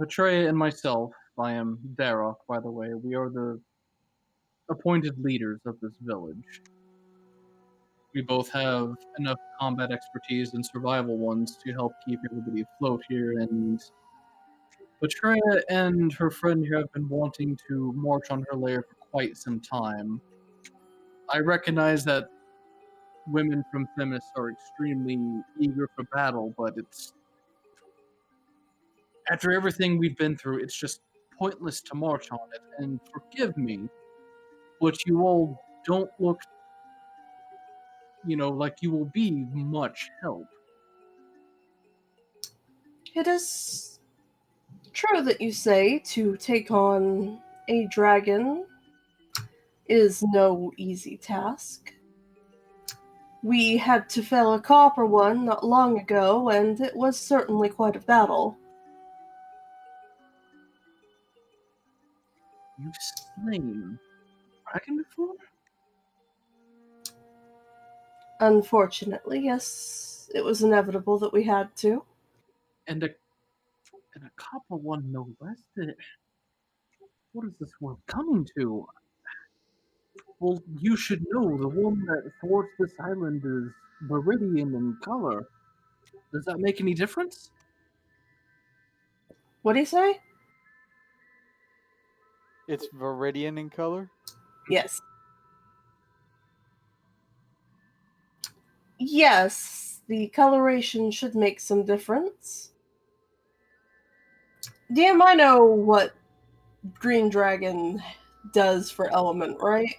Petrea and myself, I am Darok, by the way, we are the appointed leaders of this village. We both have enough combat expertise and survival ones to help keep everybody afloat here, and Petrea and her friend here have been wanting to march on her lair for quite some time. I recognize that women from Themis are extremely eager for battle, but it's after everything we've been through, it's just pointless to march on it. And forgive me, but you all don't look, like you will be much help. It is true that you say to take on a dragon is no easy task. We had to fell a copper one not long ago, and it was certainly quite a battle. You've slain a dragon before? Unfortunately, yes, it was inevitable that we had to. And a copper one, no less. What is this world coming to? Well, you should know the one that thwarts this island is viridian in color. Does that make any difference? What do you say? It's viridian in color. Yes. Yes, the coloration should make some difference. DM, I know what Green Dragon does for element, right?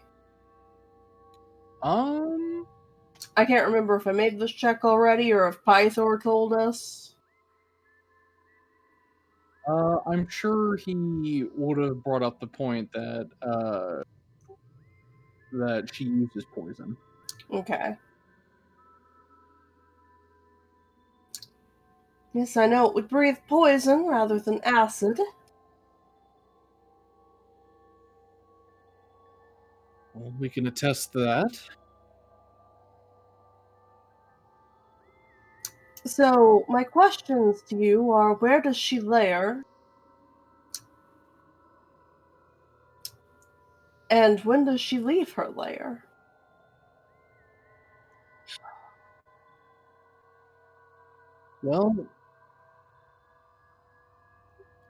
I can't remember if I made this check already or if Pythor told us. I'm sure he would have brought up the point that that she uses poison. Okay. Yes, I know it would breathe poison rather than acid. Well, we can attest to that. So, my questions to you are, where does she lair? And when does she leave her lair? Well,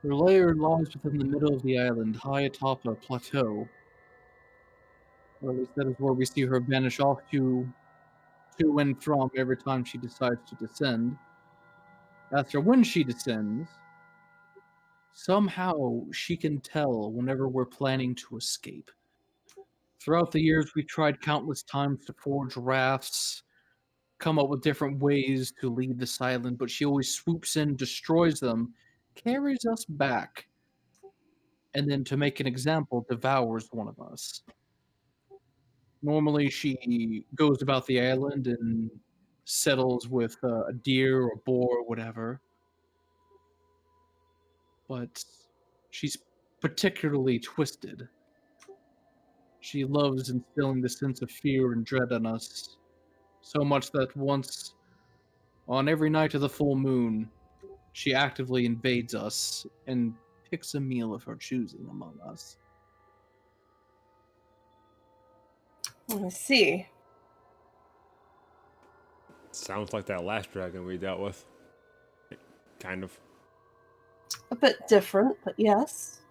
her lair lies within the middle of the island, high atop a plateau. Or at least that is where we see her vanish off to and from every time she decides to descend. After when she descends, somehow she can tell whenever we're planning to escape. Throughout the years, we've tried countless times to forge rafts, come up with different ways to leave this island, but she always swoops in, destroys them, carries us back, and then to make an example, devours one of us. Normally, she goes about the island and settles with a deer or boar or whatever, but she's particularly twisted. She loves instilling the sense of fear and dread in us, so much that once, on every night of the full moon, she actively invades us and picks a meal of her choosing among us. I see. Sounds like that last dragon we dealt with. Kind of. A bit different, but yes.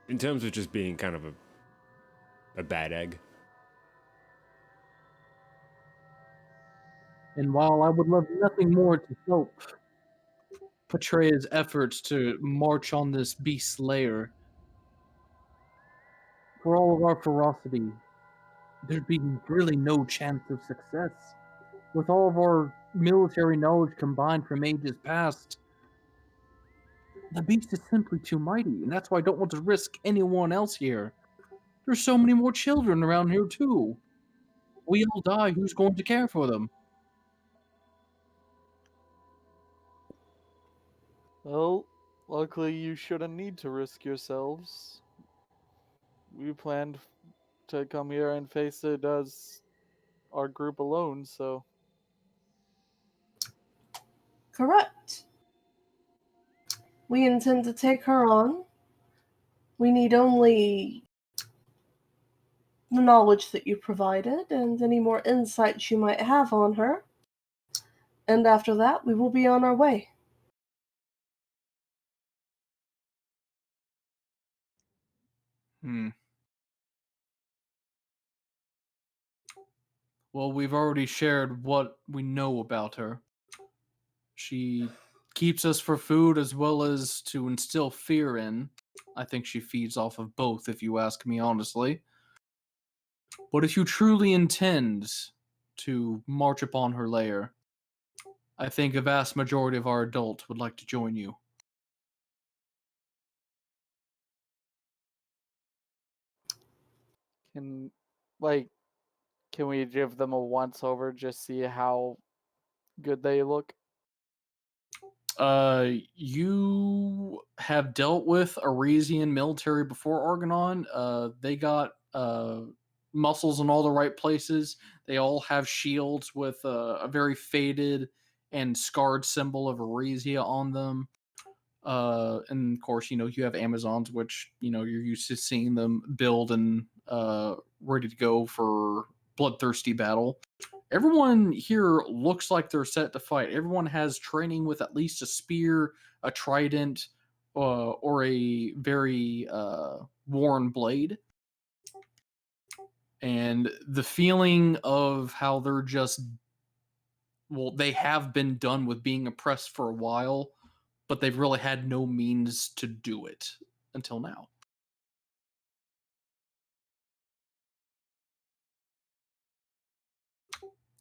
In terms of just being kind of a bad egg. And while I would love nothing more to help Petrea's efforts to march on this beast's lair, for all of our ferocity, there'd be really no chance of success. With all of our military knowledge combined from ages past, the beast is simply too mighty, and that's why I don't want to risk anyone else here. There's so many more children around here, too. We all die, who's going to care for them? Well, luckily you shouldn't need to risk yourselves. We planned to come here and face it as our group alone, so Correct. We intend to take her on. We need only the knowledge that you provided and any more insights you might have on her. And after that, we will be on our way. Well, we've already shared what we know about her. She keeps us for food as well as to instill fear in. I think she feeds off of both, if you ask me honestly. But if you truly intend to march upon her lair, I think a vast majority of our adults would like to join you. can like can we give them a once over, just see how good they look? You have dealt with Aresian military before Argennon. They got muscles in all the right places. They all have shields with a very faded and scarred symbol of Aresia on them. And of course, you have Amazons, which you're used to seeing them build and ready to go for bloodthirsty battle. Everyone here looks like they're set to fight. Everyone has training with at least a spear, a trident, or a very worn blade. And the feeling of how they're just, well, they have been done with being oppressed for a while, but they've really had no means to do it until now.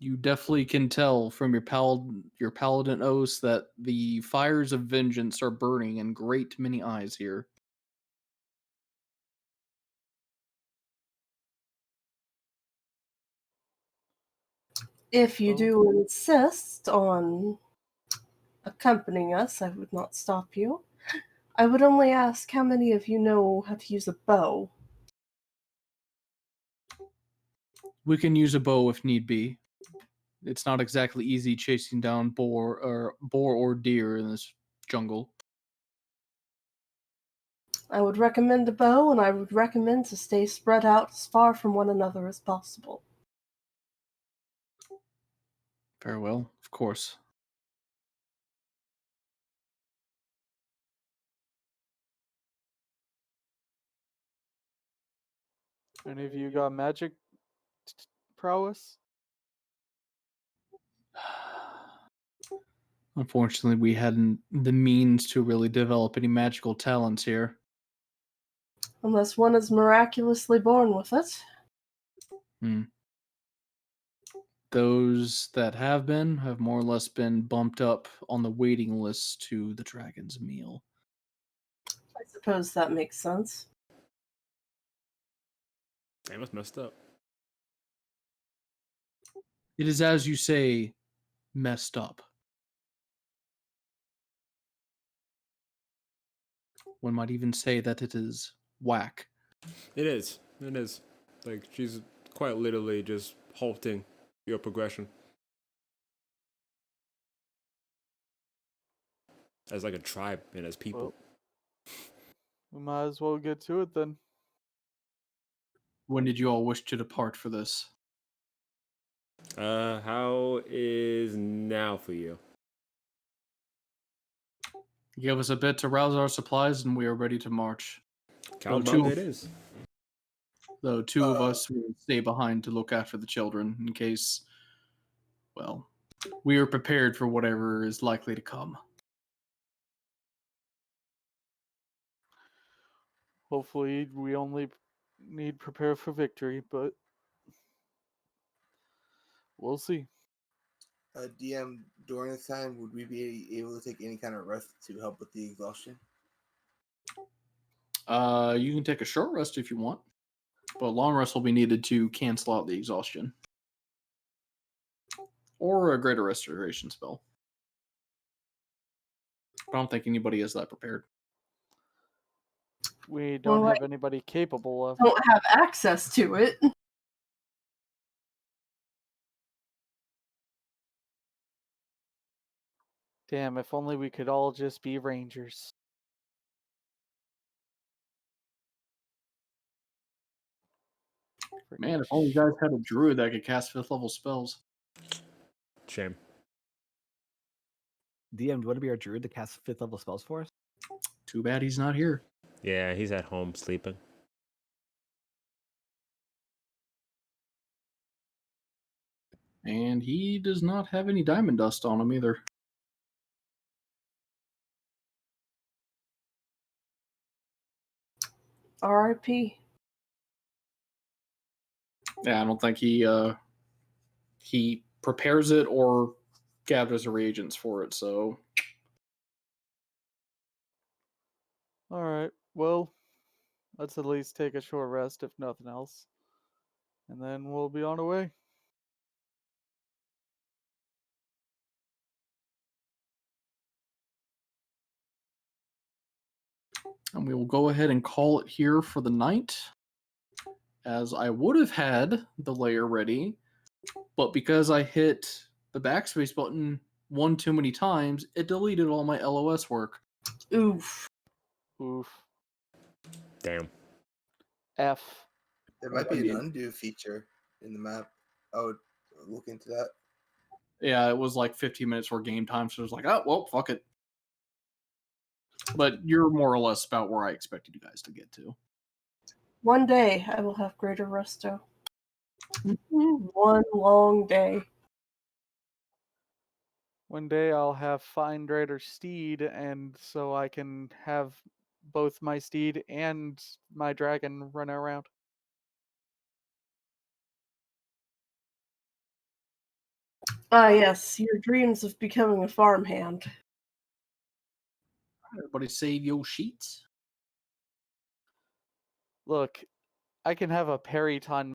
You definitely can tell from your paladin oaths that the fires of vengeance are burning in great many eyes here. If you Oh. do insist on accompanying us, I would not stop you. I would only ask how many of you know how to use a bow. We can use a bow if need be. It's not exactly easy chasing down boar or deer in this jungle. I would recommend a bow, and I would recommend to stay spread out as far from one another as possible. Very well, of course. Any of you got magic prowess? Unfortunately, we hadn't the means to really develop any magical talents here. Unless one is miraculously born with it. Those that have more or less been bumped up on the waiting list to the dragon's meal. I suppose that makes sense. Damn, that's messed up. It is, as you say, messed up. One might even say that it is whack. It is. It is. Like, she's quite literally just halting your progression. As like a tribe and as people. Well, we might as well get to it then. When did you all wish to depart for this? How is now for you? Give us a bit to rouse our supplies, and we are ready to march. Cowabunga it is. Though two of us will stay behind to look after the children in case, well, we are prepared for whatever is likely to come. Hopefully, we only need prepare for victory, but we'll see. DM, during this time, would we be able to take any kind of rest to help with the exhaustion? You can take a short rest if you want, but long rest will be needed to cancel out the exhaustion. Or a greater restoration spell. I don't think anybody is that prepared. We don't Well, have anybody capable of. Don't have access to it. Damn, if only we could all just be rangers. Man, if only you guys had a druid that could cast 5th level spells. Shame. DM, do you want to be our druid to cast 5th level spells for us? Too bad he's not here. Yeah, he's at home sleeping. And he does not have any diamond dust on him either. R.I.P. Yeah, I don't think he prepares it or gathers the reagents for it, so Alright, well, let's at least take a short rest, if nothing else. And then we'll be on our way. and we will go ahead and call it here for the night. As I would have had the layer ready, but because I hit the backspace button one too many times, it deleted all my LOS work. Oof. Oof. Damn. F. There might be an undo feature in the map. I would look into that. Yeah, it was like 15 minutes for game time, so it was like, oh, well, fuck it. But you're more or less about where I expected you guys to get to. One day I will have greater resto. One long day. One day I'll have fine greater steed, and so I can have both my steed and my dragon run around. Ah, yes, your dreams of becoming a farmhand. Everybody save your sheets. Look, I can have a periton